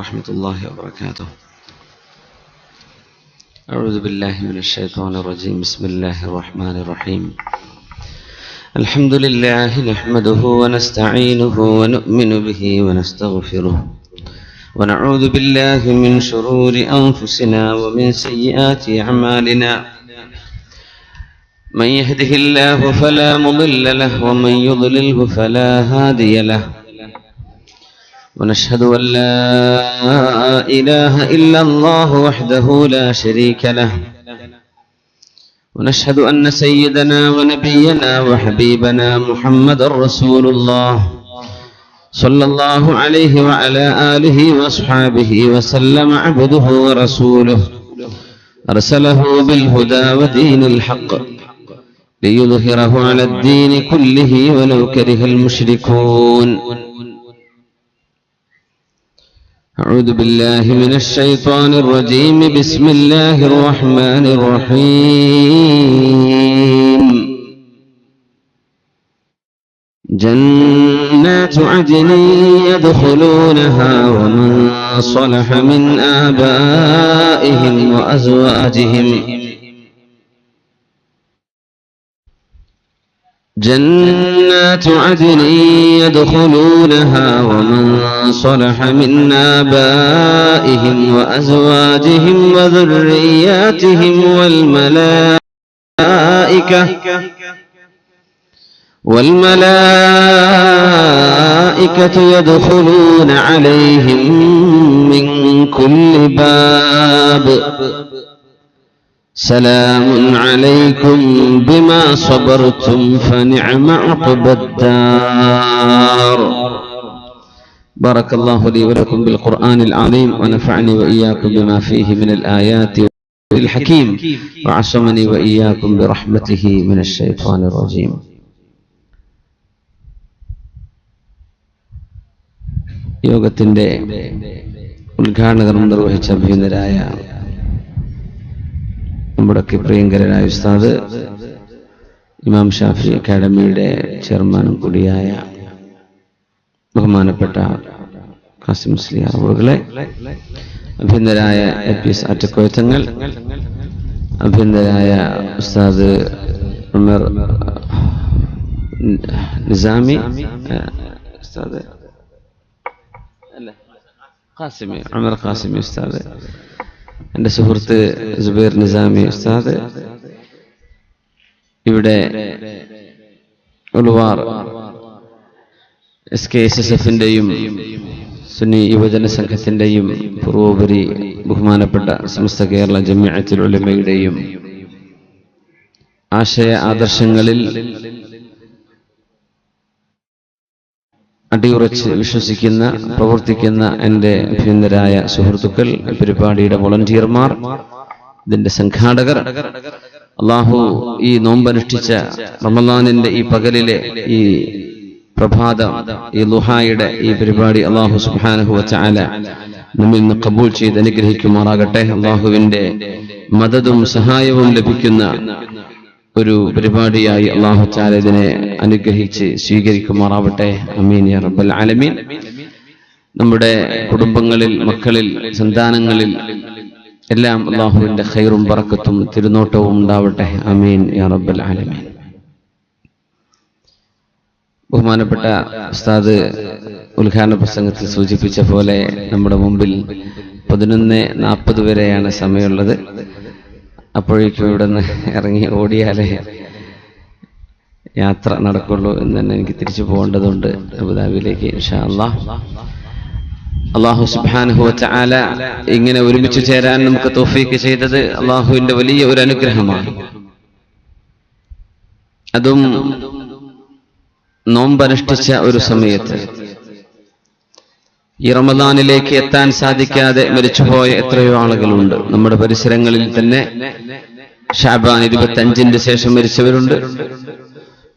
ورحمة الله وبركاته. أعوذ بالله من الشيطان الرجيم. بسم الله الرحمن الرحيم. الحمد لله نحمده ونستعينه ونؤمن به ونستغفره ونعوذ بالله من شرور أنفسنا ومن سيئات أعمالنا. من يهده الله فلا مضل له ومن يضلله فلا هادي له. ونشهد أن لا إله إلا الله وحده لا شريك له. ونشهد أن سيدنا ونبينا وحبيبنا محمد رسول الله صلى الله عليه وعلى آله وأصحابه وسلم عبده ورسوله أرسله بالهدى ودين الحق ليظهره على الدين كله ولو كره المشركون. أعوذ بالله من الشيطان الرجيم. بسم الله الرحمن الرحيم. جنات عدن يدخلونها ومن صلح من آبائهم وأزواجهم. جنات عدن يدخلونها ومن صلح من آبائهم وأزواجهم وذرياتهم والملائكة يدخلون عليهم من كل باب. سلام عليكم بما صبرتم فنعم عقبى الدار. بارك الله لي ولكم بالقرآن العظيم ونفعني وإياكم بما فيه من الآيات الحكيم وعصمني وإياكم برحمته من الشيطان الرجيم. യോഗത്തിന്റെ ഉദ്ഘാടനം നിർവഹിച്ച അഭിനന്ദനായ നമ്മുടെ പ്രിയങ്കരനായ ഉസ്താദ് ഇമാം ഷാഫി അക്കാഡമിയുടെ ചെയർമാനും കൂടിയായ ബഹുമാനപ്പെട്ട ഖാസിം മുസ്ലിയാർ അവറുകളെ, അഭിനന്ദനായ എപിഎസ് ആറ്റക്കോയത്തങ്ങൾ, അഭിനന്ദനായ ഉസ്താദ് ഉമർ നിസാമി, ഉസ്താദ് ഖാസിമി, ഉമർ ഖാസിമി ഉസ്താദ്, എൻ്റെ സുഹൃത്ത് സുബൈർ നിസാമി ഉസ്താദ്, ഇവിടെ ഉൾവാർ SKSSF-ന്റെയും സുന്നി യുവജന സംഘത്തിന്റെയും പൂർവോപരി ബഹുമാനപ്പെട്ട സമസ്ത കേരള ജമിഅത്തുൽ ഉലമയുടെയും ആശയ ആദർശങ്ങളിൽ അടിയുറച്ച് വിശ്വസിക്കുന്ന പ്രവർത്തിക്കുന്ന എൻ്റെ അഭിനന്ദരായ സുഹൃത്തുക്കൾ, പരിപാടിയുടെ വോളണ്ടിയർമാർ, ഇതിന്റെ സംഘാടകർ, അള്ളാഹു ഈ നോമ്പനുഷ്ഠിച്ച റമളാനിന്റെ ഈ പകലിലെ ഈ പ്രഭാതം, ഈ ലുഹായുടെ ഈ പരിപാടി അള്ളാഹു സുബ്ഹാനഹു വ തആല നമ്മിൽ നിന്ന് ഖബൂൽ ചെയ്ത് അനുഗ്രഹിക്കുമാറാകട്ടെ. അള്ളാഹുവിന്റെ മദദും സഹായവും ലഭിക്കുന്ന ഒരു പരിപാടിയായി അല്ലാഹു തആല ഇതിനെ അനുഗ്രഹിച്ച് സ്വീകരിക്കുമാറാവട്ടെ. ആമീൻ യാ റബ്ബൽ ആലമീൻ. നമ്മുടെ കുടുംബങ്ങളിൽ, മക്കളിൽ, സന്താനങ്ങളിൽ എല്ലാം അല്ലാഹുവിന്റെ ഖൈറും ബറക്കത്തും തിരുനോട്ടവും ഉണ്ടാവട്ടെ. ആമീൻ യാ റബ്ബൽ ആലമീൻ. ബഹുമാനപ്പെട്ട ഉസ്താദ് ഉദ്ഘാടന പ്രസംഗത്തിൽ സൂചിപ്പിച്ച പോലെ നമ്മുടെ മുമ്പിൽ 11:40 വരെയാണ് സമയമുള്ളത്. അപ്പോഴേക്കും ഇവിടെ നിന്ന് ഇറങ്ങി ഓടിയാലേ യാത്ര നടക്കുള്ളൂ എന്ന് തന്നെ എനിക്ക് തിരിച്ചു പോകേണ്ടതുണ്ട് അബുദാബിയിലേക്ക് ഇൻഷാ അല്ലാഹ്. അല്ലാഹു സുബ്ഹാനഹു വ തആല ഇങ്ങനെ ഒരുമിച്ച് ചേരാൻ നമുക്ക് തൗഫീഖ് ചെയ്തത് അല്ലാഹുവിന്റെ വലിയ ഒരു അനുഗ്രഹമാണ്. അതും നോമ്പനുഷ്ഠിച്ച ഒരു സമയത്ത്, ഈ റമദാനിലേക്ക് എത്താൻ സാധിക്കാതെ മരിച്ചുപോയ എത്രയോ ആളുകളുണ്ട്. നമ്മുടെ പരിസരങ്ങളിൽ തന്നെ ഷഅബാൻ 25-ന്റെ ശേഷം മരിച്ചവരുണ്ട്,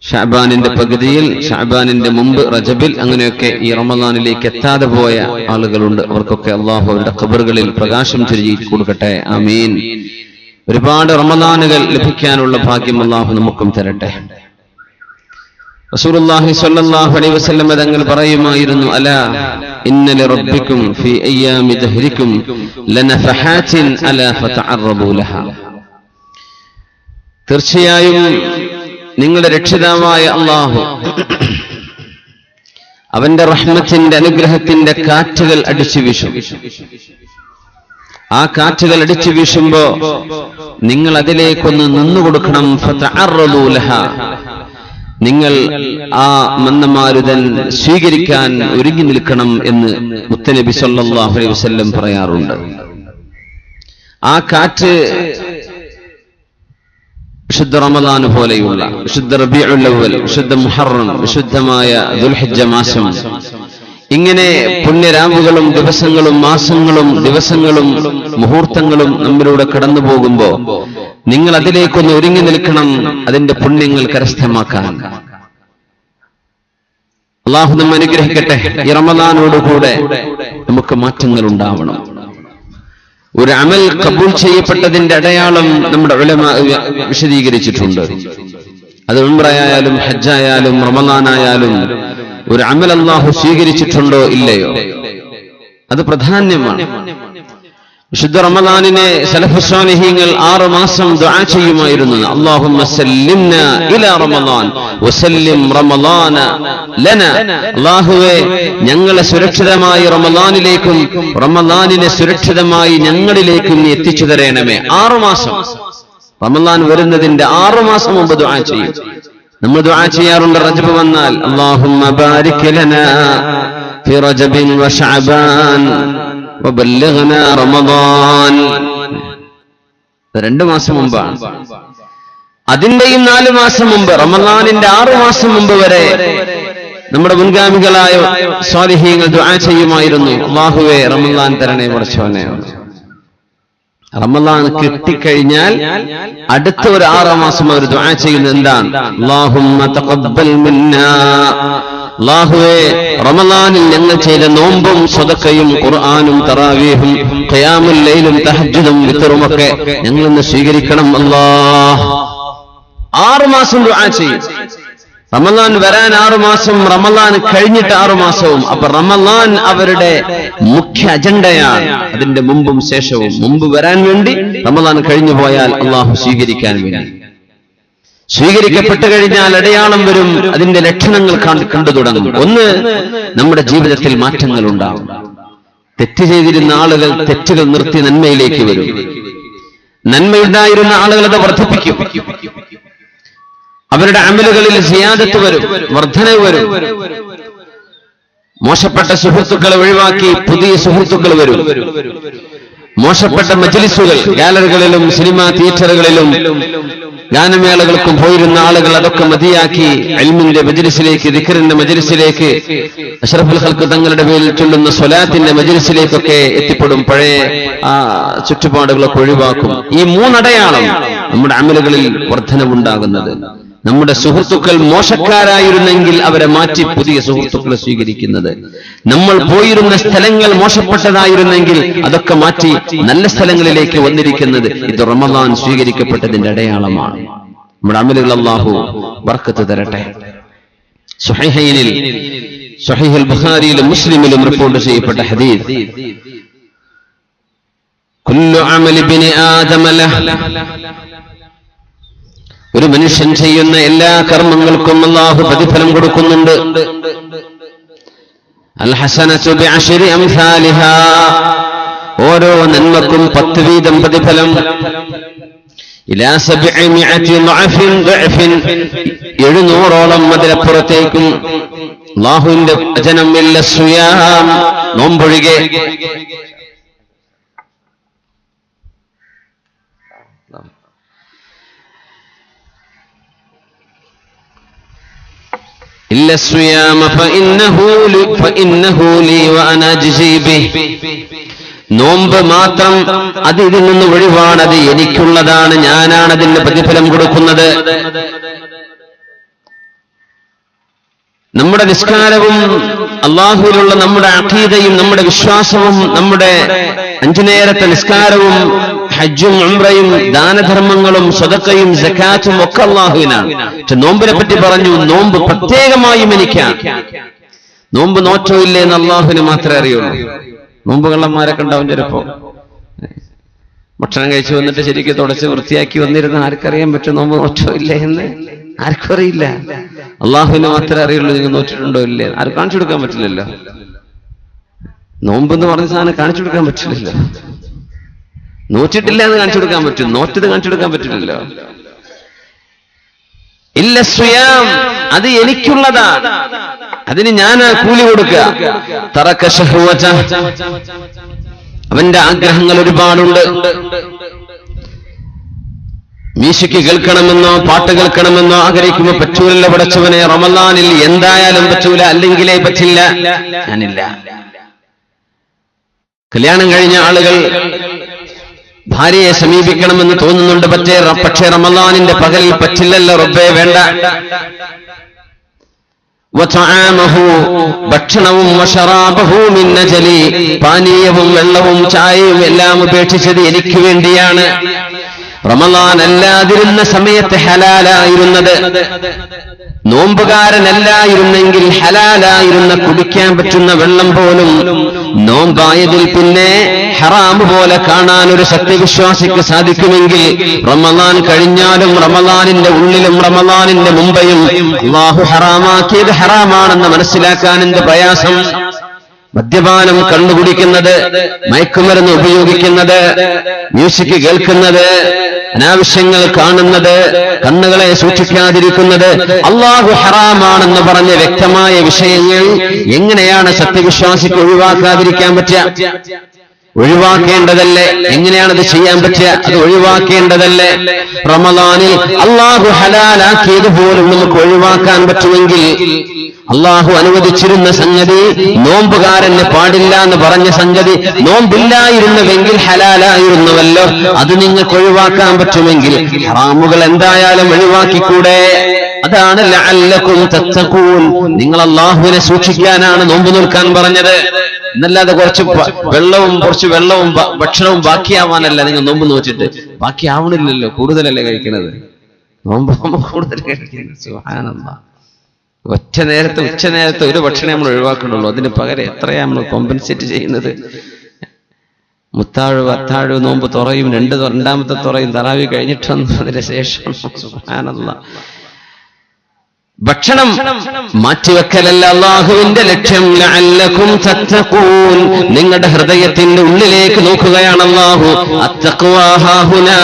ഷഅബാനിന്റെ പകുതിയിൽ, ഷഅബാനിന്റെ മുമ്പ് റജബിൽ, അങ്ങനെയൊക്കെ ഈ റമദാനിലേക്ക് എത്താതെ പോയ ആളുകളുണ്ട്. അവർക്കൊക്കെ അല്ലാഹു അവരുടെ ഖബറുകളിൽ പ്രകാശം ചൊരിഞ്ഞു കൊടുക്കട്ടെ. ആമീൻ. ഒരുപാട് റമദാനുകൾ ലഭിക്കാനുള്ള ഭാഗ്യം അല്ലാഹു നമുക്കും തരട്ടെ. റസൂലുള്ളാഹി സ്വല്ലല്ലാഹു അലൈഹി വസല്ലം തങ്ങൾ പറയുമായിരുന്നു, അലാ ഇന്ന ലിറബ്ബിക്കും ഫീ അയ്യാമി ദഹ്രിക്കും ലനഫഹാത്തിൻ അലാ ഫതഅറബൂ ലഹാ. തീർച്ചയായും നിങ്ങളുടെ രക്ഷിതാവായ അല്ലാഹു അവന്റെ റഹ്മത്തിന്റെ അനുഗ്രഹത്തിന്റെ കാറ്റുകൾ അടിച്ചു വീശും. ആ കാറ്റുകൾ അടിച്ചു വീശുമ്പോ നിങ്ങൾ അതിലേക്കൊന്ന് നിന്നുകൊടുക്കണം. ഫതഅറബൂ ലഹാ, നിങ്ങൾ ആ മന്ദമാരുതൻ സ്വീകരിക്കാൻ ഒരുങ്ങി നിൽക്കണം എന്ന് മുത്തനബി സല്ലല്ലാഹു അലൈഹി വസല്ലം പറയാറുണ്ട്. ആ കാറ്റ് വിശുദ്ധ റമദാൻ പോലെയുള്ള, വിശുദ്ധ റബീഉൽ അവ്വൽ, വിശുദ്ധ മുഹറം, വിശുദ്ധമായ ദുൽഹിജ്ജ മാസം, ഇങ്ങനെ പുണ്യരാവുകളും ദിവസങ്ങളും മാസങ്ങളും ദിവസങ്ങളും മുഹൂർത്തങ്ങളും നമ്മിലൂടെ കടന്നു പോകുമ്പോ നിങ്ങൾ അതിലേക്കൊന്ന് ഒരുങ്ങി നിൽക്കണം, അതിന്റെ പുണ്യങ്ങൾ കരസ്ഥമാക്കാൻ. അല്ലാഹു നമ്മെ അനുഗ്രഹിക്കട്ടെ. ഈ റമദാനോടുകൂടെ നമുക്ക് മാറ്റങ്ങൾ ഉണ്ടാവണം. ഒരു അമൽ കബൂൽ ചെയ്യപ്പെട്ടതിന്റെ അടയാളം നമ്മുടെ ഉലമാ വിശദീകരിച്ചിട്ടുണ്ട്. അത് ഉംറയായാലും ഹജ്ജായാലും റമദാനായാലും ഒരു അമൽ അല്ലാഹു സ്വീകരിച്ചിട്ടുണ്ടോ ഇല്ലയോ, അത് പ്രാധാന്യമാണ്. വിശുദ്ധ റമദാനിനെ സലഫു സ്വാലിഹീങ്ങൾ 6 മാസം ദുആ ചെയ്യുമായിരുന്നു. അല്ലാഹുമ്മ സല്ലിംനാ ഇലാ റമദാൻ വസല്ലിം റമദാന ലനാ. അല്ലാഹുവേ, ഞങ്ങളെ സുരക്ഷിതമായി റമദാനിലേക്കും റമദാനിനെ സുരക്ഷിതമായി ഞങ്ങളിലേക്കും നീ എത്തിച്ചു തരണമേ. 6 മാസം, റമദാൻ വരുന്നതിന്റെ 6 മാസം മുമ്പ് ദുആ ചെയ്യും. നമ്മൾ ദുആ ചെയ്യാറുണ്ട് റജബ് വന്നാൽ, അല്ലാഹുമ്മ ബാരിക് ലനാ ഫി റജബിൻ വ ശഅബാൻ വബല്ലിഗ്നാ റമദാൻ. 2 മാസം മുമ്പാണ്. അതിന്റെയും 4 മാസം മുമ്പ്, റമദാനിന്റെ 6 മാസം മുമ്പ് വരെ നമ്മുടെ മുൻഗാമികളായ സ്വാലിഹീങ്ങൾ ദുആ ചെയ്യുമായിരുന്നു, അല്ലാഹുവേ റമദാൻ തരണേ പടച്ചോനെ. റമദാൻ കിട്ടിക്കഴിഞ്ഞാൽ അടുത്ത ഒരു 6 മാസം അവർ ദുആ ചെയ്യുന്നത് എന്താണ്? അല്ലാഹുമ്മ തഖബ്ബൽ മിന്നാ. അല്ലാഹുവേ, റമദാനിൽ ഞങ്ങൾ ചെയ്ത നോമ്പും സദഖയും ഖുർആനും തറാവീഹും ഖിയാമുൽ ലൈലും തഹജ്ജുദും വിത്റുമൊക്കെ ഞങ്ങൾ ഇന്ന് സ്വീകരിക്കണം അല്ലാഹ്. 6 മാസം ദുആ ചെയ്യും. റമദാൻ വരാൻ 6 മാസം, റമദാൻ കഴിഞ്ഞിട്ട് 6 മാസവും. അപ്പൊ റമദാൻ അവരുടെ മുഖ്യ അജണ്ടയാണ്. അതിന്റെ മുമ്പും ശേഷവും. മുമ്പ് വരാൻ വേണ്ടി, റമദാൻ കഴിഞ്ഞു പോയാൽ അല്ലാഹു സ്വീകരിക്കാൻ വേണ്ടി. സ്വീകരിക്കപ്പെട്ടു കഴിഞ്ഞാൽ അടയാളം വരും, അതിന്റെ ലക്ഷണങ്ങൾ കണ്ടു തുടങ്ങും. ഒന്ന്, നമ്മുടെ ജീവിതത്തിൽ മാറ്റങ്ങൾ ഉണ്ടാകും. തെറ്റ് ചെയ്തിരുന്ന ആളുകൾ തെറ്റുകൾ നിർത്തി നന്മയിലേക്ക് വരും. നന്മയുണ്ടായിരുന്ന ആളുകൾ അത് വർദ്ധിപ്പിക്കും. അവരുടെ അമലുകളിൽ സിയാദത്ത് വരും, വർധനവ് വരും. മോശപ്പെട്ട സുഹൃത്തുക്കളെ ഒഴിവാക്കി പുതിയ സുഹൃത്തുക്കൾ വരും. മോശപ്പെട്ട മജ്ലിസുകൾ, ഗാലറികളിലും സിനിമാ തിയേറ്ററുകളിലും ഗാനമേളകൾക്കും പോയിരുന്ന ആളുകൾ അതൊക്കെ മതിയാക്കി ഇൽമിന്റെ മജ്ലിസിലേക്ക്, ദിക്റിന്റെ മജ്ലിസിലേക്ക്, അഷ്റഫുൽ ഖൽഖ് തങ്ങളുടെ പേരിൽ ചൊല്ലുന്ന സ്വലാത്തിന്റെ മജ്ലിസിലേക്കൊക്കെ എത്തിപ്പെടും. പഴയ ആ ചുറ്റുപാടുകളൊക്കെ ഒഴിവാക്കും. ഈ 3 അടയാളം നമ്മുടെ അമലുകളിൽ വർധനവുണ്ടാകുന്നത്. നമ്മുടെ സുഹൃത്തുക്കൾ മോശക്കാരായിരുന്നെങ്കിൽ അവരെ മാറ്റി പുതിയ സുഹൃത്തുക്കളെ സ്വീകരിക്കുന്നത്. നമ്മൾ പോയിരുന്ന സ്ഥലങ്ങൾ മോശപ്പെട്ടതായിരുന്നെങ്കിൽ അതൊക്കെ മാറ്റി നല്ല സ്ഥലങ്ങളിലേക്ക് വന്നിരിക്കുന്നത്. ഇത് റമദാൻ സ്വീകരിക്കപ്പെട്ടതിന്റെ അടയാളമാണ്. നമ്മുടെ അമലുകൾ അല്ലാഹു ബർക്കത്ത് തരട്ടെ. സ്വഹീഹൈനിൽ, സ്വഹീഹുൽ ബുഖാരിയിലും മുസ്ലിമിലും റിപ്പോർട്ട് ചെയ്യപ്പെട്ട ഹദീസ്, കുല്ലു അമലി ഇബ്നി ആദമ ലഹ്. ഒരു മനുഷ്യൻ ചെയ്യുന്ന എല്ലാ കർമ്മങ്ങൾക്കും അല്ലാഹു പ്രതിഫലം കൊടുക്കുന്നുണ്ട്. അൽ ഹസനതു ബിഅശ്രി അംസാലിഹാ. ഓരോ നന്മക്കും 10 വീതം പ്രതിഫലം. ഇലാ 700 ളഅഫിൻ, 700ഓളം അതിലപ്പുറത്തേക്കും. അല്ലാഹുവിന്റെ വചനം ഇല്ല സിയാം, നോമ്പൊഴികെ. إلا الصيام فإنه لي وأنا أجزي به. നോമ്പ് മാത്രം അത് ഇതിൽ നിന്ന് ഒഴിവാണ്, അത് എനിക്കുള്ളതാണ്, ഞാനാണ് അതിന്റെ പ്രതിഫലം കൊടുക്കുന്നത്. നമ്മുടെ നിസ്കാരവും അല്ലാഹുവിലുള്ള നമ്മുടെ അഖീദയും നമ്മുടെ വിശ്വാസവും നമ്മുടെ 5 നേരത്തെ നിസ്കാരവും ഹജ്ജും ഉംറയും ദാനധർമ്മങ്ങളും സദഖയും സകാത്തും ഒക്കെ അല്ലാഹുവിനാണ്. പക്ഷെ നോമ്പിനെ പറ്റി പറഞ്ഞു, നോമ്പ് പ്രത്യേകമായും എനിക്കാണ്. നോമ്പ് നോറ്റോ ഇല്ലേ എന്ന് അല്ലാഹുവിന് മാത്രമേ അറിയുള്ളൂ. നോമ്പ് കള്ളന്മാരൊക്കെ ഉണ്ടാവും ചിലപ്പോ. ഭക്ഷണം കഴിച്ചു വന്നിട്ട് ശരിക്കും തുടച്ച് വൃത്തിയാക്കി വന്നിരുന്ന ആർക്കറിയാൻ പറ്റും നോമ്പ് നോറ്റോ ഇല്ലേ എന്ന്? ആർക്കും അറിയില്ല. അള്ളാഹുവിന് മാത്രമേ അറിയുള്ളൂ നിങ്ങൾ നോറ്റിട്ടുണ്ടോ ഇല്ലേ. ആരും കാണിച്ചു കൊടുക്കാൻ പറ്റില്ലല്ലോ. നോമ്പെന്ന് പറഞ്ഞ സാധനം കാണിച്ചു കൊടുക്കാൻ പറ്റില്ലല്ലോ. നോറ്റിട്ടില്ല എന്ന് കാണിച്ചു കൊടുക്കാൻ പറ്റും, നോറ്റത് കാണിച്ചു കൊടുക്കാൻ പറ്റില്ലല്ലോ. ഇല്ല സ്വയം, അത് എനിക്കുള്ളതാണ്, അതിന് ഞാൻ കൂലി കൊടുക്കുക. തറക ശഹ്വത, അവന്റെ ആഗ്രഹങ്ങൾ ഒരുപാടുണ്ട്. മ്യൂസിക് കേൾക്കണമെന്നോ പാട്ട് കേൾക്കണമെന്നോ ആഗ്രഹിക്കുമ്പോ പറ്റൂല പടച്ചവനെ. റമളാനിൽ എന്തായാലും പറ്റൂല, അല്ലെങ്കിലേ പറ്റില്ല. ഞാനില്ല. കല്യാണം കഴിഞ്ഞ ആളുകൾ ഭാര്യയെ സമീപിക്കണമെന്ന് തോന്നുന്നുണ്ട്, പക്ഷേ റമളാനിന്റെ പകലിൽ പറ്റില്ലല്ലോ. റബ്ബേ വേണ്ട. ഭക്ഷണവും പാനീയവും വെള്ളവും ചായയും എല്ലാം ഉപേക്ഷിച്ചത് എനിക്ക് വേണ്ടിയാണ്. റമളാൻ അല്ലാതിരുന്ന സമയത്ത് ഹലാലായിരുന്നത്, നോമ്പുകാരനല്ലായിരുന്നെങ്കിൽ ഹലാലായിരുന്ന കുടിക്കാൻ പറ്റുന്ന വെള്ളം പോലും നോമ്പായതിൽ പിന്നെ ഹറാമ് പോലെ കാണാൻ ഒരു സത്യവിശ്വാസിക്ക് സാധിക്കുമെങ്കിൽ റമളാൻ കഴിഞ്ഞാലും റമളാനിന്റെ ഉള്ളിലും റമളാനിന്റെ മുമ്പയും അല്ലാഹു ഹറാമാക്കിയത് ഹറാമാണെന്ന് മനസ്സിലാക്കാൻ എന്ത് പ്രയാസം. മദ്യപാനം കണ്ടുകുടിക്കുന്നത്, മയക്കുമരുന്ന് ഉപയോഗിക്കുന്നത്, മ്യൂസിക് കേൾക്കുന്നത്, അനാവശ്യങ്ങൾ കാണുന്നത്, കണ്ണുകളെ സൂക്ഷിക്കാതിരിക്കുന്നത് അല്ലാഹു ഹറാമാണെന്ന് പറഞ്ഞ വ്യക്തമായ വിഷയങ്ങൾ എങ്ങനെയാണ് സത്യവിശ്വാസിക്ക് ഒഴിവാക്കാതിരിക്കാൻ പറ്റുക? ഒഴിവാക്കേണ്ടതല്ലേ? എങ്ങനെയാണത് ചെയ്യാൻ പറ്റുക? അത് ഒഴിവാക്കേണ്ടതല്ലേ? റമളാനിൽ അല്ലാഹു ഹലാലാക്കിയത് പോലും നമുക്ക് ഒഴിവാക്കാൻ പറ്റുമെങ്കിൽ, അല്ലാഹു അനുവദിച്ചിരുന്ന സംഗതി നോമ്പുകാരന് പാടില്ല എന്ന് പറഞ്ഞ സംഗതി നോമ്പില്ലായിരുന്നുവെങ്കിൽ ഹലാലായിരുന്നുവല്ലോ, അത് നിങ്ങൾക്ക് ഒഴിവാക്കാൻ പറ്റുമെങ്കിൽ ഹറാമുകൾ എന്തായാലും ഒഴിവാക്കിക്കൂടെ? അതാണ് ലഅല്ലകും തത്തഖൂൻ, നിങ്ങൾ അല്ലാഹുവിനെ സൂക്ഷിക്കാനാണ് നോമ്പ് നോൽക്കാൻ പറഞ്ഞത്. എന്നല്ലാതെ കുറച്ച് വെള്ളവും ഭക്ഷണവും ബാക്കിയാവാനല്ല നിങ്ങൾ നോമ്പ് നോച്ചിട്ട്. ബാക്കിയാവണില്ലല്ലോ, കൂടുതലല്ലേ കഴിക്കുന്നത്. നോമ്പാകുമ്പോ കൂടുതൽ കഴിക്കുന്നത്. സുബ്ഹാനല്ലാഹ്. ഉച്ച നേരത്തെ ഒരു ഭക്ഷണം നമ്മൾ ഒഴിവാക്കണുള്ളൂ, അതിന് പകരം എത്രയാ നമ്മൾ കോമ്പൻസേറ്റ് ചെയ്യുന്നത്. മുത്താഴ് അത്താഴ് നോമ്പ് തുറയും, രണ്ടാമത്തെ തുറയും തറാവി കഴിഞ്ഞിട്ട് വന്നതിന് ശേഷം. സുബ്ഹാനല്ലാഹ്. ഭക്ഷണം മാറ്റിവെക്കലല്ല അല്ലാഹുവിന്റെ ലക്ഷ്യം. ലഅല്ലകും തത്തഖൂൻ, നിങ്ങളുടെ ഹൃദയത്തിന്റെ ഉള്ളിലേക്ക് നോക്കുകയാണ് അല്ലാഹു. അത്തഖ്വാ ഹാഹുനാ,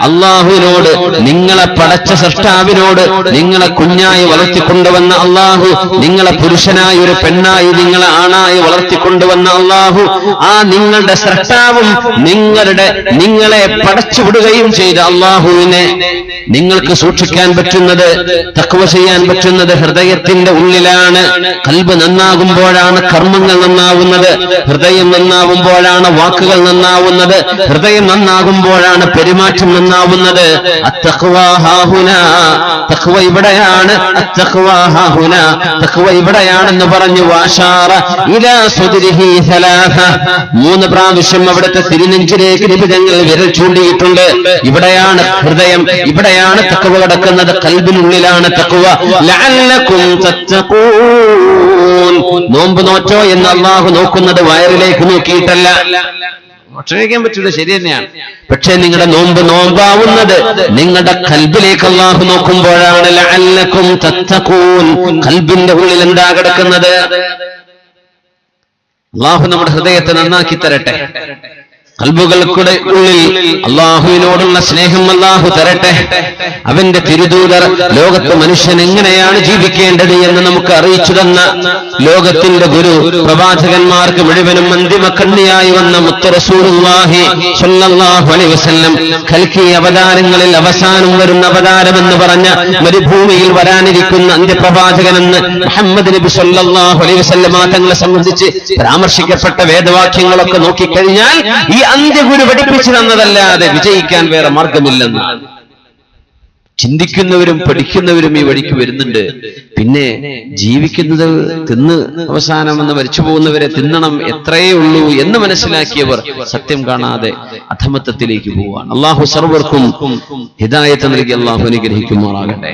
അല്ലാഹുവിനോട്, നിങ്ങളെ പടച്ച സൃഷ്ടാവിനോട്, നിങ്ങളെ കുഞ്ഞായി വളർത്തിക്കൊണ്ടുവന്ന അല്ലാഹു, നിങ്ങളെ പുരുഷനായി ഒരു പെണ്ണായി നിങ്ങളെ ആണായി വളർത്തിക്കൊണ്ടുവന്ന അല്ലാഹു, ആ നിങ്ങളുടെ സൃഷ്ടാവും നിങ്ങളെ പടച്ചുവിടുകയും ചെയ്ത അല്ലാഹുവിനെ നിങ്ങൾക്ക് സൂക്ഷിക്കാൻ പറ്റുന്നത്, തഖ്വ ചെയ്യാൻ പറ്റുന്നത് ഹൃദയത്തിന്റെ ഉള്ളിലാണ്. ഖൽബ് നന്നാകുമ്പോഴാണ് കർമ്മങ്ങൾ നന്നാവുന്നത്, ഹൃദയം നന്നാവുമ്പോഴാണ് വാക്കുകൾ നന്നാവുന്നത്, ഹൃദയം നന്നാകുമ്പോഴാണ് പെരുമാറ്റം നന്നാവുന്നത്. അത്തഖ്വാ ഹാഹുനാ, തഖ്വ ഇവിടെയാണ്. അത്തഖ്വാ ഹാഹുനാ, തഖ്വ ഇവിടെയാണെന്ന് പറഞ്ഞു. വാശാറ ഇലാ സുദ്രിഹി സലാസ, 3 പ്രാവശ്യം അവിടുത്തെ തിരുനെഞ്ചിലേക്ക് നിബിധങ്ങൾ വിരൽ ചൂണ്ടിയിട്ടുണ്ട്. ഇവിടെയാണ് ഹൃദയം, ഇവിടെയാണ് തഖ്വ കിടക്കുന്നത്, ഖൽബിനുള്ളിലാണ് തഖ്വ. ലഅല്ലകും തത്തഖൂൻ, നോമ്പ് നോറ്റോ എന്ന് അല്ലാഹു നോക്കുന്നത് വയറിലേക്ക് നോക്കിയിട്ടല്ല. ഭക്ഷണം കഴിക്കാൻ പറ്റില്ല, ശരി തന്നെയാണ്. പക്ഷേ നിങ്ങളുടെ നോമ്പാവുന്നത് നിങ്ങളുടെ ഖൽബിലേക്ക് അല്ലാഹു നോക്കുമ്പോഴാണ്. ലഅല്ലകും തത്തഖൂൻ, ഖൽബിന്റെ ഉള്ളിൽ എന്താ കിടക്കുന്നത്? അല്ലാഹു നമ്മുടെ ഹൃദയത്തെ നന്നാക്കി തരട്ടെ. ഖൽബുകൾക്കുടെ ഉള്ളിൽ അല്ലാഹുവിനോടുള്ള സ്നേഹം അല്ലാഹു തരട്ടെ. അവന്റെ തിരുദൂതർ ലോകത്ത് മനുഷ്യൻ എങ്ങനെയാണ് ജീവിക്കേണ്ടത് എന്ന് നമുക്ക് അറിയിച്ചു തന്ന, ലോകത്തിന്റെ ഗുരു, പ്രവാചകന്മാർക്ക് മുഴുവനും അന്തിമ കണ്ണിയായി വന്ന മുത്ത് റസൂലുള്ളാഹി സ്വല്ലല്ലാഹു അലൈഹി വസല്ലം, ഖൽഖി അവതാരങ്ങളിൽ അവസാനം വരുന്ന അവതാരമെന്ന് പറഞ്ഞ മരുഭൂമിയിൽ വരാനിരിക്കുന്ന അന്ത്യപ്രവാചകനെന്ന് മുഹമ്മദ് നബി സ്വല്ലല്ലാഹു അലൈഹി വസല്ലം തങ്ങളെ സംബന്ധിച്ച് പരാമർശിക്കപ്പെട്ട വേദവാക്യങ്ങളൊക്കെ നോക്കിക്കഴിഞ്ഞാൽ ഈ അന്ത്യഗുരു പഠിപ്പിച്ചു തന്നതല്ലാതെ വിജയിക്കാൻ വേറെ മാർഗമില്ലെന്ന്. ചിന്തിക്കുന്നവരും പഠിക്കുന്നവരും ഈ വഴിക്ക് വരുന്നുണ്ട്. പിന്നെ ജീവിക്കുന്നത് തിന്ന് അവസാനം എന്ന് മരിച്ചു പോകുന്നവരെ തിന്നണം, എത്രയേ ഉള്ളൂ എന്ന് മനസ്സിലാക്കിയവർ സത്യം കാണാതെ അധമത്വത്തിലേക്ക് പോവാണ്. അള്ളാഹു സർവർക്കും ഹിദായത്ത് നൽകി അള്ളാഹു അനുഗ്രഹിക്കുമാറാകട്ടെ.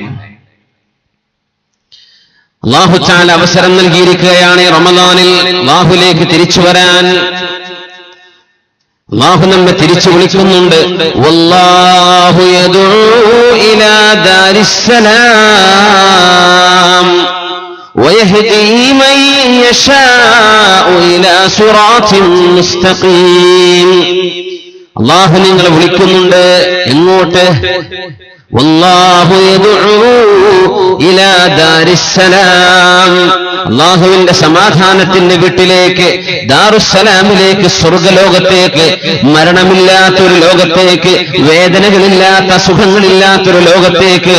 അള്ളാഹു തആല അവസരം നൽകിയിരിക്കുകയാണ് റമദാനിൽ അള്ളാഹുലേക്ക് തിരിച്ചു വരാൻ. അല്ലാഹു നമ്മെ തിരിച്ചു വിളിക്കുന്നുണ്ട്. വല്ലാഹു യദൂ ഇലാ ദാരിസ്സലാം വയഹ്ദീ മൻ യശാഉ ഇലാ സിറാത്തിൻ മുസ്തഖീം. അല്ലാഹു നിങ്ങളെ വിളിക്കുന്നുണ്ട്. എങ്ങോട്ട്? വല്ലാഹു യദൂ ഇലാ ദാരിസ്സലാം, അല്ലാഹുവിന്റെ സമാധാനത്തിന്റെ വീട്ടിലേക്ക്, ദാറുസ്സലാമിലേക്ക്, സ്വർഗലോകത്തേക്ക്, മരണമില്ലാത്തൊരു ലോകത്തേക്ക്, വേദനകളില്ലാത്ത സുഖങ്ങളില്ലാത്തൊരു ലോകത്തേക്ക്.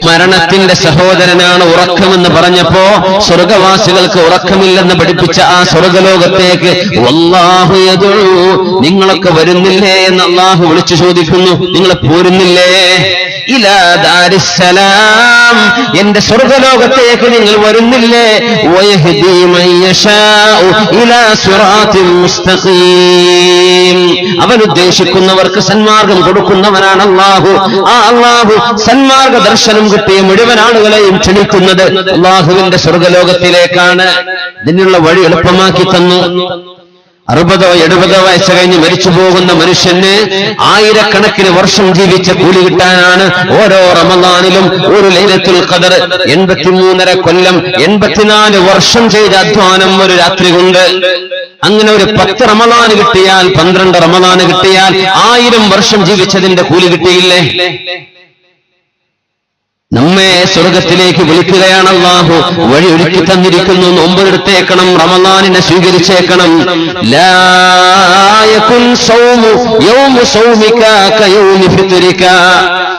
മരണത്തിന്റെ സഹോദരനാണ് ഉറക്കമെന്ന് പറഞ്ഞപ്പോ സ്വർഗവാസികൾക്ക് ഉറക്കമില്ലെന്ന് പഠിപ്പിച്ച ആ സ്വർഗലോകത്തേക്ക് വല്ലാഹു യദൂ, നിങ്ങളൊക്കെ വരുന്നില്ലേ എന്ന് അല്ലാഹു വിളിച്ചു ചോദിക്കുന്നു. നിങ്ങൾ പോരുന്നില്ലേ? ഇലാ ദാരിസ്സലാം, എന്റെ സ്വർഗലോകത്തേക്ക് നിങ്ങൾ വരുന്നില്ലേ? വയഹ്ദീ മൻ യശാഉ ഇലാ സിറാത്തിൻ മുസ്തഖീം, അവൻ ഉദ്ദേശിക്കുന്നവർക്ക് സന്മാർഗം കൊടുക്കുന്നവനാണ് അല്ലാഹു. ആ അല്ലാഹു സന്മാർഗ ദർശനം കിട്ടിയ മുഴുവൻ ആളുകളെയും ക്ഷണിക്കുന്നത് അല്ലാഹുവിന്റെ സ്വർഗലോകത്തിലേക്കാണ്. ഇതിനുള്ള വഴി എളുപ്പമാക്കി തന്നു. 60-70 വയസ്സ് കഴിഞ്ഞ് മരിച്ചു പോകുന്ന മനുഷ്യന് ആയിരക്കണക്കിന് വർഷം ജീവിച്ച കൂലി കിട്ടാനാണ് ഓരോ റമദാനിലും ഒരു ലൈലത്തുൽ ഖദർ. 83.5 കൊല്ലം, 84 വർഷം ചെയ്ത അധ്വാനം ഒരു രാത്രി കൊണ്ട്. അങ്ങനെ ഒരു 10 റമദാൻ കിട്ടിയാൽ, 12 റമദാൻ കിട്ടിയാൽ 1000 വർഷം ജീവിച്ചതിന്റെ കൂലി കിട്ടിയില്ലേ? നമ്മെ സ്വർഗത്തിലേക്ക് വിളിക്കുകയാണ് അല്ലാഹു. വഴി ഒരുക്കി തന്നിരിക്കുന്നു. നോമ്പെടുത്തേക്കണം, റമദാനിനെ സ്വീകരിച്ചേക്കണം. ലാ യകുൻ സൗമു യൗമു സൗമിക കയൗമി ഫിത്രിക.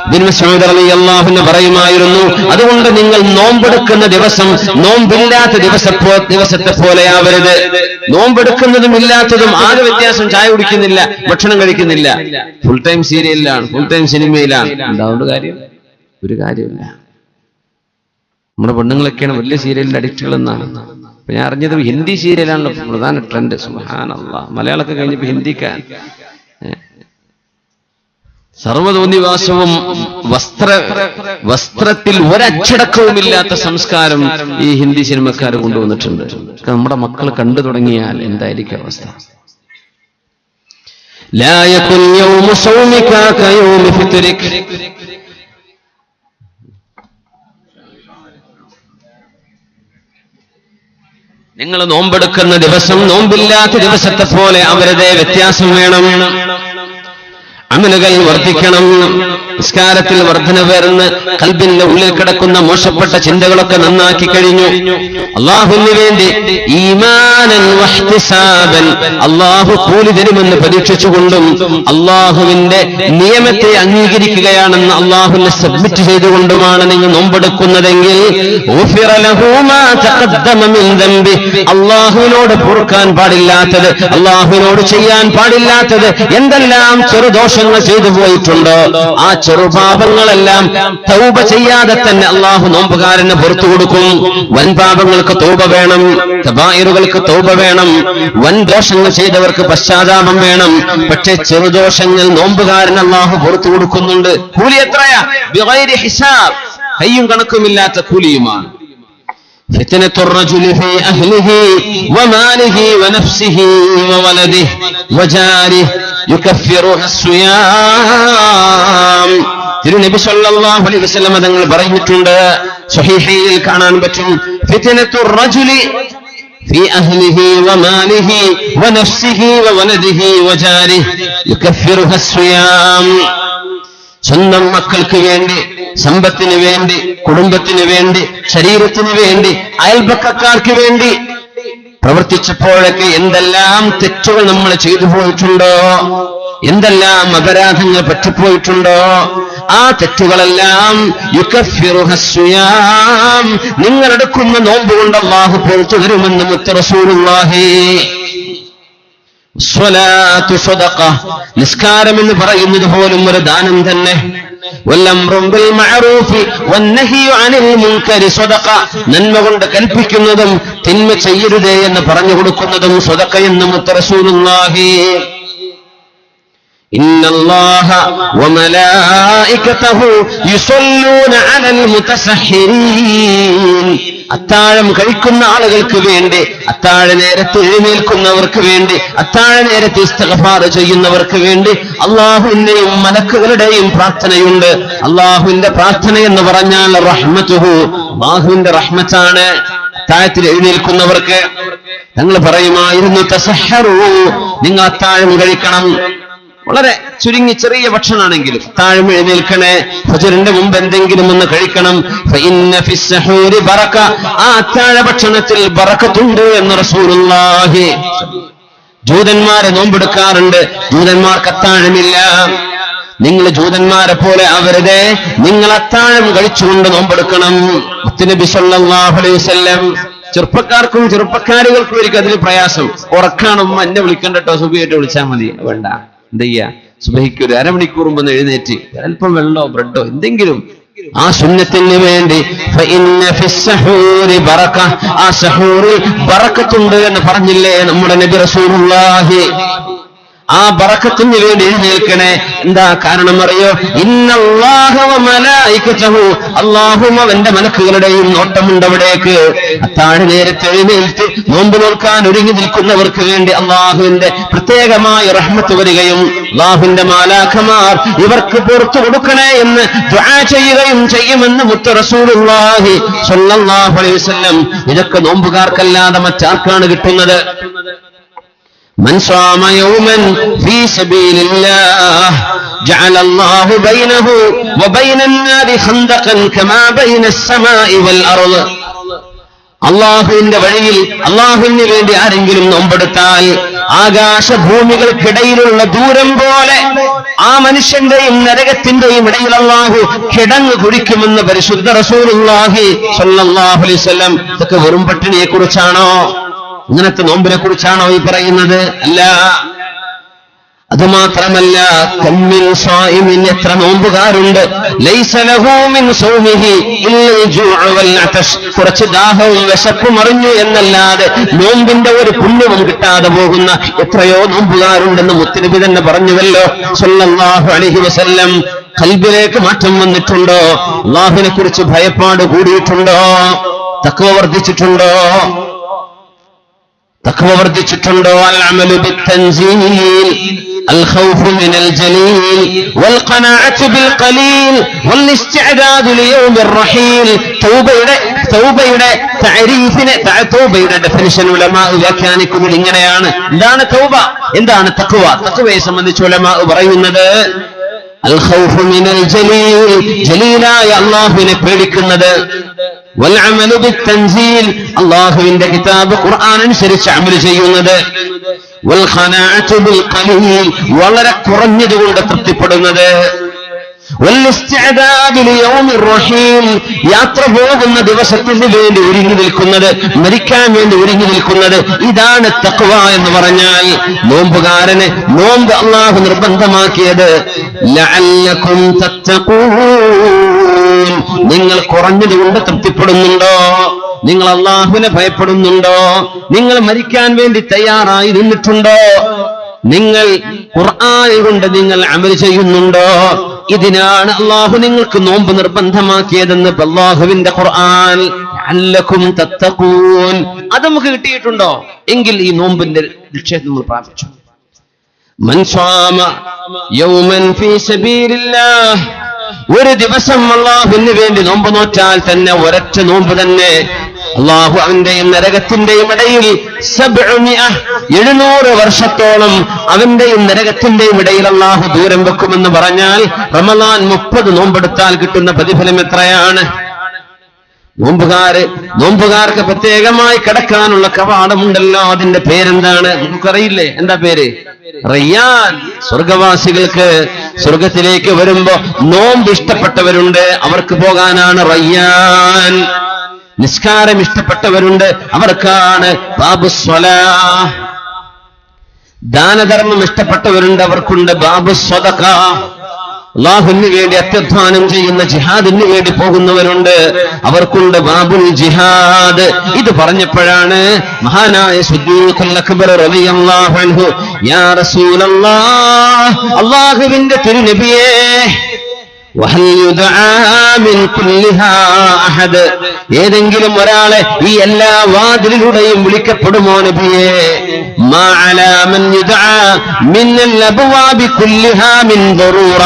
ഇബ്നു മസ്ഊദ് റളിയല്ലാഹു അൻഹു പറയുമായിരുന്നു, അതുകൊണ്ട് നിങ്ങൾ നോമ്പെടുക്കുന്ന ദിവസം നോമ്പില്ലാത്ത ദിവസത്തെ പോലെയാവരുത്. നോമ്പെടുക്കുന്നതും ഇല്ലാത്തതും ആകെ വ്യത്യാസം. ചായ കുടിക്കുന്നില്ല, ഭക്ഷണം കഴിക്കുന്നില്ല, ഫുൾ ടൈം സീരിയലിലാണ്, ഫുൾ ടൈം സിനിമയിലാണ്. എന്താവുണ്ട് കാര്യം? ഒരു കാര്യമില്ല. നമ്മുടെ പെണ്ണുങ്ങളൊക്കെയാണ് വലിയ സീരിയലിന്റെ അഡിക്റ്റുകൾ എന്നാണ്. അപ്പൊ ഞാൻ അറിഞ്ഞത് ഹിന്ദി സീരിയലാണല്ലോ പ്രധാന ട്രെൻഡ്. സുബ്ഹാനല്ലാഹ്, മലയാളമൊക്കെ കഴിഞ്ഞപ്പോ ഹിന്ദിക്കാൻ. സർവ്വതോന്നിവാസവും വസ്ത്രത്തിൽ ഒരച്ചടക്കവുമില്ലാത്ത സംസ്കാരം ഈ ഹിന്ദി സിനിമക്കാർ കൊണ്ടുവന്നിട്ടുണ്ട്. നമ്മുടെ മക്കൾ കണ്ടു തുടങ്ങിയാൽ എന്തായിരിക്കും അവസ്ഥ? ലാ യകുൻ യൗമു സൗമിക കയൗമി ഫിത്രിക. നിങ്ങൾ നോമ്പെടുക്കുന്ന ദിവസം നോമ്പില്ലാത്ത ദിവസത്തെ പോലെ അവരുടെ വ്യത്യാസം വേണം. അമലുകൾ വർദ്ധിക്കണം. നിസ്കാരത്തിൽ വർധന വരുന്ന ഖൽബിന്റെ ഉള്ളിൽ കിടക്കുന്ന മോശപ്പെട്ട ചിന്തകളൊക്കെ നന്നാക്കി കഴിഞ്ഞു. അല്ലാഹുവിന് വേണ്ടി ഈമാനൻ വഹ്തിസാബൻ, അല്ലാഹു കൂലി തരുമെന്ന് പ്രതീക്ഷിച്ചുകൊണ്ടും അല്ലാഹുവിന്റെ നിയമത്തെ അംഗീകരിക്കുകയാണെന്ന് അല്ലാഹുവിനെ സബ്മിറ്റ് ചെയ്തുകൊണ്ടുമാണ് നിങ്ങൾ നോമ്പെടുക്കുന്നതെങ്കിൽ ഗുഫിറ ലഹു മാ തഖദ്ദമ മിൻ ദംബി, അല്ലാഹുവിനോട് പൊറുക്കാൻ പാടില്ലാത്തത്, അല്ലാഹുവിനോട് ചെയ്യാൻ പാടില്ലാത്തത് എന്തെല്ലാം ചെറുദോഷങ്ങൾ ചെയ്തു പോയിട്ടുണ്ടോ ആ ചെറുപാപങ്ങളെല്ലാം തൗബ ചെയ്യാതെ തന്നെ അല്ലാഹു നോമ്പുകാരന് പുറത്തു കൊടുക്കും. വൻ പാപങ്ങൾക്ക് തൗബ വേണം, കബായിറുകൾക്ക് തൗബ വേണം, വൻ ദോഷങ്ങൾ ചെയ്തവർക്ക് പശ്ചാത്താപം വേണം. പക്ഷേ ചെറുദോഷങ്ങൾ നോമ്പുകാരന് അല്ലാഹു പുറത്തു കൊടുക്കുന്നുണ്ട്. കൂലി എത്രയാ? ബിഗൈരി ഹിസാബ്, കയ്യും കണക്കുമില്ലാത്ത കൂലിയുമാണ്. فتنة الرجل في أهله وماله ونفسه وولده وجاره يكفرها الصيام. തിരുനബി സല്ലല്ലാഹു അലൈഹി വസല്ലം തങ്ങൾ പറഞ്ഞിട്ടുണ്ട്, സ്വഹീഹയിൽ കാണാൻ പറ്റും, ഫിത്നത്തുർ റജുലി في أهله وماله ونفسه وولده وجاره يكفرها الصيام. സ്വന്തം മക്കൾക്ക് വേണ്ടി, സമ്പത്തിന് വേണ്ടി, കുടുംബത്തിന് വേണ്ടി, ശരീരത്തിന് വേണ്ടി, അയൽപക്കക്കാർക്ക് വേണ്ടി പ്രവർത്തിച്ചപ്പോഴൊക്കെ എന്തെല്ലാം തെറ്റുകൾ നമ്മൾ ചെയ്തു പോയിട്ടുണ്ടോ, എന്തെല്ലാം അപരാധങ്ങൾ പറ്റിപ്പോയിട്ടുണ്ടോ, ആ തെറ്റുകളെല്ലാം യുകഫിറുഹ സിയാം, നിങ്ങളെടുക്കുന്ന നോമ്പ് കൊണ്ട് അല്ലാഹു പുറത്തു തരുമെന്ന് മുത്ത് റസൂലുള്ളാഹി. സ്വലാത്തു സദഖ, നിസ്കാരം എന്ന് പറയുന്നത് പോലും ഒരു ദാനം തന്നെ. വൽഅംറു ബിൽ മഅറൂഫി വന്നഹ്യു അനിൽ മുൻകരി സ്വദഖ. നന്മ കൊണ്ട് കൽപ്പിക്കുന്നതും തിന്മ ചെയ്യരുതേ എന്ന് പറഞ്ഞു കൊടുക്കുന്നതും സ്വദഖ എന്ന് മുത്ത് റസൂലുള്ളാഹി. ഇന്നല്ലാഹ വമലായികതഹു യുസല്ലൂന അലൽ മുതസഹ്ഹിരീൻ. അത്താഴം കഴിക്കുന്ന ആളുകൾക്ക് വേണ്ടി, അത്താഴ നേരത്ത് എഴുന്നേൽക്കുന്നവർക്ക് വേണ്ടി, അത്താഴ നേരത്ത് ഇസ്തിഗ്ഫാർ ചെയ്യുന്നവർക്ക് വേണ്ടി അല്ലാഹുവിന്റെയും മലക്കുകളുടെയും പ്രാർത്ഥനയുണ്ട്. അല്ലാഹുവിന്റെ പ്രാർത്ഥന എന്ന് പറഞ്ഞാൽ റഹ്മത്തുഹു, അല്ലാഹുവിന്റെ റഹ്മത്താണ്. അത്താഴത്തിൽ എഴുന്നേൽക്കുന്നവർക്ക് ഞങ്ങൾ പറയുമായിരുന്നു തസഹ്ഹറൂ, നിങ്ങൾ അത്താഴം കഴിക്കണം. വളരെ ചുരുങ്ങി ചെറിയ ഭക്ഷണമാണെങ്കിലും അത്താഴം എഴുന്നേൽക്കണേ. ഫജ്റിന്റെ മുമ്പ് എന്തെങ്കിലും ഒന്ന് കഴിക്കണം. ഫഇന്ന ഫിസ്സഹൂരി ബറക, ആ അത്താഴ ഭക്ഷണത്തിൽ ബറക്കത്തുണ്ട് എന്ന് റസൂലുള്ളാഹി. ജൂതന്മാരെ നോമ്പെടുക്കാറുണ്ട്, ജൂതന്മാർക്ക് അത്താഴമില്ല. നിങ്ങൾ ജൂതന്മാരെ പോലെ ആവരുതേ, നിങ്ങൾ അത്താഴം കഴിച്ചുകൊണ്ട് നോമ്പെടുക്കണം. മുത്തുനബി സല്ലല്ലാഹു അലൈഹി വസല്ലം ചെറുപ്പക്കാർക്കും ചെറുപ്പക്കാരികൾക്കും ഒരിക്കലും അതിൽ പ്രയാസം. ഉറക്കാണും എന്നെ വിളിക്കണ്ട കേട്ടോ, സുബഹിയായിട്ട് വിളിച്ചാൽ മതി. വേണ്ട, എന്ത് ചെയ്യാ, സുബഹിക്ക് ഒരു അരമണിക്കൂർ മുമ്പ് എഴുന്നേറ്റ് അല്പം വെള്ളമോ ബ്രെഡോ എന്തെങ്കിലും ആ സുന്നത്തിന് വേണ്ടി ഫഇന്ന ഫിസ്സഹൂരി ബറക, ആ സഹൂറിൽ ബറക്കത്തുണ്ട് എന്ന് പറഞ്ഞില്ലേ നമ്മുടെ നബി റസൂലുള്ളാഹി. ആ ബറക്കത്തിന് വേണ്ടി എഴുന്നേൽക്കണേ. എന്താ കാരണം അറിയോ? ഇന്നല്ലാഹ വമലായികതഹു, അല്ലാഹുവും അവന്റെ മലക്കുകളുടെയും നോട്ടമുണ്ട് അവിടേക്ക്. അത്താഴ നേരത്തെ എഴുന്നേൽത്ത് നോമ്പ് നോൽക്കാൻ ഒരുങ്ങി നിൽക്കുന്നവർക്ക് വേണ്ടി അല്ലാഹുവിന്റെ പ്രത്യേകമായ റഹ്മത്ത് വരികയും അല്ലാഹുവിന്റെ മാലാഖമാർ ഇവർക്ക് പുറത്തു കൊടുക്കണേ എന്ന് ദുആ ചെയ്യുകയും ചെയ്യുമെന്ന് മുത്ത് റസൂലുള്ളാഹി സ്വല്ലല്ലാഹു അലൈഹി വസല്ലം. ഇതൊക്കെ നോമ്പുകാർക്കല്ലാതെ മറ്റാർക്കാണ് കിട്ടുന്നത്? من صام يوما في سبيل الله جعل الله بينه وبين النار خندقا كما بين السماء والأرض. അള്ളാഹുവിന്റെ വഴിയിൽ അള്ളാഹുവിന് വേണ്ടി ആരെങ്കിലും നോമ്പെടുത്താൽ ആകാശഭൂമികൾക്കിടയിലുള്ള ദൂരം പോലെ ആ മനുഷ്യന്റെയും നരകത്തിന്റെയും ഇടയിൽ അള്ളാഹു കിടങ്ങ് കുഴിക്കുമെന്ന് പരിശുദ്ധ റസൂലുള്ളാഹി സ്വല്ലല്ലാഹു അലൈഹി വസല്ലം. ഇതൊക്കെ വെറും പട്ടിണിയെ കുറിച്ചാണോ? ഇങ്ങനത്തെ നോമ്പിനെ കുറിച്ചാണോ ഈ പറയുന്നത്? അല്ല. അതുമാത്രമല്ല, കമ്മിൻ സായിമിൻ, എത്ര നോമ്പുകാരുണ്ട് ലൈസ ലഹു മിൻ സൗമിഹി ഇല്ലൽ ജൂഉ വൽ അതശ്, കുറച്ച് ദാഹവും വിശപ്പും അറിഞ്ഞു എന്നല്ലാതെ നോമ്പിന്റെ ഒരു പുണ്യവും കിട്ടാതെ പോകുന്ന എത്രയോ നോമ്പുകാരുണ്ടെന്ന് മുത്തുനബി തന്നെ പറഞ്ഞുവല്ലോ സ്വല്ലല്ലാഹു അലൈഹി വസല്ലം. ഖൽബിലേക്ക് മാറ്റം വന്നിട്ടുണ്ടോ? അല്ലാഹുവിനെ കുറിച്ച് ഭയപ്പാട് കൂടിയിട്ടുണ്ടോ? തഖ്വ വർദ്ധിച്ചിട്ടുണ്ടോ? തഖ്വ വർദ്ധിച്ചിട്ടുണ്ടോ? അൽഅമലു ബിത്തൻസീൽ, الخوف من الجليل والقناعة بالقليل والاستعداد ليوم الرحيل. തൗബയുടെ തഅരീഫിനെ, തൗബയുടെ ഡെഫിനിഷൻ ഉലമാ വ്യാഖ്യാനിക്കുന്നത് ഇങ്ങനെയാണ്. എന്താണ് തൗബ, എന്താണ് തഖ്വ? തഖ്വയെ സംബന്ധിച്ച് ഉലമാ പറയുന്നത് അൽ ഖൗഫു മിനൽ ജലീൽ, ജലീലായ അല്ലാഹുവിനെ പേടിക്കുന്നത്. വൽ അമലു ബിത്തൻസീൽ, അല്ലാഹുവിന്റെ കിതാബ് ഖുർആൻ അനുസരിച്ച് അമൽ ചെയ്യുന്നത്. വൽ ഖനാഅതു ബിൽ ഖലീൽ, വളരെ കുറഞ്ഞതുകൊണ്ട് തൃപ്തിപ്പെടുന്നത്. വൽ ഇസ്തിഅദാദു ലിയൗമിർ റഹീൽ, യാത്ര പോകുന്ന ദിവസത്തിന് വേണ്ടി ഒരുങ്ങി നിൽക്കുന്നത്, മരിക്കാൻ വേണ്ടി ഒരുങ്ങി നിൽക്കുന്നത്. ഇതാണ് തഖ്വ എന്ന് പറഞ്ഞാൽ. നോമ്പുകാരന് നോമ്പ് അല്ലാഹു നിർബന്ധമാക്കിയത് ലഅല്ലകും തത്തഖൂൻ, നിങ്ങൾ കുറഞ്ഞതുകൊണ്ട് തൃപ്തിപ്പെടുന്നുണ്ടോ? നിങ്ങൾ അല്ലാഹുവിനെ ഭയപ്പെടുന്നുണ്ടോ? നിങ്ങൾ മരിക്കാൻ വേണ്ടി തയ്യാറായി നിന്നിട്ടുണ്ടോ? നിങ്ങൾ ഖുർആൻ കൊണ്ട് നിങ്ങൾ അമൽ ചെയ്യുന്നുണ്ടോ? ഇതിനാണ് അല്ലാഹു നിങ്ങൾക്ക് നോമ്പ് നിർബന്ധമാക്കിയതെന്ന് അല്ലാഹുവിന്റെ ഖുർആൻ. ലഅല്ലകും തത്തഖൂൻ, അത് നമുക്ക് കിട്ടിയിട്ടുണ്ടോ? എങ്കിൽ ഈ നോമ്പിന്റെ ലക്ഷ്യം നമ്മൾ പ്രാപിച്ചു. മൻ സാമ യൗമൻ ഫീ സബീലില്ലാഹ്, ഒരു ദിവസം അല്ലാഹുവിന് വേണ്ടി നോമ്പ് നോറ്റാൽ തന്നെ, ഒരൊറ്റ നോമ്പ് തന്നെ അല്ലാഹു അവന്റെയും നരകത്തിന്റെയും ഇടയിൽ 700 വർഷത്തോളം അവന്റെയും നരകത്തിന്റെയും ഇടയിൽ അല്ലാഹു ദൂരം വെക്കുമെന്ന് പറഞ്ഞാൽ റമളാൻ 30 നോമ്പെടുത്താൽ കിട്ടുന്ന പ്രതിഫലം എത്രയാണ്? നോമ്പുകാർക്ക് പ്രത്യേകമായി കിടക്കാനുള്ള കവാടമുണ്ടല്ലോ, അതിന്റെ പേരെന്താണ്? നമുക്കറിയില്ലേ? എന്താ പേര്? റയ്യാൻ. സ്വർഗവാസികൾക്ക് സ്വർഗത്തിലേക്ക് വരുമ്പോ നോമ്പ് ഇഷ്ടപ്പെട്ടവരുണ്ട്, അവർക്ക് പോകാനാണ് റയ്യാൻ. നിസ്കാരം ഇഷ്ടപ്പെട്ടവരുണ്ട്, അവർക്കാണ് ബാബുസ്വലാഹ്. ദാനധർമ്മം ഇഷ്ടപ്പെട്ടവരുണ്ട്, അവർക്കുണ്ട് ബാബുസ്വദഖ. അല്ലാഹുവിന് വേണ്ടി അത്യധ്വാനം ചെയ്യുന്ന ജിഹാദിന് വേണ്ടി പോകുന്നവരുണ്ട്, അവർക്കുണ്ട് ബാബുൽ ജിഹാദ്. ഇത് പറഞ്ഞപ്പോഴാണ് മഹാനായ സിദ്ദീഖുൽ അക്ബർ റളിയല്ലാഹു അൻഹു യാ റസൂലല്ലാഹ്, അല്ലാഹുവിന്റെ തിരുനബിയേ, വഹൽ യുദആ മിൻ കുല്ലിഹാ അഹദ്, ഏതെങ്കിലും ഒരാളെ ഈ എല്ലാ വാതിലിലൂടെയും വിളിക്കപ്പെടുമോ നബിയേ? മാ അലാ മൻ യുദആ മിനൽ അബ്വാബി കുല്ലിഹാ മിൻ ദറൂറ,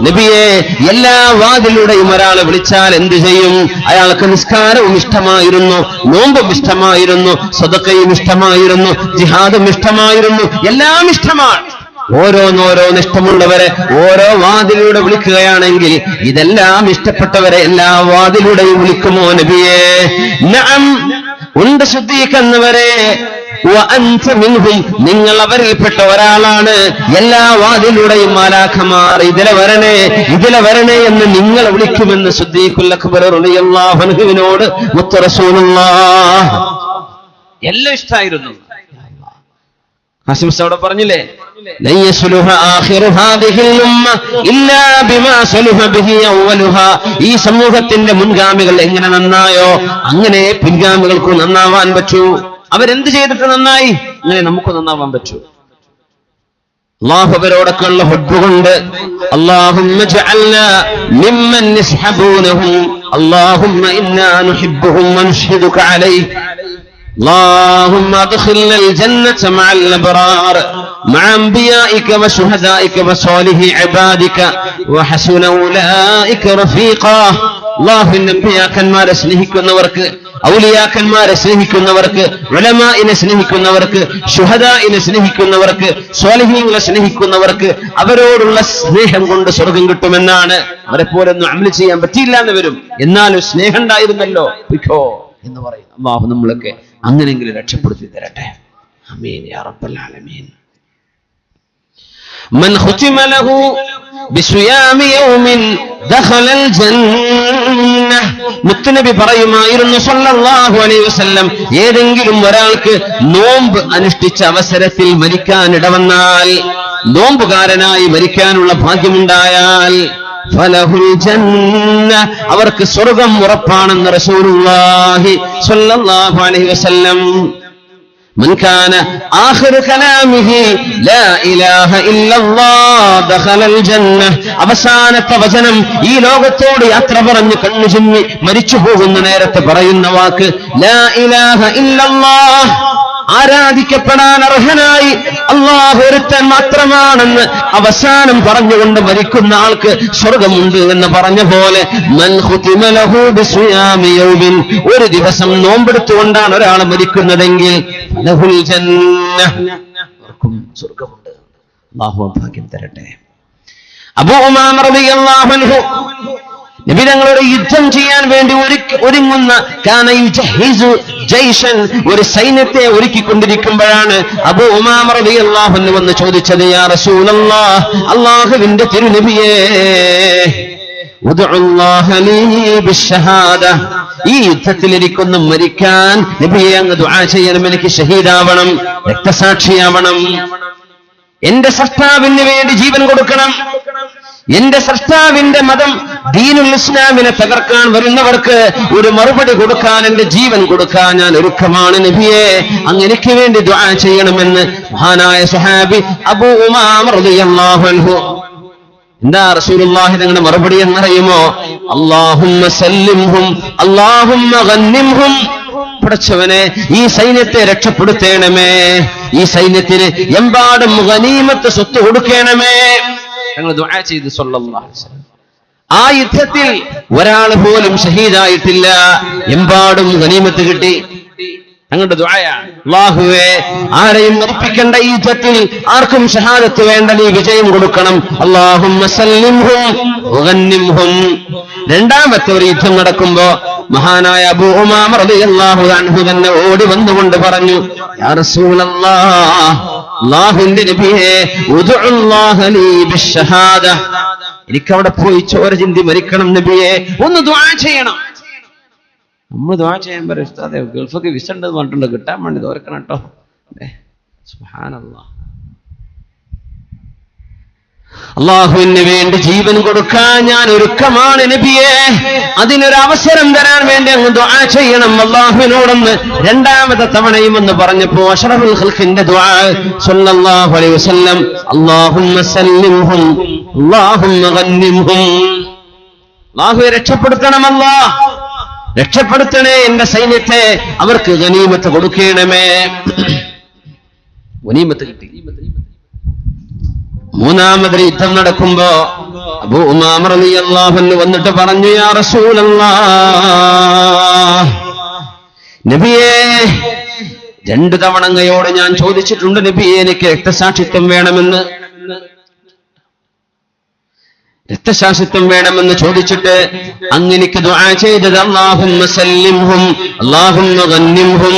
നബിയേ എല്ലാ വാതിലിലൂടെയും ഒരാളെ വിളിച്ചാൽ എന്ത് ചെയ്യും? അയാൾക്ക് നിസ്കാരവും ഇഷ്ടമായിരുന്നു, നോമ്പും ഇഷ്ടമായിരുന്നു, സദഖയും ഇഷ്ടമായിരുന്നു, ജിഹാദും ഇഷ്ടമായിരുന്നു, എല്ലാം ഇഷ്ടമാണ്. ഓരോന്നോരോന്ന് ഇഷ്ടമുള്ളവരെ ഓരോ വാതിലൂടെ വിളിക്കുകയാണെങ്കിൽ ഇതെല്ലാം ഇഷ്ടപ്പെട്ടവരെ എല്ലാ വാതിലൂടെയും വിളിക്കുമോ നബിയേ? നഅം, ഉണ്ട് സിദ്ദീഖെന്നവരെ, വഅൻത മിൻഹും, നിങ്ങൾ അവരിൽപ്പെട്ട ഒരാളാണ്. എല്ലാ വാതിലൂടെയും മാലാഖമാർ ഇതിലെ വരണേ എന്ന് നിങ്ങൾ വിളിക്കുമെന്ന് സിദ്ദീഖുൽ അക്ബർ റളിയല്ലാഹു അൻഹുവിനോട് മുത്ത് റസൂലുള്ളാഹ് എല്ലാം ഇഷ്ടായിരുന്നു. ഹാശിം അവിടെ പറഞ്ഞില്ലേ, ലൻ യസ്ലുഹ ആഖിറു ഹാദിഹിൽ ഉമ്മ ഇല്ലാ ബിമാ സലുഹ ബിഹി അവ്വലുഹാ, ഈ സമൂഹത്തിന്റെ മുൻഗാമികൾ എങ്ങനെ നന്നായോ അങ്ങനെ പിൻഗാമികൾക്ക് നന്നാവാൻ പറ്റൂ. അവരെന്ത് ചെയ്തിട്ട് നന്നായി, അങ്ങനെ നമുക്ക് നന്നാവാൻ പറ്റൂ. അല്ലാഹു അവരോടൊക്കെ ഉള്ള ഹുബ്ബ് കൊണ്ട് അല്ലാഹുമ്മ ജഅൽനാ മിമ്മൻ യസ്ഹബൂനഹും അല്ലാഹുമ്മ ഇന്നാ നുഹിബ്ബുഹും വനുഷ്ഹിദുക അലൈഹി اللهم ادخلنا الجنة مع الأبرار مع أنبيائك وشهدائك وصالح عبادك وحسن أولئك رفيقا. അല്ലാഹുവിന്റെ അമ്പിയാക്കന്മാരെ സ്നേഹിക്കുന്നവർക്ക്, ഔലിയാക്കന്മാരെ സ്നേഹിക്കുന്നവർക്ക്, ഉലമാഇനെ സ്നേഹിക്കുന്നവർക്ക്, ശുഹദാഇനെ സ്നേഹിക്കുന്നവർക്ക്, സ്വാലിഹീങ്ങളെ സ്നേഹിക്കുന്നവർക്ക് അവരോടുള്ള സ്നേഹം കൊണ്ട് സ്വർഗം കിട്ടുമെന്നാണ്. അവരെ പോലൊന്നും അമല് ചെയ്യാൻ പറ്റിയില്ല എന്ന് വരും, എന്നാലും സ്നേഹം ഉണ്ടായിരുന്നല്ലോ പിക്കോ എന്ന് പറയും. അല്ലാഹു നമ്മളൊക്കെ അങ്ങനെങ്കിലും രക്ഷപ്പെടുത്തി തരട്ടെ. ആമീൻ യാ റബ്ബൽ ആലമീൻ. മൻ ഖുതിമ ലഹു ബിസിയാമി യൗമിൻ ദഖലൽ ജന്ന, മുത്തുനബി പറയുമായിരുന്നു സല്ലല്ലാഹു അലൈഹി വസല്ലം, ഏതെങ്കിലും ഒരാൾക്ക് നോമ്പ് അനുഷ്ഠിച്ച അവസരത്തിൽ മരിക്കാൻ ഇടവന്നാൽ, നോമ്പുകാരനായി മരിക്കാനുള്ള ഭാഗ്യമുണ്ടായാൽ ഫലഹുൽ ജന്ന, അവർക്ക് സ്വർഗ്ഗം ഉറപ്പാണെന്ന് റസൂലുള്ളാഹി സ്വല്ലല്ലാഹു അലൈഹി വസല്ലം. മൻ കാന ആഖിറു കലാമിഹി ലാ ഇലാഹ ഇല്ലല്ലാഹ് ദഖലൽ ജന്ന, അവസാനത്തെ വചനം ഈ ലോകത്തോട് യാത്ര പറഞ്ഞ് കണ്ണു ചിമ്മി മരിച്ചു പോകുന്ന നേരത്തെ പറയുന്ന വാക്ക് ലാ ഇലാഹ ഇല്ലല്ലാഹ്, ആരാധിക്കപ്പെടാൻ അർഹനായി അല്ലാഹു ഒരുത്തൻ മാത്രമാണെന്ന് അവസാനം പറഞ്ഞുകൊണ്ട് മരിക്കുന്ന ആൾക്ക് സ്വർഗമുണ്ട് എന്ന് പറഞ്ഞ പോലെ, മൻ ഖുതിമ ലഹു ബിസിയാമി യൗമിൻ, ഒരു ദിവസം നോമ്പെടുത്തുകൊണ്ടാണ് ഒരാൾ മരിക്കുന്നതെങ്കിൽ ലഹുൽ ജന്ന, അവർക്കും സ്വർഗമുണ്ട്. അല്ലാഹു ഭാഗ്യം തരട്ടെ. അബൂ ഉമാമ റളിയല്ലാഹു അൻഹു നബി തങ്ങളോട് യുദ്ധം ചെയ്യാൻ വേണ്ടി ഒരുങ്ങുന്ന ഒരു സൈന്യത്തെ ഒരുക്കിക്കൊണ്ടിരിക്കുമ്പോഴാണ് അബൂ ഉമാമ റളിയല്ലാഹു അൻഹു വന്ന് ചോദിച്ചത്, യാ റസൂലല്ലാഹ്, അല്ലാഹുവിന്റെ തിരുനബിയേ, ഉദ്ഉല്ലാഹ ലീ ബിശ്ശഹാദ, ഈ യുദ്ധത്തിൽ എനിക്കൊന്ന് മരിക്കാൻ നബിയെ അങ്ങ് ദുആ ചെയ്യണം, എനിക്ക് ഷഹീദാവണം, രക്തസാക്ഷിയാവണം, എന്റെ സൃഷ്ടാവിന് വേണ്ടി ജീവൻ കൊടുക്കണം, എന്റെ സൃഷ്ടാവിന്റെ മതം ദീനുൽ ഇസ്ലാമിനെ തകർക്കാൻ വരുന്നവർക്ക് ഒരു മറുപടി കൊടുക്കാൻ, എന്റെ ജീവൻ കൊടുക്കാൻ ഞാൻ ഒരുക്കമാണ് നബിയെ, അങ്ങ് എനിക്ക് വേണ്ടി ദുആ ചെയ്യണമെന്ന് മഹാനായ സ്വഹാബി അബൂ ഉമാമ റളിയല്ലാഹു അൻഹു. എന്താ റസൂലുള്ളാഹി തങ്ങളുടെ മറുപടി എന്നറിയുമോ? അല്ലാഹുമ്മ സല്ലിംഹും അല്ലാഹുമ്മ ഗന്നിംഹും, പടച്ചവനെ ഈ സൈന്യത്തെ രക്ഷപ്പെടുത്തേണമേ, ഈ സൈന്യത്തിന് എമ്പാടും ഗനീമത്ത് സ്വത്ത് കൊടുക്കണമേ. ഞങ്ങൾ ദുആ ചെയ്തു സല്ലല്ലാഹു അലൈഹി വസല്ലം. ആ യുദ്ധത്തിൽ ഒരാൾ പോലും ഷഹീദായിട്ടില്ല, എമ്പാടും ഗനീമത്ത് കിട്ടി. ഞങ്ങളുടെ ദുആയാണ്, അല്ലാഹുവേ ആരെയും മരിപ്പിക്കേണ്ട ഈ യുദ്ധത്തിൽ ആർക്കും ഷഹാദത്ത് വേണ്ട, നീ വിജയം കൊടുക്കണം. അല്ലാഹുമ്മ സല്ലിംഹും വഗന്നിംഹും. രണ്ടാമത്തെ ഒരു യുദ്ധം നടക്കുമ്പോ മഹാനായ അബൂ ഉമാമ റളിയല്ലാഹു അൻഹു തന്നെ ഓടി വന്നുകൊണ്ട് പറഞ്ഞു, യാ റസൂലല്ലാഹ്, അല്ലാഹുവിന്റെ നബിയേ, ഉദ്ഉല്ലാഹ ലീ ബിശ്ശഹാദ, എനിക്കവിടെ പോയി ചോര ചിന്തി മരിക്കണം നബിയെ, ഒന്ന് ദുആ ചെയ്യണം. നമ്മൾ ദുആ ചെയ്യാൻ പറയും, ഉസ്താദേ ഗൾഫൊക്കെ വിസ ഉണ്ടെന്ന് പറഞ്ഞിട്ടുണ്ട്, കിട്ടാൻ വേണ്ടി ദോരക്കണം കേട്ടോ. സുബ്ഹാനല്ലാഹ്. അള്ളാഹുവിന് വേണ്ടി ജീവൻ കൊടുക്കാൻ ഞാൻ ഒരുക്കമാണ് നബിയെ, അതിനൊരു അവസരം തരാൻ വേണ്ടി അങ്ങ് ദുആ ചെയ്യണം അള്ളാഹുവിനോടൊന്ന് രണ്ടാമത്തെ തവണയും എന്ന് പറഞ്ഞപ്പോ അഷ്റഫുൽ ഖൽഖിന്റെ ദുആ സ്വല്ലല്ലാഹു അലൈഹി വസല്ലം അല്ലാഹുമ്മ സല്ലിംഹും അല്ലാഹുമ്മ ഗന്നിംഹും, അല്ലാഹുവേ രക്ഷപ്പെടുത്തണം, അല്ലാഹ് രക്ഷപ്പെടുത്തണേ എന്റെ സൈന്യത്തെ, അവർക്ക് ഗനീമത്ത് കൊടുക്കണമേ. ഗനീമത്ത് കിട്ടി. മൂന്നാമത് യുദ്ധം നടക്കുമ്പോ അബൂ ഉമാമ റളിയല്ലാഹു അൻഹു വന്നിട്ട് പറഞ്ഞു, യാ റസൂലല്ലാഹ്, നബിയേ, 2 തവണ അങ്ങയോട് ഞാൻ ചോദിച്ചിട്ടുണ്ട് നബിയെ, എനിക്ക് രക്തസാക്ഷിത്വം വേണമെന്ന്. രക്തസാക്ഷിത്വം വേണമെന്ന് ചോദിച്ചിട്ട് അങ്ങനെക്ക് ദുആ ചെയ്തത് അല്ലാഹുമ്മ സല്ലിംഹും അല്ലാഹുമ്മ ഗന്നിംഹും,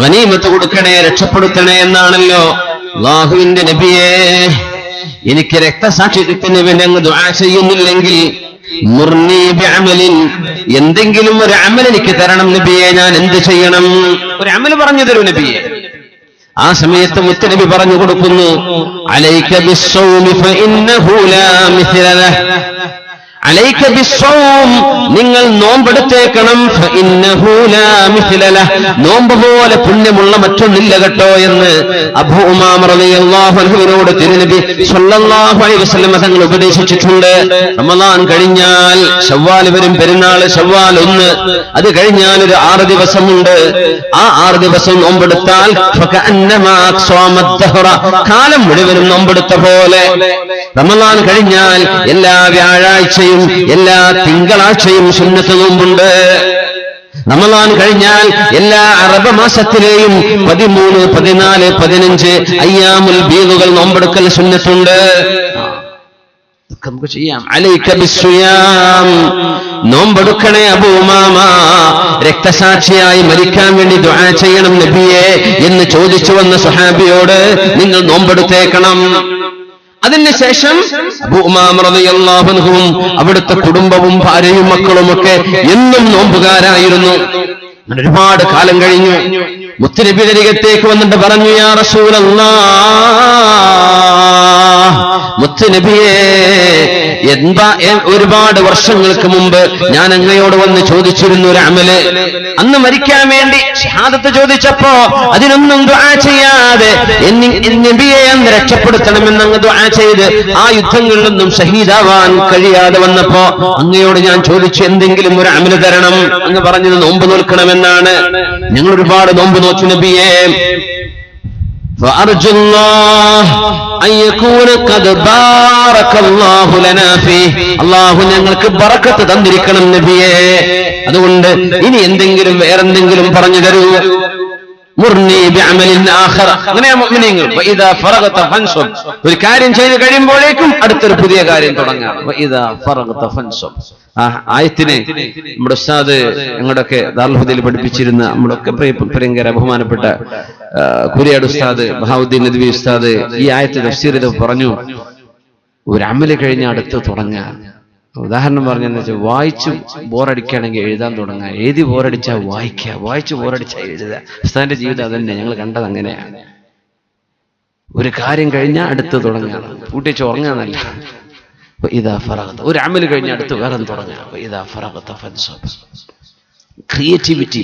ഗനീമത്ത് കൊടുക്കണേ, രക്ഷപ്പെടുത്തണേ എന്നാണല്ലോ. അല്ലാഹുവിന്റെ നബിയെ, എനിക്ക് രക്തസാക്ഷിത്വത്തിന് വേണ്ടി അങ്ങ് ദുആ ചെയ്യുന്നില്ലെങ്കിൽ മുർനി ബിഅമലിൻ, എന്തെങ്കിലും ഒരു അമൽ എനിക്ക് തരണം നബിയെ, ഞാൻ എന്ത് ചെയ്യണം? ഒരു അമൽ പറഞ്ഞു തരൂ നബിയെ. ആ സമയത്ത് മുത്തനബി പറഞ്ഞു കൊടുക്കുന്നു, അലൈക ബിസ്സൗമി ഫഇന്നഹു ലാ മിസ്ല ലഹ്, അലൈക ബിസ്സൗം, നിങ്ങൾ നോമ്പെടുത്തേക്കണം, ഫഇന്നഹു ലാ മിസ്ല ലഹ്, നോമ്പ് പോലെ പുണ്യമുള്ള മറ്റൊന്നില്ല കേട്ടോ എന്ന് അബൂ ഉമാമ റളിയല്ലാഹു അൻഹുവിനോട് തിരുനബി സ്വല്ലല്ലാഹു അലൈഹി വസല്ലം തങ്ങൾ ഉപദേശിച്ചിട്ടുണ്ട്. റമളാൻ കഴിഞ്ഞാൽ ശവ്വാൽ വരും, പെരുന്നാൾ ശവ്വാൽ 1, അത് കഴിഞ്ഞാൽ ഒരു 6 ദിവസമുണ്ട്. ആ 6 ദിവസം നോമ്പെടുത്താൽ ഫകഅന്നമാ ഖാമത് ദഹ്റ, കാലം മുഴുവനും നോമ്പെടുത്ത പോലെ. റമളാൻ കഴിഞ്ഞാൽ എല്ലാ വ്യാഴാഴ്ചയും എല്ലാ തിങ്കളാഴ്ചയും സുന്നത്ത് നോമ്പുണ്ട്. റമളാൻ കഴിഞ്ഞാൽ എല്ലാ അറബ് മാസത്തിലെയും 13, 14, 15 അയ്യാമുൽ ബീദുകൾ നോമ്പെടുക്കൽ സുന്നത്തുണ്ട്. നമുക്ക് ചെയ്യാം. അലൈക ബിസ്സിയാം, നോമ്പെടുക്കണേ അബൂ ഉമാമ, രക്തസാക്ഷിയായി മരിക്കാൻ വേണ്ടി ദുആ ചെയ്യണം നബിയെ എന്ന് ചോദിച്ചു വന്ന സ്വഹാബിയോട് നിങ്ങൾ നോമ്പെടുത്തേക്കണം. അതിനുശേഷം അബൂ ഉമാമ റളിയല്ലാഹു അൻഹുവും അവിടുത്തെ കുടുംബവും ഭാര്യയും മക്കളുമൊക്കെ എന്നും നോമ്പുകാരായിരുന്നു. ഒരുപാട് കാലം കഴിഞ്ഞു. മുത്തുനബി അരികത്തേക്ക് വന്നിട്ട് പറഞ്ഞു, യാ റസൂലല്ലാഹ്, മുത്തുനബിയെ, ഒരുപാട് വർഷങ്ങൾക്ക് മുമ്പ് ഞാൻ അങ്ങയോട് വന്ന് ചോദിച്ചിരുന്നു ഒരു അമല്. അന്ന് മരിക്കാൻ വേണ്ടി ഷഹാദത്ത് ചോദിച്ചപ്പോ അതിനൊന്നും ദുആ ചെയ്യാതെ നബിയെ അന്ന് രക്ഷപ്പെടുത്തണമെന്ന് അങ്ങ് ദുആ ചെയ്ത് ആ യുദ്ധങ്ങളിലൊന്നും ഷഹീദാവാൻ കഴിയാതെ വന്നപ്പോ അങ്ങയോട് ഞാൻ ചോദിച്ചു എന്തെങ്കിലും ഒരു അമല് തരണം. അങ്ങ് പറഞ്ഞത് നോമ്പ് നോൽക്കണമെന്നാണ്. ഞങ്ങൾ ഒരുപാട് നോമ്പ് നോച്ചു നബിയെ. فأرجو الله أن يكون قد بارك الله لنا فيه, അല്ലാഹു ഞങ്ങൾക്ക് ബറക്കത്ത് തന്നിരിക്കണം നബിയെ. അതുകൊണ്ട് ഇനി എന്തെങ്കിലും വേറെന്തെങ്കിലും പറഞ്ഞു തരൂ. മുർനി ബിഅമലിൻ ആഖിറ, അങ്ങനെയാ മുഅ്മിനീങ്ങൾ. വഇദാ ഫറഗത ഫൻസുബ്, ഒരു കാര്യം ചെയ്തു കഴിയുമ്പോഴേക്കും അടുത്തൊരു പുതിയ കാര്യം തുടങ്ങാം. വഇദാ ഫറഗത ഫൻസുബ്, ആ ആയത്തിനെ നമ്മുടെ ഉസ്താദ് ഞങ്ങളുടെയൊക്കെ ദാറുൽ ഹുദയിൽ പഠിപ്പിച്ചിരുന്ന നമ്മുടെയൊക്കെ പ്രിയങ്കര ബഹുമാനപ്പെട്ട കുരിയാട് ഉസ്താദ് ബഹാവുദ്ദീൻ നദ്വി ഉസ്താദ് ഈ ആയത്ത് തഫ്സീർ ചെയ്ത് പറഞ്ഞു, ഒരു അമല് കഴിഞ്ഞ് അടുത്ത് തുടങ്ങാം. ഉദാഹരണം പറഞ്ഞെന്ന് വെച്ചാൽ വായിച്ചു ബോറടിക്കുകയാണെങ്കിൽ എഴുതാൻ തുടങ്ങുക, എഴുതി ബോറടിച്ചാൽ വായിക്കുക, വായിച്ചു ബോറടിച്ചാൽ എഴുതുക. ഉസ്താദിന്റെ ജീവിതം അതന്നെ, ഞങ്ങൾ കണ്ടത് അങ്ങനെയാണ്. ഒരു കാര്യം കഴിഞ്ഞാൽ അടുത്ത് തുടങ്ങുക, കൂട്ടിച്ച് ഉറങ്ങാന്നല്ല. ഇതാ ഫറഗത, ഒരു അമല് കഴിഞ്ഞ് അടുത്ത് വേറെ തുടങ്ങുക. ഇതാ ഫറഗത ഫൻസബ്. ക്രിയേറ്റിവിറ്റി,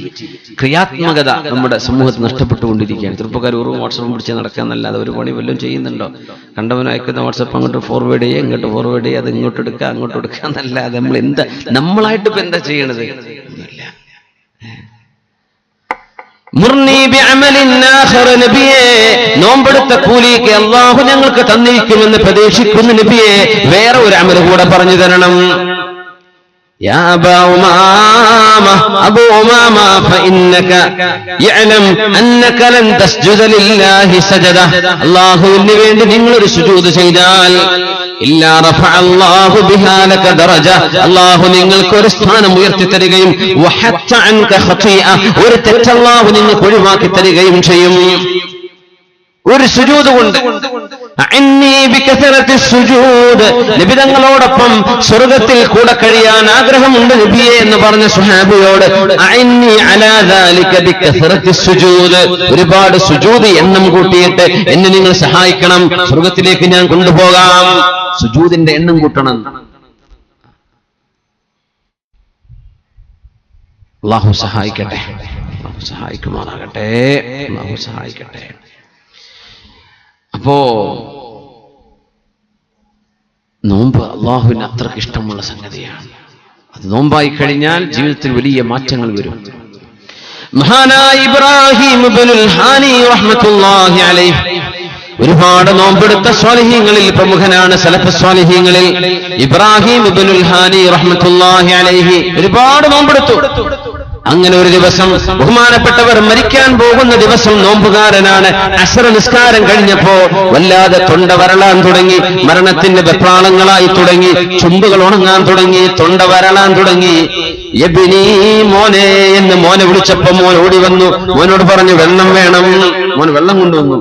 ക്രിയാത്മകത നമ്മുടെ സമൂഹത്തിൽ നഷ്ടപ്പെട്ടുകൊണ്ടിരിക്കുകയാണ്. ചെറുപ്പക്കാർ വെറും വാട്സപ്പ് പിടിച്ച് നടക്കാന്നല്ലാതെ ഒരു പണി വല്ലതും ചെയ്യുന്നുണ്ടോ? കണ്ടവനും അയക്കുന്ന വാട്സപ്പ് അങ്ങോട്ട് ഫോർവേഡ് ചെയ്യുക, ഇങ്ങോട്ട് ഫോർവേഡ് ചെയ്യുക, അത് ഇങ്ങോട്ട് എടുക്കുക, അങ്ങോട്ട് എടുക്കുക എന്നല്ലാതെ നമ്മൾ എന്താ, നമ്മളായിട്ട് ഇപ്പൊ എന്താ ചെയ്യണത്? മുർനി ബിഅമലിൻ ആഖിറ, നബിയെ, നോമ്പെടുത്ത കൂലിക്ക് അല്ലാഹു ഞങ്ങൾക്ക് തന്നിരിക്കുമെന്ന് പ്രതീക്ഷിക്കുന്ന നബിയെ വേറെ ഒരു അമൽ കൂടെ പറഞ്ഞു തരണം. يا أبا أمامة أبو أمامة فإنك يعلم أنك لن تسجد لله سجدة, الله إني വേണ്ടി നിങ്ങൾ ഒരു സുജൂദ് ചെയ്താൽ إلا رفع الله بها لك درجة, الله നിങ്ങൾക്ക് ഒരു സ്ഥാനം ഉയർത്തി തരികയും وحط عنك خطيئة, ഒരു തെറ്റ് അല്ലാഹു നിങ്ങൾക്ക് ഒഴിവാക്കി തരികയും ചെയ്യും. ഒരു സുജൂദ് കൊണ്ട്. നബി തങ്ങളോടൊപ്പം സ്വർഗത്തിൽ കൂടെ കഴിയാൻ ആഗ്രഹമുണ്ട് നബിയെ എന്ന് പറഞ്ഞ സ്വഹാബിയോട് ഒരുപാട് സുജൂദ് എണ്ണം കൂട്ടിയിട്ട് എന്നെ നിങ്ങൾ സഹായിക്കണം, സ്വർഗത്തിലേക്ക് ഞാൻ കൊണ്ടുപോകാം. സുജൂദിന്റെ എണ്ണം കൂട്ടണം. അല്ലാഹു സഹായിക്കട്ടെ, അല്ലാഹു സഹായിക്കുമാറാകട്ടെ, അല്ലാഹു സഹായിക്കട്ടെ. അപ്പോ നോമ്പ് അള്ളാഹുവിന് അത്രയ്ക്ക് ഇഷ്ടമുള്ള സംഗതിയാണ്. അത് നോമ്പായി കഴിഞ്ഞാൽ ജീവിതത്തിൽ വലിയ മാറ്റങ്ങൾ വരും. മഹാനായ ഇബ്രാഹിം ഇബ്നുൽ ഹാനി റഹ്മത്തുള്ളാഹി അലൈഹി ഒരുപാട് നോമ്പെടുത്ത സ്വാലിഹീങ്ങളിൽ പ്രമുഖനാണ്. സലഫ് സ്വാലിഹീങ്ങളിൽ ഇബ്രാഹിം ഇബ്നുൽ ഹാനി റഹ്മത്തുള്ളാഹി അലൈഹി ഒരുപാട് നോമ്പെടുത്തു. അങ്ങനെ ഒരു ദിവസം ബഹുമാനപ്പെട്ടവർ മരിക്കാൻ പോകുന്ന ദിവസം നോമ്പുകാരനാണ്. അസ്ർ നിസ്കാരം കഴിഞ്ഞപ്പോ വല്ലാതെ തൊണ്ട വരളാൻ തുടങ്ങി, മരണത്തിന്റെ വെപ്രാളങ്ങളായി തുടങ്ങി, ചുണ്ടുകൾ ഉണങ്ങാൻ തുടങ്ങി, തൊണ്ട വരളാൻ തുടങ്ങി. യബ്നീ മോനെ എന്ന് മോനെ വിളിച്ചപ്പോ മോൻ ഓടി വന്നു. മോനോട് പറഞ്ഞു വെള്ളം വേണം. മോൻ വെള്ളം കൊണ്ടുവന്നു.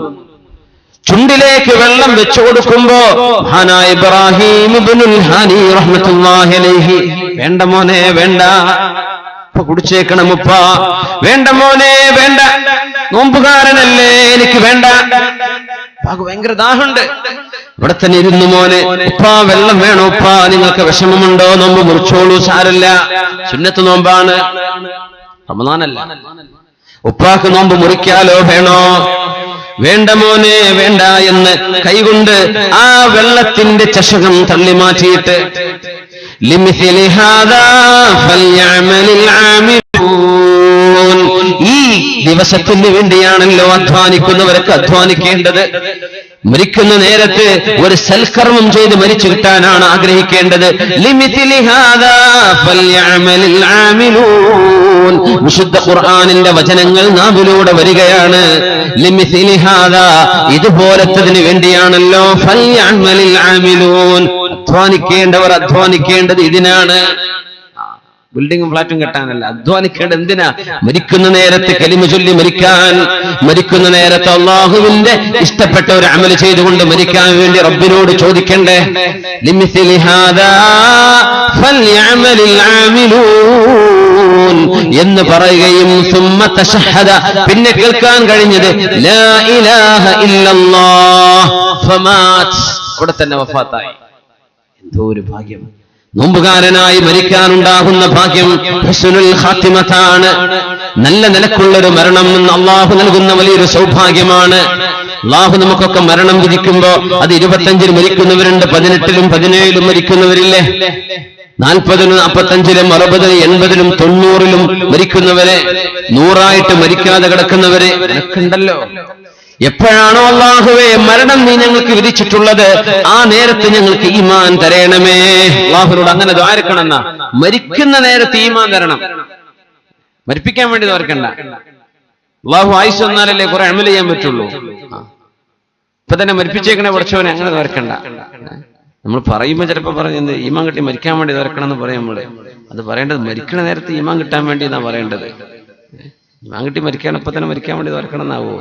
ചുണ്ടിലേക്ക് വെള്ളം വെച്ചു കൊടുക്കുമ്പോ മഹാനായ ഇബ്രാഹിം ഇബ്നുൽ ഹാനി റഹ്മത്തുള്ളാഹി അലൈഹി വേണ്ട മോനെ വേണ്ട, കുടിച്ചേക്കണം ഉപ്പ, വേണ്ട മോനെ വേണ്ട, നോമ്പുകാരനല്ലേ, എനിക്ക് വേണ്ട, ഭയങ്കര ദാഹമുണ്ട്, ഇവിടെ തന്നെ ഇരുന്നു മോനെ, ഉപ്പ വെള്ളം വേണോ ഉപ്പ, നിങ്ങൾക്ക് വിഷമമുണ്ടോ, നോമ്പ് മുറിച്ചോളൂ, സാരല്ല, സുന്നത്ത് നോമ്പാണ്, റമദാനല്ല, ഉപ്പാക്ക് നോമ്പ് മുറിക്കാലോ വേണോ, വേണ്ട മോനെ വേണ്ട എന്ന് കൈകൊണ്ട് ആ വെള്ളത്തിന്റെ ചഷകം തള്ളി മാറ്റിയിട്ട് لِمِثْلِ هَذَا فَلْيَعْمَلِ الْعَامِلُونَ ഈ ദിവസത്തിന് വേണ്ടിയാണല്ലോ അധ്വാനിക്കുന്നവർക്ക് അധ്വാനിക്കേണ്ടത്. മരിക്കുന്ന നേരത്ത് ഒരു സൽക്കർമ്മം ചെയ്ത് മരിച്ചു കിട്ടാനാണ് ആഗ്രഹിക്കേണ്ടത്. لِمِثْلِ هَذَا فَلْيَعْمَلِ الْعَامِلُونَ വിശുദ്ധ ഖുർആനിന്റെ വചനങ്ങൾ നാവിലൂടെ വരികയാണ്. لِمِثْلِ هَذَا ഇതുപോലത്തതിന് വേണ്ടിയാണല്ലോ فَلْيَعْمَلِ الْعَامِلُونَ അധ്വാനിക്കേണ്ടവർ അധ്വാനിക്കേണ്ടത് ഇതിനാണ്. ബിൽഡിങ്ങും ഫ്ലാറ്റും കെട്ടാനല്ല, അധ്വാനിക്കേണ്ടത് എന്തിനാ? മരിക്കുന്ന നേരത്ത് കലിമ ചൊല്ലി മരിക്കാൻ, മരിക്കുന്ന നേരത്ത് അള്ളാഹുവിന്റെ ഇഷ്ടപ്പെട്ട ഒരു അമൽ ചെയ്തുകൊണ്ട് മരിക്കാൻ വേണ്ടി റബ്ബിനോട് ചോദിക്കണ്ടേ? ലിമിസ്ലി ഹാദാ ഫൽയഅമലിൽ ആമിലൂൻ എന്ന് പറയുകയും സുമ്മ തശഹദ പിന്നെ കേൾക്കാൻ കഴിഞ്ഞത് ലാ ഇലാഹ ഇല്ലല്ലാഹ് ഫമാത്, അവിടെ തന്നെ വഫാത്തായി. എന്തോ ഒരു ഭാഗ്യം! നോമ്പുകാരനായി മരിക്കാനുണ്ടാകുന്ന ഭാഗ്യം ഹുസ്നുൽ ഖാത്തിമത്താണ്. നല്ല നിലക്കുള്ളൊരു മരണം അള്ളാഹു നൽകുന്ന വലിയൊരു സൗഭാഗ്യമാണ്. അള്ളാഹു നമുക്കൊക്കെ മരണം വിധിക്കുമ്പോ അത് 25 മരിക്കുന്നവരുണ്ട്, 18 17 മരിക്കുന്നവരില്ലേ, 40 45 60 80 90 മരിക്കുന്നവരെ, 100 മരിക്കാതെ കിടക്കുന്നവരെ ഉണ്ടല്ലോ. എപ്പോഴാണോ അല്ലാഹുവേ മരണം നീ ഞങ്ങൾക്ക് വിധിച്ചിട്ടുള്ളത് ആ നേരത്ത് ഞങ്ങൾക്ക് ഈമാൻ തരണമേ. അല്ലാഹുവിനോട് അങ്ങനെ ദ്വാരക്കണമെന്നാ. മരിക്കുന്ന നേരത്ത് ഈമാൻ തരണം, മരിപ്പിക്കാൻ വേണ്ടി ദ്വാരക്കണ്ട. അല്ലാഹു ആയുസ് വന്നാലല്ലേ കുറെ അമൽ ചെയ്യാൻ പറ്റുള്ളൂ. ഇപ്പൊ തന്നെ മരിപ്പിച്ചേക്കണേ പഠിച്ചവനെ, അങ്ങനെ ദ്വാരക്കണ്ട. നമ്മൾ പറയുമ്പോ ചിലപ്പോ പറയുന്നത് ഈമാൻ കിട്ടി മരിക്കാൻ വേണ്ടി ദ്വാരക്കണം എന്ന് പറയും. നമ്മള് അത് പറയേണ്ടത് മരിക്കണ നേരത്ത് ഈമാൻ കിട്ടാൻ വേണ്ടി എന്നാ പറയേണ്ടത്. ഈമാൻ കിട്ടി മരിക്കാൻ ഇപ്പൊ തന്നെ മരിക്കാൻ വേണ്ടി ദ്വാരക്കണം എന്നാവോ?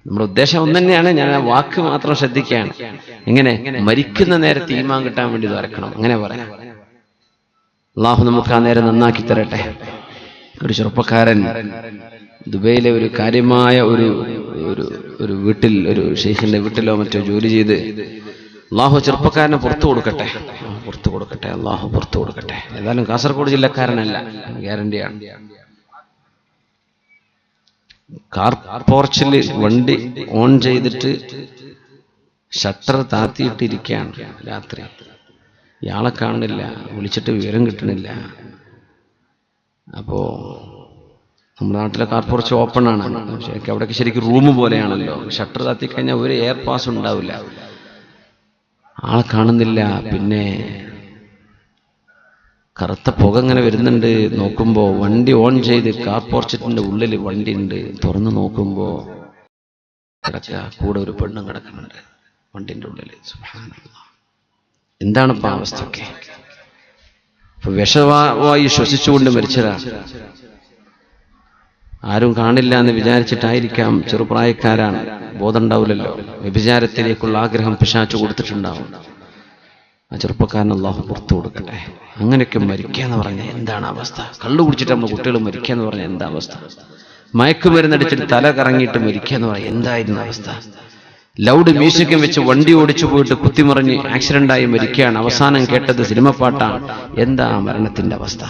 നമ്മുടെ ഉദ്ദേശം ഒന്ന് തന്നെയാണ്. ഞാൻ ആ വാക്ക് മാത്രം ശ്രദ്ധിക്കുകയാണ്. എങ്ങനെ മരിക്കുന്ന നേരത്തെ ഈമാൻ കിട്ടാൻ വേണ്ടി ദ്വാരക്കണം, അങ്ങനെ പറയാം. അള്ളാഹു നമുക്ക് ആ നേരം നന്നാക്കി തരട്ടെ. ഒരു ചെറുപ്പക്കാരൻ ദുബൈയിലെ ഒരു കാര്യമായ ഒരു വീട്ടിൽ, ഒരു ഷെയ്ഖിന്റെ വീട്ടിലോ മറ്റോ ജോലി ചെയ്ത് അള്ളാഹു ചെറുപ്പക്കാരനെ പുറത്തു കൊടുക്കട്ടെ, പുറത്തു കൊടുക്കട്ടെ, അള്ളാഹു പുറത്തു കൊടുക്കട്ടെ. ഏതായാലും കാസർഗോഡ് ജില്ലക്കാരനല്ല, ഗ്യാരണ്ടിയാണ്. കാർ പോർച്ചിൽ വണ്ടി ഓൺ ചെയ്തിട്ട് ഷട്ടർ താത്തിയിട്ടിരിക്കുകയാണ്. രാത്രി ഇയാളെ കാണുന്നില്ല, വിളിച്ചിട്ട് വിവരം കിട്ടണില്ല. അപ്പോ നമ്മുടെ നാട്ടിലെ കാർ പോർച്ച് ഓപ്പൺ ആണ്, ശരിക്കും അവിടേക്ക് ശരിക്കും റൂം പോലെയാണല്ലോ. ഷട്ടർ താത്തിക്കഴിഞ്ഞാൽ ഒരു എയർ പാസ് ഉണ്ടാവില്ല. ആളെ കാണുന്നില്ല. പിന്നെ കറുത്ത പുക ഇങ്ങനെ വരുന്നുണ്ട്. നോക്കുമ്പോ വണ്ടി ഓൺ ചെയ്ത് കാർ പോർച്ചിന്റെ ഉള്ളിൽ വണ്ടി ഉണ്ട്. തുറന്നു നോക്കുമ്പോ കിടക്കുക, കൂടെ ഒരു പെണ്ണും കിടക്കുന്നുണ്ട് വണ്ടിന്റെ ഉള്ളിൽ. സുബ്ഹാനല്ലാഹ്, എന്താണ് ഇപ്പൊ അവസ്ഥയൊക്കെ? വിഷവായു ശ്വസിച്ചുകൊണ്ട് മരിച്ചതാണ്. ആരും കാണില്ല എന്ന് വിചാരിച്ചിട്ടായിരിക്കാം, ചെറുപ്രായക്കാരാണ്, ബോധം ഉണ്ടാവില്ലല്ലോ. വ്യഭിചാരത്തിലേക്കുള്ള ആഗ്രഹം പിശാചു കൊടുത്തിട്ടുണ്ടാവും. ആ ചെറുപ്പക്കാരൻ അല്ലാഹു പുറത്തു കൊടുക്കട്ടെ. അങ്ങനെയൊക്കെ മരിക്കുക എന്ന് പറഞ്ഞാൽ എന്താണ് അവസ്ഥ? കള്ളു കുടിച്ചിട്ട് നമ്മൾ കുട്ടികൾ മരിക്കുക എന്ന് പറഞ്ഞാൽ എന്താ അവസ്ഥ? മയക്കുമരുന്നടിച്ചിട്ട് തല കറങ്ങിയിട്ട് മരിക്കുക എന്ന് പറഞ്ഞാൽ എന്തായിരുന്നു അവസ്ഥ? ലൗഡ് മ്യൂസിക്കും വെച്ച് വണ്ടി ഓടിച്ചു പോയിട്ട് കുത്തിമറിഞ്ഞ് ആക്സിഡന്റായി മരിക്കുകയാണ്. അവസാനം കേട്ടത് സിനിമ പാട്ടാണ്. എന്താ മരണത്തിന്റെ അവസ്ഥ?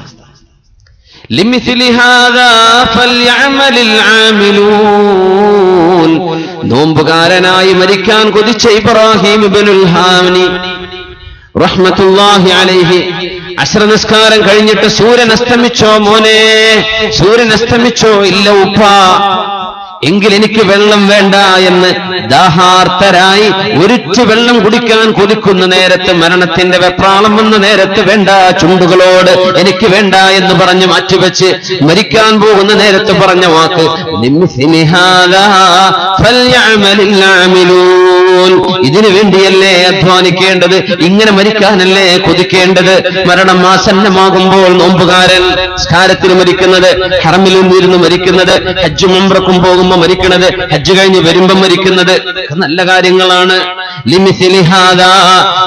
നോമ്പുകാരനായി മരിക്കാൻ കൊതിച്ച ഇബ്രാഹിം ഇബ്നുൽ ഹാനി റഹ്മത്തുള്ളാഹി അലൈഹി അസ്ർ നിസ്കാരം കഴിഞ്ഞിട്ട് സൂര്യൻ അസ്തമിച്ചോ മോനെ? സൂര്യൻ അസ്തമിച്ചോ? ഇല്ല ഉപ്പ. എങ്കിൽ എനിക്ക് വെള്ളം വേണ്ട എന്ന് ദാഹാർത്തരായി ഒരിച്ചു വെള്ളം കുടിക്കാൻ കൊതിക്കുന്ന നേരത്ത്, മരണത്തിന്റെ വെപ്രാളം വന്ന നേരത്ത്, വേണ്ട ചുണ്ടുകളോട് എനിക്ക് വേണ്ട എന്ന് പറഞ്ഞ് മാറ്റിവെച്ച് മരിക്കാൻ പോകുന്ന നേരത്ത് പറഞ്ഞ വാക്ക് ഇതിനു വേണ്ടിയല്ലേ അധ്വാനിക്കേണ്ടത്? ഇങ്ങനെ മരിക്കാനല്ലേ കൊതിക്കേണ്ടത്? മരണം ആസന്നമാകുമ്പോൾ നോമ്പുകാരൻ സ്കാരത്തിന് മരിക്കുന്നത്, ഹറമിലും ഇരുന്ന് മരിക്കുന്നത്, ഹജ്ജും ഉംറക്കും പോകുമ്പോൾ മരിക്കുന്നത്, ഹജ്ജ് കഴിഞ്ഞ് വരുമ്പം മരിക്കുന്നത് നല്ല കാര്യങ്ങളാണ്.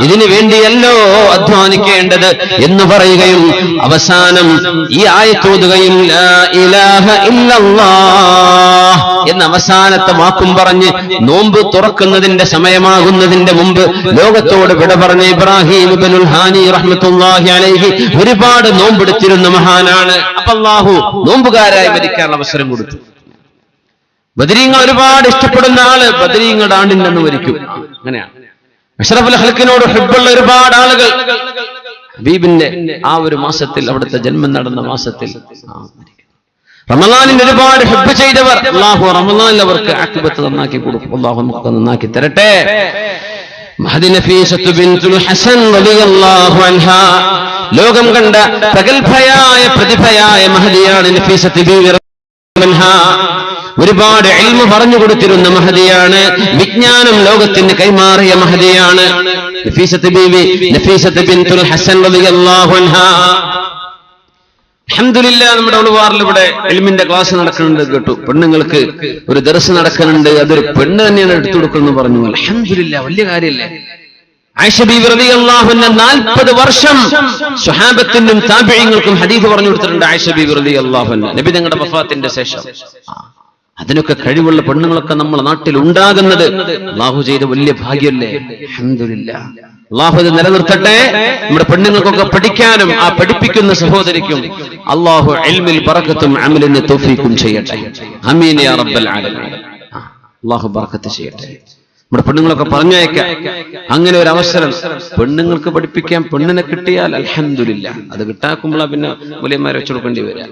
ഇതിനു വേണ്ടിയല്ലോ അധ്വാനിക്കേണ്ടത് എന്ന് പറയുകയും അവസാനം ഈ ആയത്തോതുകയും ലാ ഇലാഹ ഇല്ലല്ലാഹ് എന്ന അവസാനത്തെ വാക്കും പറഞ്ഞ് നോമ്പ് തുറക്കുന്നതിന്റെ സമയമാകുന്നതിന്റെ മുമ്പ് ലോകത്തോട് വിട പറഞ്ഞ ഇബ്രാഹിം ഇബ്നുൽ ഹാനി റഹ്മത്തുള്ളാഹി അലൈഹി ഒരുപാട് നോമ്പെടുത്തിരുന്ന മഹാനാണ്. അപ്പൊ അല്ലാഹു നോമ്പുകാരായി മരിക്കാനുള്ള അവസരം കൊടുത്തു. ബദരീങ്ങൾ ഒരുപാട് ഇഷ്ടപ്പെടുന്ന ആള് ബദരീങ്ങളുടെ ആണ്ടില്ലെന്ന് മരിക്കും. അങ്ങനെയാണ്. അഷ്റഫുൽ ഖൽഖിനോട് ഹുബ്ബുള്ള ഒരുപാട് ആളുകൾ ഹബീബിന്റെ ആ ഒരു മാസത്തിൽ, അവിടുത്തെ ജന്മം നടന്ന മാസത്തിൽ റമളാനിൽ ഒരുപാട് ഹുബ്ബ് ചെയ്തവർ, അല്ലാഹു റമളാനിൽ അവർക്ക് ആഖിബത്ത് നന്നാക്കി കൊടുക്കും. അല്ലാഹു നമുക്ക് നന്നാക്കി തരട്ടെ. മഹദി നഫീസത്തു ബിൻതുൽ ഹസൻ റളിയല്ലാഹു അൻഹാ, ലോകം കണ്ട പ്രഗൽഭയായ പ്രതിഭയായ മഹദിയാണ് നഫീസത്ത് ബീവി റളിയല്ലാഹു അൻഹാ. ഒരുപാട് ഇൽമു പറഞ്ഞു കൊടുത്തിരുന്ന മഹദിയാണ്. വിജ്ഞാനം ലോകത്തിന് കൈമാറിയ മഹദിയാണ് നഫീസത്ത് ബീവി, നഫീസത്ത് ബിൻതുൽ ഹസൻ റളിയല്ലാഹു അൻഹാ. അൽഹംദുലില്ലാഹ്, നമ്മുടെ ഉൾവാറിൽ ഇവിടെ ഇൽമിന്റെ ക്ലാസ് നടക്കുന്നുണ്ട് കേട്ടു. പെണ്ണുങ്ങൾക്ക് ഒരു ദർസ് നടക്കുന്നുണ്ട്. അതൊരു പെണ്ണ് തന്നെയാണ് എടുത്തു കൊടുക്കുന്നു പറഞ്ഞു. അൽഹംദുലില്ലാഹ്, വലിയ കാര്യമല്ലേ? ആയിഷ ബീവി റളിയല്ലാഹു അൻഹ 40 വർഷം സ്വഹാബത്തിനും താബിഈങ്ങൾക്കും ഹദീസ് പറഞ്ഞു കൊടുത്തിട്ടുണ്ട്. ആയിഷ ബീവി റളിയല്ലാഹു അൻഹ നബി തങ്ങളുടെ വഫാത്തിന്റെ ശേഷം. അതിനൊക്കെ കഴിവുള്ള പെണ്ണുങ്ങളൊക്കെ നമ്മുടെ നാട്ടിൽ ഉണ്ടാകുന്നത് അല്ലാഹു ചെയ്ത വലിയ ഭാഗ്യമല്ലേ? അൽഹംദുലില്ലാഹ്, അല്ലാഹു ഇത് നിലനിർത്തട്ടെ. നമ്മുടെ പെണ്ണുങ്ങൾക്കൊക്കെ പഠിക്കാനും ആ പഠിപ്പിക്കുന്ന സഹോദരിക്കും അല്ലാഹു ഇൽമിൽ ബറകത്തും അമലിന് തൗഫീഖും ചെയ്യട്ടെ. ആമീൻ യാ റബ്ബൽ ആലമീൻ. അല്ലാഹു ബറകത്ത് ചെയ്യട്ടെ. നമ്മുടെ പെണ്ണുങ്ങളൊക്കെ പറഞ്ഞയക്കാം. അങ്ങനെ ഒരു അവസരം പെണ്ണുങ്ങൾക്ക് പഠിപ്പിക്കാൻ പെണ്ണിനെ കിട്ടിയാൽ അൽഹംദുലില്ലാഹ്. അത് കിട്ടാക്കുമ്പോഴാ പിന്നെ മൂല്യന്മാരെ വെച്ചു കൊടുക്കേണ്ടി വരിക.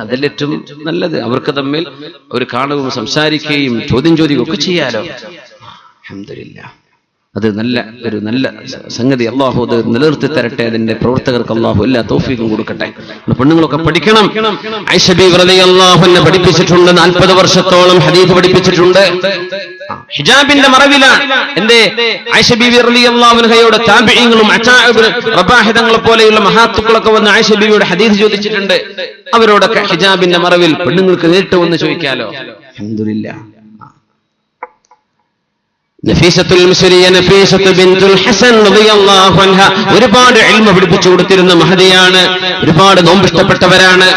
അതിൽ ഏറ്റവും നല്ലത് അവർക്ക് തമ്മിൽ ഒരു കാണുകയും സംസാരിക്കുകയും ചോദ്യം ചോദിക്കുകയും ഒക്കെ ചെയ്യാലോ. അൽഹംദുലില്ലാഹ്, അത് ഒരു നല്ല സംഗതി. അല്ലാഹു അത് നിലനിർത്തി തരട്ടെ. അതിന്റെ പ്രവർത്തകർക്ക് അല്ലാഹു എല്ലാ തൗഫീഖും കൊടുക്കട്ടെ. പെണ്ണുങ്ങളൊക്കെ പഠിക്കണം. ആയിഷ ബീവി റളിയല്ലാഹു അൻഹ പഠിപ്പിച്ചിട്ടുണ്ട്. 40 വർഷത്തോളം ഹദീസ് പഠിപ്പിച്ചിട്ടുണ്ട്. ഹിജാബിന്റെ മറവിലാണ്. എന്റെ ആയിഷ ബീവി റളിയല്ലാഹു അൻഹയോട് താബിഈങ്ങളും അതാഇബ് റബാഹ് തങ്ങളെ പോലെയുള്ള മഹാത്തുക്കളൊക്കെ വന്ന് ആയിഷ ബീവിയുടെ ഹദീസ് ചോദിച്ചിട്ടുണ്ട്. അവരോടൊക്കെ ഹിജാബിന്റെ മറവിൽ പെണ്ണുങ്ങൾക്ക് നേരിട്ട് വന്ന് ചോദിക്കാലോ. അൽഹംദുലില്ലാഹ്. നഫീസത്തുൽ മിസ്രിയ നഫീസത്തു ബിൻതുൽ ഹസൻ റളിയല്ലാഹു അൻഹ ഒരുപാട് ഇൽമു പഠിപ്പിച്ചു കൊടുത്തിരുന്ന മഹദിയാണ്. ഒരുപാട് നോമ്പിഷ്ടപ്പെട്ടവരാണ്.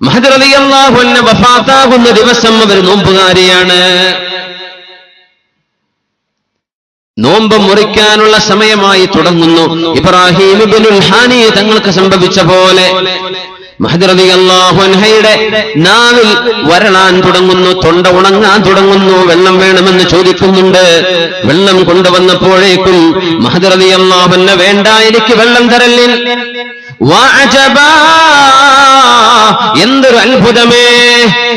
മഹദി റളിയല്ലാഹു അൻഹ വഫാത്താകുന്ന ദിവസം അവർ നോമ്പുകാരിയാണ്. നോമ്പ് മുറിക്കാനുള്ള സമയമായി തുടങ്ങുന്നു. ഇബ്രാഹിം ഇബ്നുൽ ഹാനി തങ്ങൾക്ക് സംഭവിച്ച പോലെ മഹദി റളിയല്ലാഹു അൻഹയുടെ നാവിൽ വരളാൻ തുടങ്ങുന്നു, തൊണ്ട ഉണങ്ങാൻ തുടങ്ങുന്നു. വെള്ളം വേണമെന്ന് ചോദിക്കുന്നുണ്ട്. വെള്ളം കൊണ്ടുവന്നപ്പോഴേക്കും മഹദി റളിയല്ലാഹു അൻഹ വേണ്ട, എനിക്ക് വെള്ളം തരല്ലിൻ. എന്തൊരു അത്ഭുതമേ!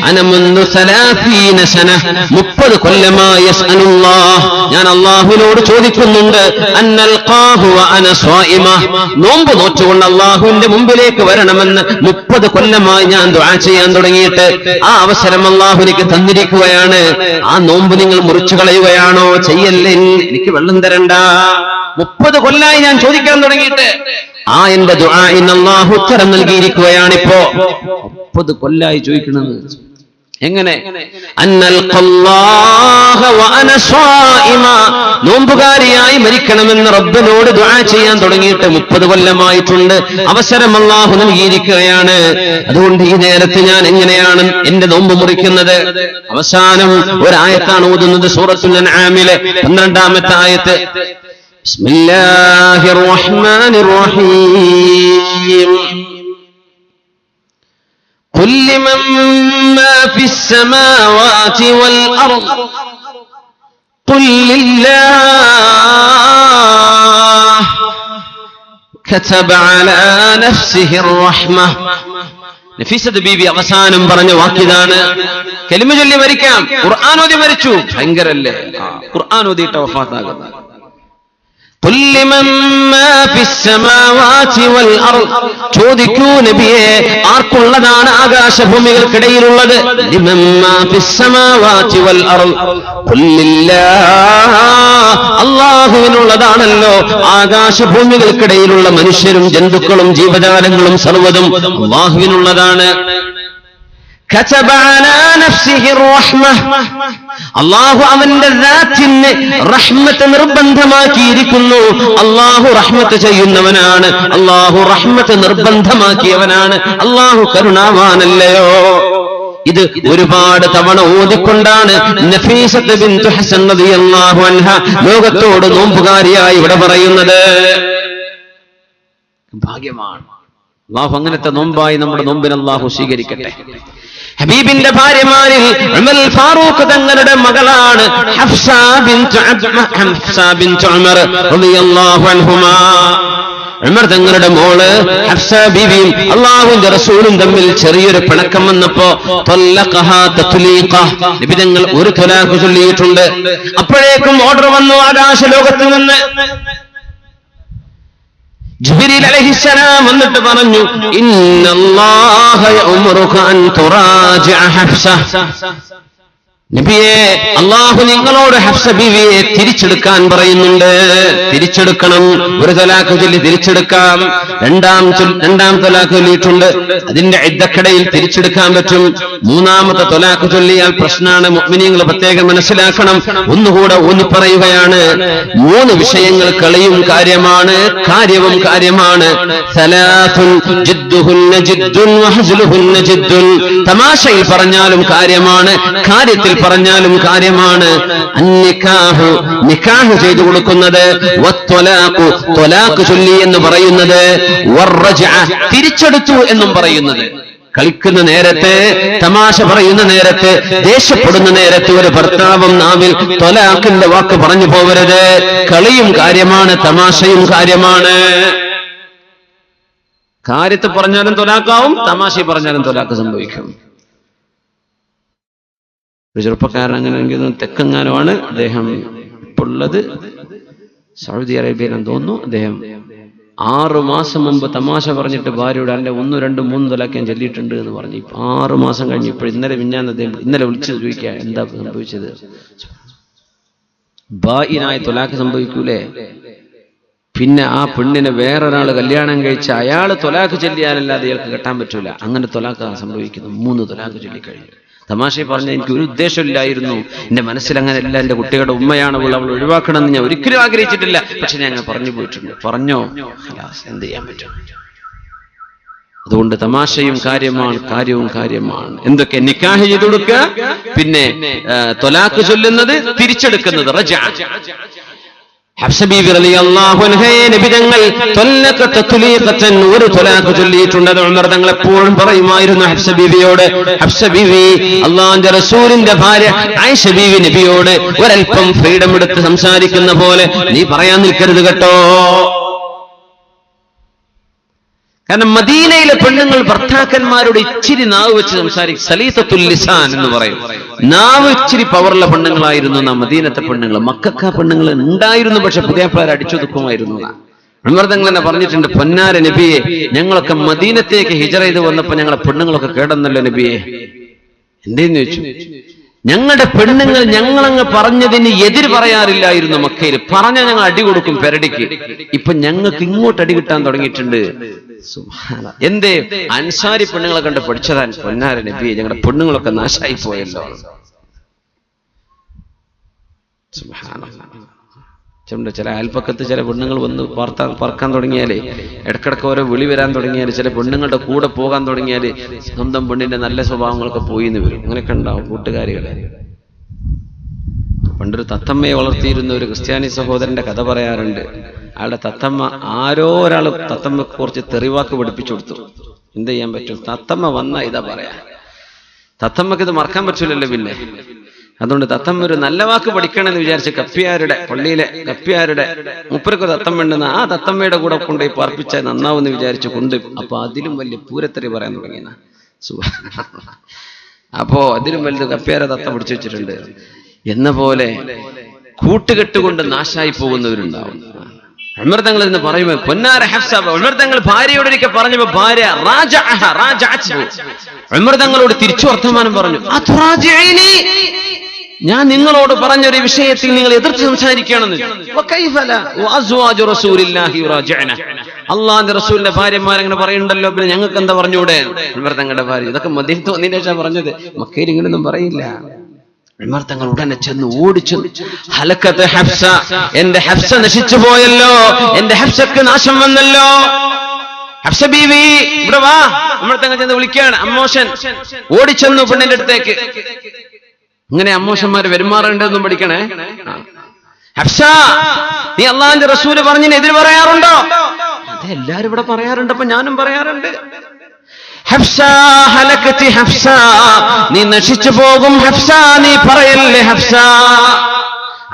അനമുന്നു 30 സന, 30 കൊല്ലമായി യസ്അലുല്ലാഹ്, ഞാൻ അല്ലാഹുവിനോട് ചോദിക്കുന്നുണ്ട്. അന്നൽഖാഹു വഅന സ്വായിമ, നോമ്പ് നോറ്റുകൊണ്ട് അല്ലാഹുവിന്റെ മുമ്പിലേക്ക് വരണമെന്ന് 30 കൊല്ലമായി ഞാൻ ദുആ ചെയ്യാൻ തുടങ്ങിയിട്ട് ആ അവസരം അല്ലാഹു എനിക്ക് തന്നിരിക്കുകയാണ്. ആ നോമ്പ് നിങ്ങൾ മുറിച്ചു കളയുകയാണോ? ചെയ്യല്ലേ, എനിക്ക് വെള്ളം തരണ്ട. 30 കൊല്ലായി ഞാൻ ചോദിക്കാൻ തുടങ്ങിയിട്ട് ആ എന്റെ ദുആഇന് അല്ലാഹു ഉത്തരം നൽകിയിരിക്കുകയാണിപ്പോ. 30 കൊല്ലായി ചോദിക്കുന്നത്. എങ്ങനെ? നോമ്പുകാരിയായി മരിക്കണമെന്ന് റബ്ബിനോട് ദുആ ചെയ്യാൻ തുടങ്ങിയിട്ട് 30 കൊല്ലമായിട്ടുണ്ട്. അവസരം അല്ലാഹു നൽകിയിരിക്കുകയാണ്. അതുകൊണ്ട് ഈ നേരത്ത് ഞാൻ എങ്ങനെയാണ് എന്റെ നോമ്പ് മുറിക്കുന്നത്? അവസാനം ഒരായത്താണ് ഓതുന്നത്, സൂറത്തുൽ അൻആമിലെ 12ാമത്തെ ആയത്ത്. ബിസ്മില്ലാഹിർ റഹ്മാനിർ റഹീം. قل لمن ما في السماوات والأرض قل لله كتب على نفسه الرحمة. നഫീസത്ത് ബീബി അവസാനം പറഞ്ഞ വാക്കിതാണ്. കലിമ ചൊല്ലി മരിക്കാം, ഖുർആൻ ഓതി മരിച്ചു, ഭയങ്കരല്ലേ? ഖുർആൻ ഓതിയിട്ട് വഫാത്താകുന്നത്. ചോദിക്കൂ നബിയെ, ആർക്കുള്ളതാണ് ആകാശഭൂമികൾക്കിടയിലുള്ളത്? അല്ലാഹുവിനുള്ളതാണല്ലോ ആകാശഭൂമികൾക്കിടയിലുള്ള മനുഷ്യരും ജന്തുക്കളും ജീവജാലങ്ങളും സർവ്വതും അല്ലാഹുവിനുള്ളതാണ്. അല്ലാഹു അവന്റെ ദാത്തിന് റഹ്മത്ത് നിർബന്ധമാക്കിയിരിക്കുന്നു. അല്ലാഹു റഹ്മത്ത് ചെയ്യുന്നവനാണ്, അല്ലാഹു റഹ്മത്ത് നിർബന്ധമാക്കിയവനാണ്, അല്ലാഹു കരുണാവാനല്ലയോ. ഇത് ഒരുപാട് തവണ ഓതിക്കൊണ്ടാണ് നഫീസത്ത് ബിൻതു ഹസൻ റളിയല്ലാഹു അൻഹ ലോകത്തോട് നോമ്പുകാരിയായി ഇവിടെ പറയുന്നത്. ഭാഗ്യമാണ്. അല്ലാഹു അങ്ങനത്തെ നോമ്പായി നമ്മുടെ നോമ്പിനെ അല്ലാഹു സ്വീകരിക്കട്ടെ. ഹബീബിന്റെ ഭാര്യമാരിൽ ഉമർ ഫാറൂഖ് തങ്ങളുടെ മകളാണ് ഹഫ്സ ബിൻതു ഉമർ റളിയല്ലാഹു അൻഹുമാ. ഉമർ തങ്ങളുടെ മോള് ഹഫ്സ ബീവിയും അല്ലാഹുവിന്റെ റസൂലും തമ്മിൽ ചെറിയൊരു പിണക്കം വന്നപ്പോ നബി തങ്ങൾ ഒരു ത്വലാഖ് ചൊല്ലിയിട്ടുണ്ട്. അപ്പോഴേക്കും ഓർഡർ വന്നു ആകാശലോകത്ത് നിന്ന്. ജിബ്രീൽ അലൈഹിസ്സലാം വന്നിട്ട് പറഞ്ഞു, ഇന്നല്ലാഹ യഅ്മുറുക അൻ തുറാജിഅ ഹഫ്സ. നബിയെ, അല്ലാഹു നിങ്ങളോട് ഹഫ്സ ബീവിയെ തിരിച്ചെടുക്കാൻ പറയുന്നുണ്ട്. തിരിച്ചെടുക്കണം. ഒരു തലാഖ് ചൊല്ലി തിരിച്ചെടുക്കാം. രണ്ടാം തലാഖ് ചൊല്ലിയിട്ടുണ്ട്, അതിന്റെ ഇദ്ദക്കിടയിൽ തിരിച്ചെടുക്കാൻ പറ്റും. മൂന്നാമത്തെ തലാഖ് ചൊല്ലിയാൽ പ്രശ്നമാണ്. മുഅ്മിനീങ്ങൾ പ്രത്യേകം മനസ്സിലാക്കണം. ഒന്നുകൂടെ ഊന്നി പറയുകയാണ്, 3 വിഷയങ്ങൾ കളിയും കാര്യമാണ്, കാര്യവും കാര്യമാണ്. സലാത്തുൻ ജിദ്ദുഹുന്ന ജിദ്ദുൻ വഹസ്ലുഹുന്ന ജിദ്ദുൻ. തമാശയിൽ പറഞ്ഞാലും കാര്യമാണ്, കാര്യത്തിൽ പറഞ്ഞാലും കാര്യമാണ്. അന്നിക്കാഹു, നിക്കാഹ് ചെയ്തു കൊടുക്കുന്നത്, വത്വലാഖു, ത്വലാഖ് ചൊല്ലി എന്ന് പറയുന്നത്, വറജ്അ, തിരിച്ചെടുത്തു എന്നും പറയുന്നത്. കളിക്കുന്ന നേരത്തെ, തമാശ പറയുന്ന നേരത്തെ, ദേഷ്യപ്പെടുന്ന നേരത്തെ ഒരു ഭർത്താവും നാവിൽ ത്വലാഖിന്റെ വാക്ക് പറഞ്ഞു പോവരുത്. കളിയും കാര്യമാണ്, തമാശയും കാര്യമാണ്. കാര്യത്തെ പറഞ്ഞാലും ത്വലാഖാവും, തമാശ പറഞ്ഞാലും ത്വലാഖ് സംഭവിക്കും. ഒരു ചെറുപ്പക്കാരൻ അങ്ങനെ എനിക്ക് തെക്കങ്ങാനുമാണ്. അദ്ദേഹം ഇപ്പോൾ ഉള്ളത് സൗദി അറേബ്യയിലെന്ന് തോന്നുന്നു. അദ്ദേഹം 6 മാസം മുമ്പ് തമാശ പറഞ്ഞിട്ട് ഭാര്യയോട് അല്ലെ 1, 2, 3 തലാഖ് ഞാൻ ചൊല്ലിയിട്ടുണ്ട് എന്ന് പറഞ്ഞു. 6 മാസം കഴിഞ്ഞ് ഇപ്പോൾ ഇന്നലെ വിളിച്ചത് ചോദിക്കുക, എന്താ സംഭവിച്ചത്? ബായിനായ ത്വലാഖ് സംഭവിക്കൂലേ? പിന്നെ ആ പെണ്ണിനെ വേറൊരാൾ കല്യാണം കഴിച്ച അയാൾ ത്വലാഖ് ചൊല്ലിയാലല്ലാതെ ഇയാൾക്ക് കെട്ടാൻ പറ്റൂല. അങ്ങനെ ത്വലാഖ് സംഭവിക്കുന്നു. 3 ത്വലാഖ് ചൊല്ലിക്കഴിഞ്ഞു. തമാശ പറഞ്ഞ എനിക്ക് ഒരു ഉദ്ദേശമില്ലായിരുന്നു, എന്റെ മനസ്സിൽ അങ്ങനെയല്ല. എന്റെ കുട്ടികളുടെ ഉമ്മയാണ് അവൾ ഒഴിവാക്കണമെന്ന് ഞാൻ ഒരിക്കലും ആഗ്രഹിച്ചിട്ടില്ല. പക്ഷെ ഞാൻ അങ്ങനെ പറഞ്ഞു പോയിട്ടുണ്ട്. പറഞ്ഞോ, എന്ത് ചെയ്യാൻ പറ്റും? അതുകൊണ്ട് തമാശയും കാര്യമാണ്, കാര്യവും കാര്യമാണ്. എന്തൊക്കെ? നിക്കാഹ് ചെയ്തു കൊടുക്കുക, പിന്നെ ത്വലാഖ് ചൊല്ലുന്നത്, തിരിച്ചെടുക്കുന്നത്. ഹഫ്സ ബീവി റളിയല്ലാഹു അൻഹയെ നബി തങ്ങൾ ത്വലഖതൻ ഒരു ത്വലാഖ് ചൊല്ലിയിട്ടുണ്ട്. അത് ഉമർ തങ്ങൾ എപ്പോഴും പറയുമായിരുന്നു ഹഫ്സ ബീവിയോട്. ഹഫ്സ ബീവി അല്ലാഹുവിന്റെ റസൂലിന്റെ ഭാര്യ ആയിഷ ബീവി നബിയോട് ഒരൽപ്പം ഫ്രീഡം എടുത്ത് സംസാരിക്കുന്ന പോലെ നീ പറയാൻ നിൽക്കരുത് കേട്ടോ. കാരണം മദീനയിലെ പെണ്ണുങ്ങൾ ഭർത്താക്കന്മാരോട് ഇച്ചിരി നാവ് വെച്ച് സംസാരിക്കും. സലീസത്തുൽ ലിസാൻ എന്ന് പറയും. നാവ് ഇച്ചിരി പവറുള്ള പെണ്ണുങ്ങളായിരുന്നു മദീനത്തെ പെണ്ണുങ്ങൾ. മക്കക്ക പെണ്ണുങ്ങൾ ഉണ്ടായിരുന്നു, പക്ഷെ പുതിയപ്പാർ അടിച്ചൊതുക്കുമായിരുന്നു. ഉമർ തങ്ങൾ തന്നെ പറഞ്ഞിട്ടുണ്ട്, പൊന്നാര നബിയെ, ഞങ്ങളൊക്കെ മദീനത്തേക്ക് ഹിജറ ചെയ്ത് വന്നപ്പോ ഞങ്ങളെ പെണ്ണുങ്ങളൊക്കെ കേടന്നല്ലോ നബിയെ. എന്തേന്ന് ചോദിച്ചു. ഞങ്ങളുടെ പെണ്ണുങ്ങൾ ഞങ്ങളങ്ങ് പറഞ്ഞതിന് എതിര് പറയാറില്ലായിരുന്നു മക്കയിൽ. പറഞ്ഞാൽ ഞങ്ങൾ അടി കൊടുക്കും പെരടിക്ക്. ഇപ്പൊ ഞങ്ങൾക്ക് ഇങ്ങോട്ട് അടി കിട്ടാൻ തുടങ്ങിയിട്ടുണ്ട്. എന്തേ? അൻസാരി പെണ്ണുങ്ങളെ കണ്ട് പഠിച്ചതാൻ പൊന്നാര നബിയെ, ഞങ്ങളുടെ പെണ്ണുങ്ങളൊക്കെ നാശായി പോയല്ലോ. ചില അയൽപ്പക്കത്ത് ചില പെണ്ണുങ്ങൾ വന്ന് പറക്കാൻ തുടങ്ങിയാലേ, ഇടക്കിടക്ക് ഓരോ വിളി വരാൻ തുടങ്ങിയാൽ, ചില പെണ്ണുങ്ങളുടെ കൂടെ പോകാൻ തുടങ്ങിയാൽ സ്വന്തം പെണ്ണിന്റെ നല്ല സ്വഭാവങ്ങളൊക്കെ പോയി എന്ന് വരും. അങ്ങനെയൊക്കെ ഉണ്ടാവും കൂട്ടുകാരികളെ. പണ്ടൊരു തത്തമ്മയെ വളർത്തിയിരുന്ന ഒരു ക്രിസ്ത്യാനി സഹോദരന്റെ കഥ പറയാറുണ്ട്. അയാളുടെ തത്തമ്മ, ആരോ ഒരാൾ തത്തമ്മക്ക് കുറച്ച് തെറിവാക്ക് പഠിപ്പിച്ചു കൊടുത്തു. എന്ത് ചെയ്യാൻ പറ്റും? തത്തമ്മ വന്ന ഇതാ പറയാ. തത്തമ്മക്ക് ഇത് മറക്കാൻ പറ്റൂലല്ലോ പിന്നെ. അതുകൊണ്ട് തത്തമ്മ ഒരു നല്ല വാക്ക് പഠിക്കണമെന്ന് വിചാരിച്ച് കപ്പ്യാരുടെ പള്ളിയിലെ കപ്പ്യാരുടെ മുപ്പരക്ക് തത്തമ്മ ഉണ്ടെന്ന് ആ തത്തമ്മയുടെ കൂടെ കൊണ്ടുപോയി പാർപ്പിച്ചാൽ നന്നാവെന്ന് വിചാരിച്ചു കൊണ്ട്. അപ്പൊ അതിലും വലിയ പൂരത്തറി പറയാൻ തുടങ്ങിയ അപ്പോ അതിലും വലുത് കപ്പ്യാരെ തത്ത പിടിച്ചു വെച്ചിട്ടുണ്ട്. എന്ന പോലെ കൂട്ടുകെട്ടുകൊണ്ട് നാശായി പോകുന്നവരുണ്ടാവും. ഉമർ തങ്ങൾ എന്ന് പറയുമ്പോൾ പൊന്നാര ഹഫ്സ, ഉമർ തങ്ങൾ ഭാര്യയോടൊരിക്കൽ പറഞ്ഞപ്പോ ഭാര്യ ഉമർ തങ്ങളോട് തിരിച്ചു വർത്തമാനം പറഞ്ഞു. ഞാൻ നിങ്ങളോട് പറഞ്ഞൊരു വിഷയത്തിൽ നിങ്ങൾ എതിർത്ത് സംസാരിക്കുകയാണെന്ന്. അള്ളാന്റെ റസൂലിന്റെ ഭാര്യമാരങ്ങനെ പറയുന്നുണ്ടല്ലോ, പിന്നെ ഞങ്ങൾക്ക് എന്താ പറഞ്ഞൂടെ? ഉമർ തങ്ങളുടെ ഭാര്യ ഇതൊക്കെ മദീനത്ത് വന്നതിന് ശേഷം പറഞ്ഞത്. മക്കയിൽ ഇങ്ങനെയൊന്നും പറയില്ല. ഉമർ തങ്ങൾ ഉടനെ ചെന്ന് ഓടിച്ചു. ഹലക്കത്ത് ഹഫ്സ, എന്റെ ഹഫ്സ നശിച്ചു പോയല്ലോ, എന്റെ ഹഫ്സക്ക് നാശം വന്നല്ലോ. ഹഫ്സ ബീവി ഇവിടെ വാ. ഉമർ തങ്ങൾ ചെന്ന് വിളിക്കുകയാണ്. അമ്മോഷൻ ഓടിച്ചെന്നു പെണ്ണിന്റെ അടുത്തേക്ക്. ഇങ്ങനെ അമ്മോഷന്മാര് പെരുമാറേണ്ടതെന്നും പഠിക്കണേ. ഹഫ്സ, നീ അള്ളാന്റെ റസൂല് പറഞ്ഞതിന് എതിര് പറയാറുണ്ടോ? അതെല്ലാരും ഇവിടെ പറയാറുണ്ട്, അപ്പൊ ഞാനും പറയാറുണ്ട്. ഹഫ്സ ഹലകതി ഹഫ്സ, നീ നശിച്ചു പോകും ഹഫ്സ, നീ പറയല്ലേ ഹഫ്സ.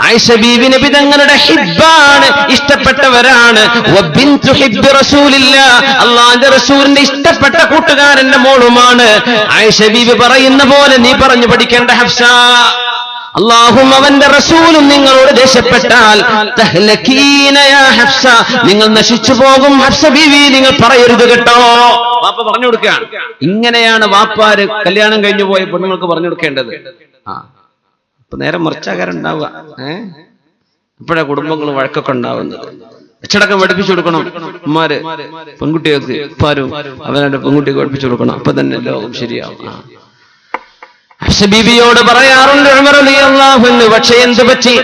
ആയിഷ ബീവി നബി തങ്ങളുടെ ഹിബ്ബാണ്, ഇഷ്ടപ്പെട്ടവരാണ്. വബിന്തു ഹിബ്ബി റസൂലില്ലാഹ്, അല്ലാഹുവിന്റെ റസൂലിന്റെ ഇഷ്ടപ്പെട്ട കൂട്ടുകാരന്റെ മോളുമാണ്. ആയിഷ ബീവി പറയുന്ന പോലെ നീ പറഞ്ഞു പഠിക്കേണ്ട ഹഫ്സ. അല്ലാഹും അവന്റെ റസൂലും നിങ്ങളോട് ദേഷ്യപ്പെട്ടാൽ തഹ്ലകീന യാ ഹഫ്സ, നിങ്ങൾ നശിച്ചു പോകും ഹഫ്സ ബീവി, നിങ്ങൾ പറയരുത് കേട്ടോ. വാപ്പ പറഞ്ഞു കൊടുക്കുകയാണ്. ഇങ്ങനെയാണ് വാപ്പാര് കല്യാണം കഴിഞ്ഞു പോയ പെണ്ണുങ്ങൾക്ക് പറഞ്ഞു കൊടുക്കേണ്ടത്. ഇപ്പൊ നേരെ മറിച്ചാകാരുണ്ടാവുക. ഇപ്പോഴാ കുടുംബങ്ങളും വഴക്കൊക്കെ ഉണ്ടാവുന്നത്. അച്ചടക്കം പഠിപ്പിച്ചു കൊടുക്കണം. ഉമ്മാര് പെൺകുട്ടികൾക്ക് ഇപ്പാരും അവരുടെ പെൺകുട്ടിക്ക് പഠിപ്പിച്ചു കൊടുക്കണം. അപ്പൊ തന്നെ ലോകം ശരിയാവും. ഹഫ്സ ബീവിയോട് പറയാറുണ്ട് ഉമർ റളിയല്ലാഹു അൻഹു, പക്ഷേ എന്ത് പറ്റി?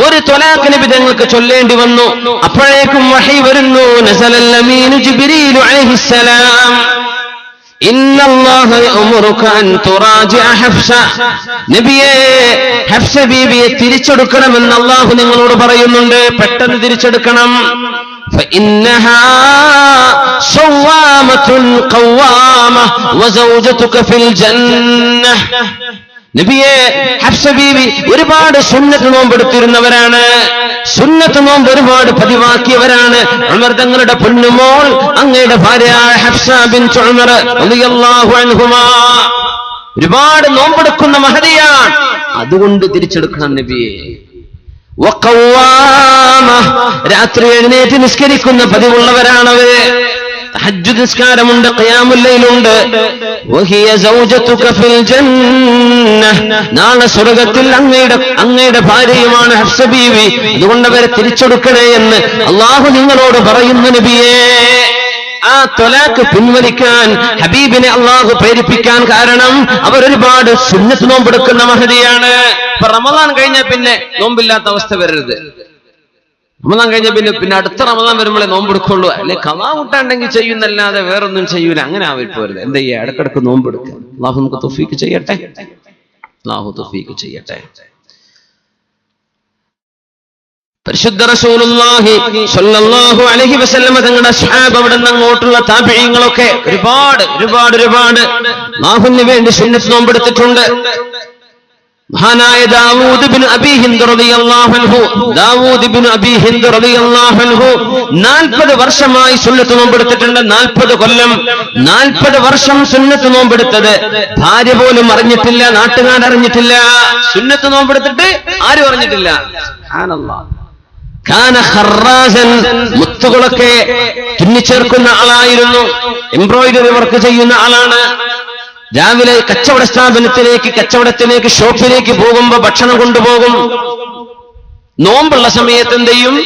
ഒരു ത്വലാഖ് നബി തങ്ങൾക്ക് ചൊല്ലേണ്ടി വന്നു. അപ്പോഴേക്കും വഹി വരുന്നു. നസലൽ അമീനു ജിബ്രീൽ അലൈഹിസ്സലാം, ഇന്നല്ലാഹ യഅ്മുറുക അൻ തുറാജിഅ ഹഫ്സ, നബിയേ ഹഫ്സ ബീവിയെ തിരിച്ചെടുക്കണമെന്ന് അല്ലാഹു നിങ്ങളോട് പറയുന്നുണ്ട്. പെട്ടെന്ന് തിരിച്ചെടുക്കണം. فإنها صوامة قوامة وزوجتك في الجنة. നബിയെ ഹഫ്സ ബീവി ഒരുപാട് സുന്നത്ത് നോമ്പെടുത്തിരുന്നവരാണ്. സുന്നത്ത് നോമ്പ് ഒരുപാട് പതിവാക്കിയവരാണ്. ഉമർ തങ്ങളുടെ പൊന്നുമോൾ അങ്ങയുടെ ഭാര്യ ഹഫ്സ ബിൻത് ഉമർ റളിയല്ലാഹു അൻഹുമാ ഒരുപാട് നോമ്പെടുക്കുന്ന മഹദിയാണ്. അതുകൊണ്ട് തിരിച്ചെടുക്കണം നബിയെ. രാത്രി എഴുന്നേറ്റ് നിസ്കരിക്കുന്ന പതിവുള്ളവരാണവര്. തഹജ്ജുദ് നിസ്കാരമുണ്ട്, ഖിയാമുൽ ലൈലുണ്ട്. വഹിയ സൗജതുക ഫിൽ ജന്നഹ്, നാളെ സ്വർഗ്ഗത്തിൽ അങ്ങയുടെ ഭാര്യയുമാണ് ഹഫ്സ ബീവി. അതുകൊണ്ട് അവരെ തിരിച്ചെടുക്കണേ എന്ന് അല്ലാഹു നിങ്ങളോട് പറയുന്നു നബിയേ. ആ ത്വലാഖ് പിൻവലിക്കാൻ ഹബീബിനെ അല്ലാഹു പ്രേരിപ്പിക്കാൻ കാരണം അവരൊരുപാട് സുന്നത്ത് നോമ്പെടുക്കുന്ന മഹദിയാണ്. ഇപ്പൊ റമദാൻ കഴിഞ്ഞാൽ പിന്നെ നോമ്പില്ലാത്ത അവസ്ഥ വരരുത്. റമദാൻ കഴിഞ്ഞ പിന്നെ അടുത്ത റമദാൻ വരുമ്പോഴേ നോമ്പെടുക്കുള്ളൂ. അല്ലെ കവാ കൂട്ടാണ്ടെങ്കിൽ ചെയ്യുന്നല്ലാതെ വേറൊന്നും ചെയ്യൂല. അങ്ങനെ ആവിപ്പോരുത്. എന്താ ചെയ്യുക? ഇടക്കിടക്ക് നോമ്പെടുക്കുക. അല്ലാഹു നമുക്ക് തൗഫീഖ് ചെയ്യട്ടെ. അല്ലാഹു തൗഫീഖ് ചെയ്യട്ടെ. പരിശുദ്ധ റസൂലുള്ളാഹി സ്വല്ലല്ലാഹു അലൈഹി വസല്ലം തങ്ങളുടെ സ്വഹാബ് അവിടെ നിന്ന് അങ്ങോട്ടുള്ള താബിഈങ്ങളൊക്കെ ഒരുപാട് അല്ലാഹുവിന് വേണ്ടി സുന്നത്ത് നോമ്പെടുത്തിട്ടുണ്ട്. മഹാനായ ദാവൂദ് ഇബ്നു അബീ ഹിന്ദ് റളിയല്ലാഹു അൻഹു 40 വർഷമായി സുന്നത്ത് നോമ്പെടുത്തിട്ടുണ്ട്. 40 കൊല്ലം, 40 വർഷം സുന്നത്ത് നോമ്പെടുത്തത് ഭാര്യ പോലും അറിഞ്ഞിട്ടില്ല, നാട്ടുകാരറിഞ്ഞിട്ടില്ല. സുന്നത്ത് നോമ്പെടുത്തിട്ട് ആരും അറിഞ്ഞിട്ടില്ല. സുബ്ഹാനല്ലാഹ്. കാന ഖറാസൻ, മുത്തുകളൊക്കെ തുന്നിച്ചേർക്കുന്ന ആളായിരുന്നു. എംബ്രോയിഡറി വർക്ക് ചെയ്യുന്ന ആളാണ്. രാവിലെ കച്ചവട സ്ഥാപനത്തിലേക്ക് ഷോപ്പിലേക്ക് പോകുമ്പോ ഭക്ഷണം കൊണ്ടുപോകും. നോമ്പുള്ള സമയത്ത് എന്ത് ചെയ്യും?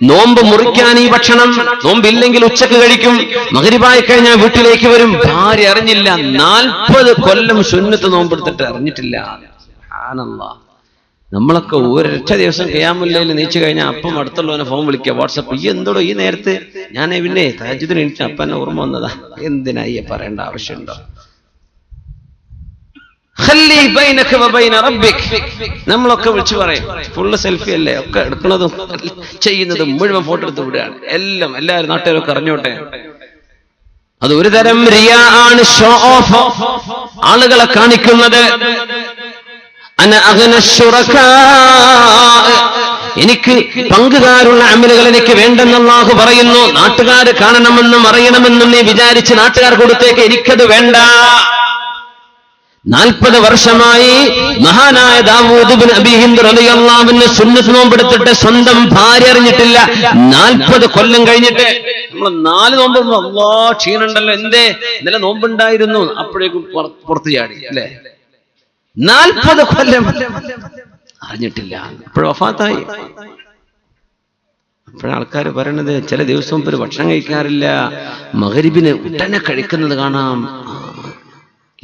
നോമ്പ് മുറിക്കാൻ ഈ ഭക്ഷണം, നോമ്പില്ലെങ്കിൽ ഉച്ചക്ക് കഴിക്കും. മഗ്‌രിബായി കഴിഞ്ഞാൽ വീട്ടിലേക്ക് വരും. ഭാര്യ അറിഞ്ഞില്ല. 40 കൊല്ലം സുന്നത്ത് നോമ്പെടുത്തിട്ട് അറിഞ്ഞിട്ടില്ല. സുബ്ഹാനല്ലാഹ്. നമ്മളൊക്കെ ഒരൊറ്റ ദിവസം ഖിയാമുൽ ലൈൽ നീച്ചു കഴിഞ്ഞാൽ അപ്പം അടുത്തുള്ളവനെ ഫോൺ വിളിക്കുക, വാട്സപ്പ്, ഈ എന്തോടോ ഈ നേരത്ത്? ഞാൻ പിന്നെ തഹജ്ജുദിന് എണീറ്റ് അപ്പനെ ഓർമ്മ വന്നതാ. എന്തിനായി പറയേണ്ട ആവശ്യമുണ്ടോ? നമ്മളൊക്കെ വിളിച്ചു പറയും, ഫുള്ള് സെൽഫി അല്ലേ, ഒക്കെ എടുക്കുന്നതും ചെയ്യുന്നതും മുഴുവൻ ഫോട്ടോ എടുത്ത് വിടുകയാണ്. എല്ലാവരും നാട്ടുകാരൊക്കെ അറിഞ്ഞോട്ടെ. അത് ഒരു തരം റിയാ ആണ്, ഷോ ഓഫ്, ആളുകളെ കാണിക്കുന്നത്. എനിക്ക് പങ്കുകാരുള്ള അമലുകൾ എനിക്ക് വേണ്ടെന്ന് അല്ലാഹു പറയുന്നു. നാട്ടുകാർ കാണണമെന്നും അറിയണമെന്നും നീ വിചാരിച്ച് നാട്ടുകാർ കൊടുത്തേക്ക്, എനിക്കത് വേണ്ട. 40 വർഷമായി മഹാനായ ദാവൂദ് ഇബ്നു അബീ ഹിന്ദ് റളിയല്ലാഹു അൻഹു സുന്നത്ത് നോമ്പെടുത്തിട്ട് സ്വന്തം ഭാര്യ അറിഞ്ഞിട്ടില്ല. 40 കൊല്ലം കഴിഞ്ഞിട്ട് നമ്മൾ 4 നോമ്പ് അല്ലാഹ് ക്ഷീണുണ്ടല്ലോ, എന്തേ ഇന്നലെ നോമ്പുണ്ടായിരുന്നു, അപ്പോഴേക്കും പുറത്തു ചാടി അല്ലേ? 40 കൊല്ലം അറിഞ്ഞിട്ടില്ല, അപ്പോഴും വഫാത്തായി. അപ്പോഴാൾക്കാർ പറയണത് ചില ദിവസം ഒരു ഭക്ഷണം കഴിക്കാറില്ല, മഗ്‌രിബിന് ഉടനെ കഴിക്കുന്നത് കാണാം.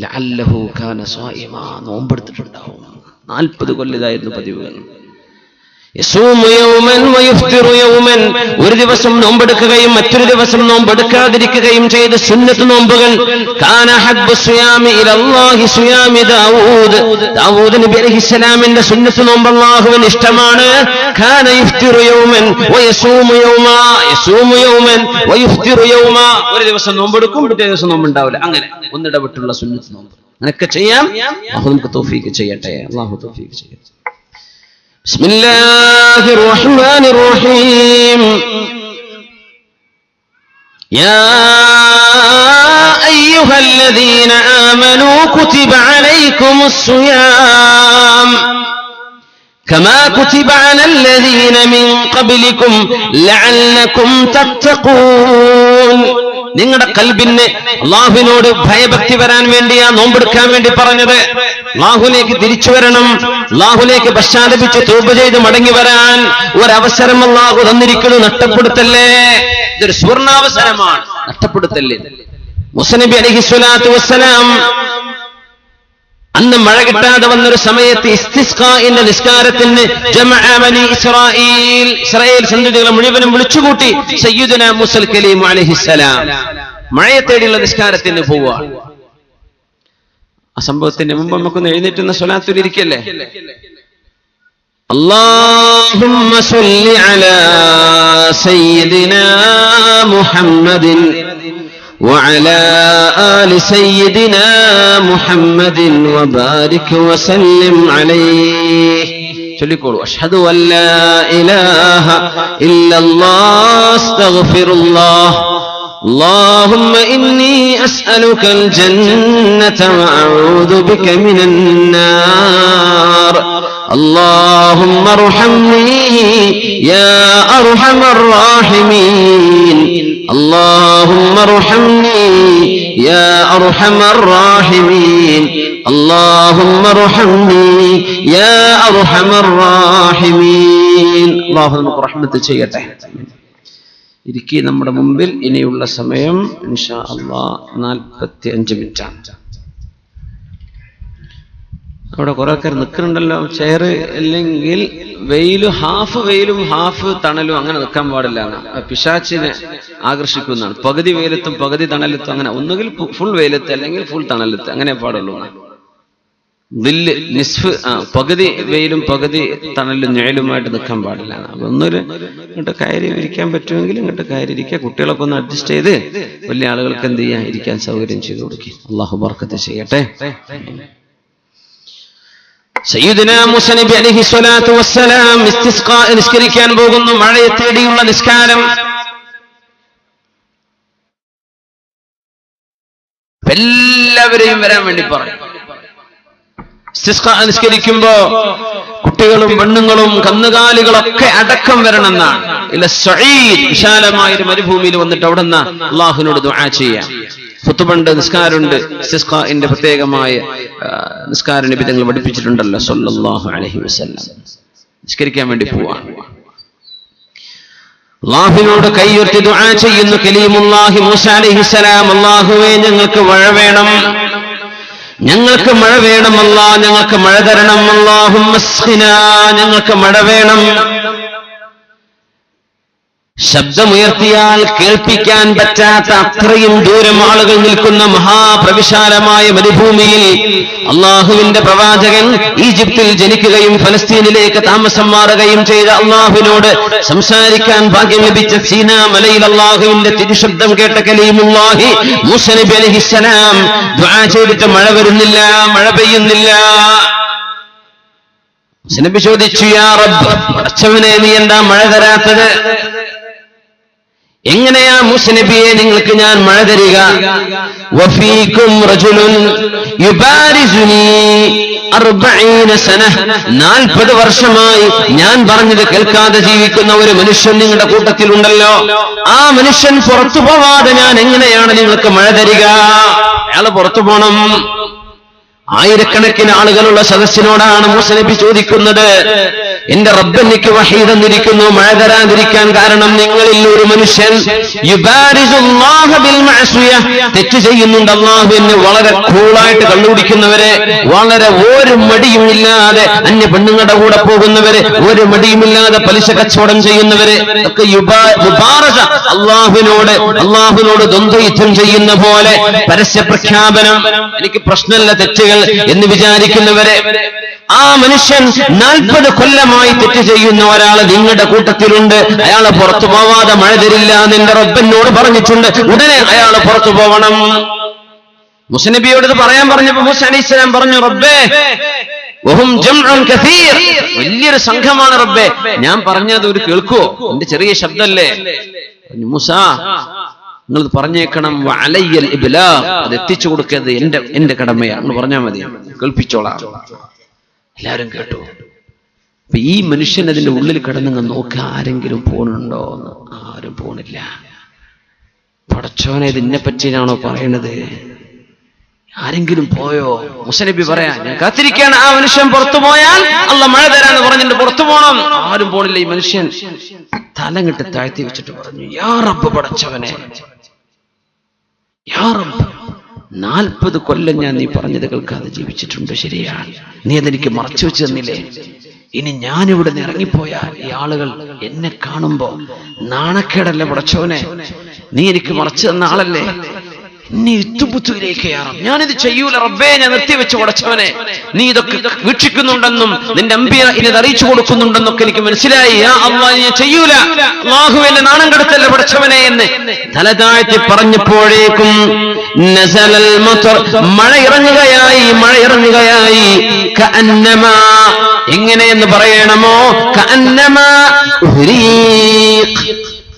ലഅല്ലഹു കാന സ്വായിമാ, നോമ്പെടുത്തിട്ടുണ്ടാവും. 40 കൊല്ലതായിരുന്നു പതിവുകൾ. യസൂമു യൗമൻ വയഫ്തിറു യൗമൻ, ഒരു ദിവസം നോമ്പെടുക്കുകയും മറ്റൊരു ദിവസം നോമ്പെടുക്കാതിരിക്കുകയും ചെയ്ത സുന്നത്ത് നോമ്പുകൾ. കാന ഹബ്ബു സിയാമി ഇലല്ലാഹി സിയാമി ദാവൂദ് നബി അലൈഹിസ്സലാമിന്റെ സുന്നത്ത് നോമ്പ് അല്ലാഹുവിന് ഇഷ്ടമാണ്. കാന യഫ്തിറു യൗമൻ വയസൂമു യൗമൻ വയഫ്തിറു യൗമാ, ഒരു ദിവസം നോമ്പെടുക്കും പിറ്റേ ദിവസം നോമ്പുണ്ടാവില്ല. അങ്ങനെ ഒന്നിടവിട്ടുള്ള സുന്നത്ത് നോമ്പ് അങ്ങനെയൊക്കെ ചെയ്യാം. അല്ലാഹു നമുക്ക് തൗഫീഖ് ചെയ്യട്ടെ. അല്ലാഹു തൗഫീഖ് ചെയ്യട്ടെ. بسم الله الرحمن الرحيم. يا أيها الذين آمنوا كتب عليكم الصيام كما كتب على الذين من قبلكم لعلكم تتقون. നിങ്ങളുടെ കൽബിന് അല്ലാഹുവിനോട് ഭയഭക്തി വരാൻ വേണ്ടിയാ നോമ്പെടുക്കാൻ വേണ്ടി പറഞ്ഞത്. അല്ലാഹുവിലേക്ക് തിരിച്ചു വരണം, അല്ലാഹുവിലേക്ക് പശ്ചാത്തപിച്ച് തൗബ ചെയ്ത് മടങ്ങി വരാൻ ഒരവസരം അല്ലാഹു തന്നിരിക്കുന്നു. നഷ്ടപ്പെടുത്തല്ലേ, ഇതൊരു സുവർണാവസരമാണ്, നഷ്ടപ്പെടുത്തല്ലേ. മൂസാ നബി അലൈഹിസ്സലാത്തു വസ്സലാം അന്ന് മഴ കിട്ടാതെ വന്നൊരു സമയത്ത് ഇസ്തിസ്ഖാഇന്റെ നിസ്കാരത്തിന് ഇസ്രായേൽ സന്തതികളെ മുഴുവനും വിളിച്ചുകൂട്ടി സയ്യിദുനാ മൂസൽ കലീം അലൈഹിസ്സലാം മഴയെ തേടിയുള്ള നിസ്കാരത്തിന് പോവുകയാണ്. ആ സംഭവത്തിന്റെ മുമ്പ് നമുക്കൊന്ന് എഴുന്നേറ്റുന്ന സ്വലാത്തിൽ ഇരിക്കല്ലേ. അല്ലാഹുമ്മ സ്വല്ലി അലാ സയ്യിദിനാ മുഹമ്മദിൻ وعلى آل سيدنا محمد وبارك وسلم عليه. تقولوا أشهد أن لا إله إلا الله أستغفر الله. اللهم إني أسألك الجنة وأعوذ بك من النار. اللهم ارحمني يا أرحم الراحمين. اللهم ارحمني يا أرحم الراحمين. اللهم ارحمني يا أرحم الراحمين. الله നമുക്ക് റഹ്മത്ത് ചെയ്യട്ടെ. ഇരിക്കി നമ്മുടെ മുമ്പിൽ ഇനിയുള്ള സമയം ഇൻഷാ അല്ലാഹ് 45 മിനിറ്റാണ്. അവിടെ കുറെ ആൾക്കാർ നിൽക്കുന്നുണ്ടല്ലോ. ചെയർ അല്ലെങ്കിൽ ഹാഫ് വെയിലും ഹാഫ് തണലും അങ്ങനെ നിൽക്കാൻ പാടില്ല. പിശാച്ചിനെ ആകർഷിക്കുന്നതാണ്. പകുതി വെയിലത്തും പകുതി തണലത്തും, അങ്ങനെ ഒന്നുകിൽ ഫുൾ വെയിലത്ത് അല്ലെങ്കിൽ ഫുൾ തണലത്ത്, അങ്ങനെ പാടുള്ളൂ. ദില്ല് നിസ്ഫ്, പകുതി വെയിലും പകുതി തണലും നിഴലുമായിട്ട് നിൽക്കാൻ പാടില്ല. അപ്പൊ ഒന്നൊരു ഇങ്ങോട്ട് കയറി ഇരിക്കാൻ പറ്റുമെങ്കിൽ ഇങ്ങോട്ട് കയറി ഇരിക്കുക. കുട്ടികളൊക്കെ ഒന്ന് അഡ്ജസ്റ്റ് ചെയ്ത് വലിയ ആളുകൾക്ക് എന്ത് ചെയ്യാൻ ഇരിക്കാൻ സൗകര്യം ചെയ്തു കൊടുക്കുക. അല്ലാഹു ബർക്കത്ത് ചെയ്യട്ടെ. സയ്യിദുനാ മൂസാ നബി അലൈഹി സ്വലാത്തു വസ്സലാം ഇസ്തിസ്ഖാ നിസ്കരിക്കാൻ പോകുന്നു. മഴയെ തേടിയുള്ള നിസ്കാരം. എല്ലാവരെയും വരാൻ വേണ്ടി പറഞ്ഞു. ഇസ്തിസ്ഖാ നിസ്കരിക്കുമ്പോ കുട്ടികളും പെണ്ണുങ്ങളും കന്നുകാലികളൊക്കെ അടക്കം വരണമെന്നാണ്. ഇല സഈദ്, വിശാലമായ ഒരു മരുഭൂമിയിൽ വന്നിട്ട് അവിടെ നിന്ന് അല്ലാഹുവിനോട് ദുആ ചെയ്യാം. ഖുതുബുണ്ട്, നിസ്കാരമുണ്ട്. ഇസ്തിസ്ഖാഇന്റെ പ്രത്യേകമായ നിസ്കാര നബി തങ്ങൾ പഠിപ്പിച്ചിട്ടുണ്ടല്ലോ സല്ലല്ലാഹു അലൈഹി വസല്ലം. നിസ്കരിക്കാൻ വേണ്ടി പോവാണ്. അല്ലാഹുവിനോട് കൈയുയർത്തി ദുആ ചെയ്യുന്നു കലീമുല്ലാഹി മൂസ അലൈഹിസ്സലാം. അല്ലാഹുവേ, ഞങ്ങൾക്ക് മഴ വേണം, ഞങ്ങൾക്ക് മഴ വേണം അല്ലാഹ്, ഞങ്ങൾക്ക് മഴ തരണം. അല്ലാഹുമ്മ സ്ഖിനാ, ഞങ്ങൾക്ക് മഴ വേണം. ശബ്ദമുയർത്തിയാൽ കേൾപ്പിക്കാൻ പറ്റാത്ത അത്രയും ദൂരം ആളുകൾ നിൽക്കുന്ന മഹാപ്രവിശാലമായ മരുഭൂമിയിൽ അള്ളാഹുവിന്റെ പ്രവാചകൻ ഈജിപ്തിൽ ജനിക്കുകയും ഫലസ്തീനിലേക്ക് താമസം മാറുകയും ചെയ്ത അള്ളാഹുവിനോട് സംസാരിക്കാൻ ഭാഗ്യം ലഭിച്ച സീനാ മലയിൽ അള്ളാഹുവിന്റെ തിരുശബ്ദം കേട്ട കലീമുല്ലാഹി മൂസ നബി അലൈഹിസ്സലാം ദുആ ചെയ്തിട്ട് മഴ വരുന്നില്ല, മഴ പെയ്യുന്നില്ല. മൂസ നബി ചോദിച്ചു, യാ റബ്ബ്, പടച്ചവനെ, നീ എന്താ മഴ തരാത്തത്? എങ്ങനെയാ മൂസ നബിയെ നിങ്ങൾക്ക് ഞാൻ മഴ തരിക? വഫീകും റജുലുൻ യുബാരിസുനി 40 സന, 40 വർഷമായി ഞാൻ പറഞ്ഞത് കേൾക്കാതെ ജീവിക്കുന്ന ഒരു മനുഷ്യൻ നിങ്ങളുടെ കൂട്ടത്തിലുണ്ടല്ലോ. ആ മനുഷ്യൻ പുറത്തു പോവാതെ ഞാൻ എങ്ങനെയാണ് നിങ്ങൾക്ക് മഴ തരിക? അയാൾ പുറത്തു പോണം. ആയിരക്കണക്കിന് ആളുകളുള്ള സദസ്സിനോടാണ് മൂസ നബി ചോദിക്കുന്നത്. എന്റെ റബ്ബ് എനിക്ക് വഹീ തന്നിരിക്കുന്നു, മഴ തരാതിരിക്കാൻ കാരണം നിങ്ങളിൽ ഒരു മനുഷ്യൻ യുബാരിസുല്ലാഹ ബിൽ മഅസിയ, തെറ്റ് ചെയ്യുന്നുണ്ട്. അല്ലാഹുവിനെ വളരെ കൂളായിട്ട് കള്ളുകുടിക്കുന്നവരെ, വളരെ ഒരു മടിയുമില്ലാതെ അന്യ പെണ്ണുങ്ങളുടെ കൂടെ പോകുന്നവരെ, ഒരു മടിയുമില്ലാതെ പലിശ കച്ചവടം ചെയ്യുന്നവരെ ഒക്കെ മുബാറസ, അല്ലാഹുവിനോട് ദ്വന്ദ്വയുദ്ധം ചെയ്യുന്ന പോലെ പരസ്യ പ്രഖ്യാപനം, എനിക്ക് പ്രശ്നമല്ല തെറ്റുകൾ എന്ന് വിചാരിക്കുന്നവരെ. ആ മനുഷ്യൻ 40 കൊല്ലമായി തെറ്റ് ചെയ്യുന്ന ഒരാൾ നിങ്ങളുടെ കൂട്ടത്തിലുണ്ട്. അയാളെ പുറത്തു പോവാതെ മഴ തരില്ല എന്ന് എന്റെ റബ്ബിനോട് പറഞ്ഞിട്ടുണ്ട്. ഉടനെ അയാൾ പുറത്തു പോവണം. മൂസ നബിയോട് ഇത് പറയാൻ പറഞ്ഞപ്പോ മൂസ അലൈഹിസ്സലാം പറഞ്ഞു, റബ്ബേ, വഹും ജംഉൻ കസീർ, വലിയൊരു സംഘമാണ് റബ്ബേ, ഞാൻ പറഞ്ഞത് ഒരു കേൾക്കുവോ? എന്റെ ചെറിയ ശബ്ദമല്ലേ? മൂസ, നിങ്ങൾ പറഞ്ഞേക്കണം, വഅലയ്യൽ ഇബ്ലാഗ്, അത് എത്തിച്ചു കൊടുക്കേണ്ടത് എന്റെ കടമയാണ് എന്ന് പറഞ്ഞാൽ മതി, കേൾപ്പിച്ചോളാം. എല്ലാവരും കേട്ടു. അപ്പൊ ഈ മനുഷ്യൻ അതിന്റെ ഉള്ളിൽ കിടന്നങ്ങ് നോക്കുക, ആരെങ്കിലും പോണുണ്ടോ എന്ന്. ആരും പോണില്ല. പടച്ചോനെ, ഇതിനെ പറ്റിയാണോ പറയണത്? ആരെങ്കിലും പോയോ? മൂസ നബി പറയാ, ഞാൻ കാത്തിരിക്കുകയാണ്. ആ മനുഷ്യൻ പുറത്തു പോയാൽ അല്ലാഹ് മഴ തരാന്ന് പറഞ്ഞിട്ട് പുറത്തു പോകണം. ആരും പോണില്ല. ഈ മനുഷ്യൻ തലങ്ങിട്ട് താഴ്ത്തി വെച്ചിട്ട് പറഞ്ഞു, യാ റബ്ബ്, പടച്ചവനെ, യാ റബ്ബ്, 40 കൊല്ലം ഞാൻ നീ പറഞ്ഞത് കേൾക്കാതെ ജീവിച്ചിട്ടുണ്ട്, ശരിയാണ്. നീ അതെനിക്ക് മറച്ചു വെച്ച് തന്നില്ലേ? ഇനി ഞാനിവിടെ നിന്ന് ഇറങ്ങിപ്പോയാൽ ഈ ആളുകൾ എന്നെ കാണുമ്പോ നാണക്കേടല്ലേ പടച്ചോനെ? നീ എനിക്ക് മറച്ചു തന്ന ആളല്ലേ? നീ ഇത്തുപുത്തുവിലേക്ക് കയറാം. ഞാനിത് ചെയ്യൂല റബ്ബേ, ഞാൻ നിർത്തിവെച്ചു പടച്ചവനെ. നീ ഇതൊക്കെ വീക്ഷിക്കുന്നുണ്ടെന്നും നിന്റെ അമ്പിയ ഇത് അറിയിച്ചു കൊടുക്കുന്നുണ്ടെന്നൊക്കെ എനിക്ക് മനസ്സിലായി. യാ അല്ലാഹ്, ഞാൻ ചെയ്യൂല. അല്ലാഹുവേ, എന്നെ നാണം കെടുത്തല്ലേ പടച്ചവനെ എന്ന് തല താഴ്ത്തി പറഞ്ഞപ്പോഴേക്കും നസലൽ മതർ, മഴ ഇറങ്ങുകയായി, മഴ ഇറങ്ങുകയായി. കഅന്നമാ, എങ്ങനെയെന്ന് പറയണമോ? കഅന്നമാ ഉഹ്രീഖ്,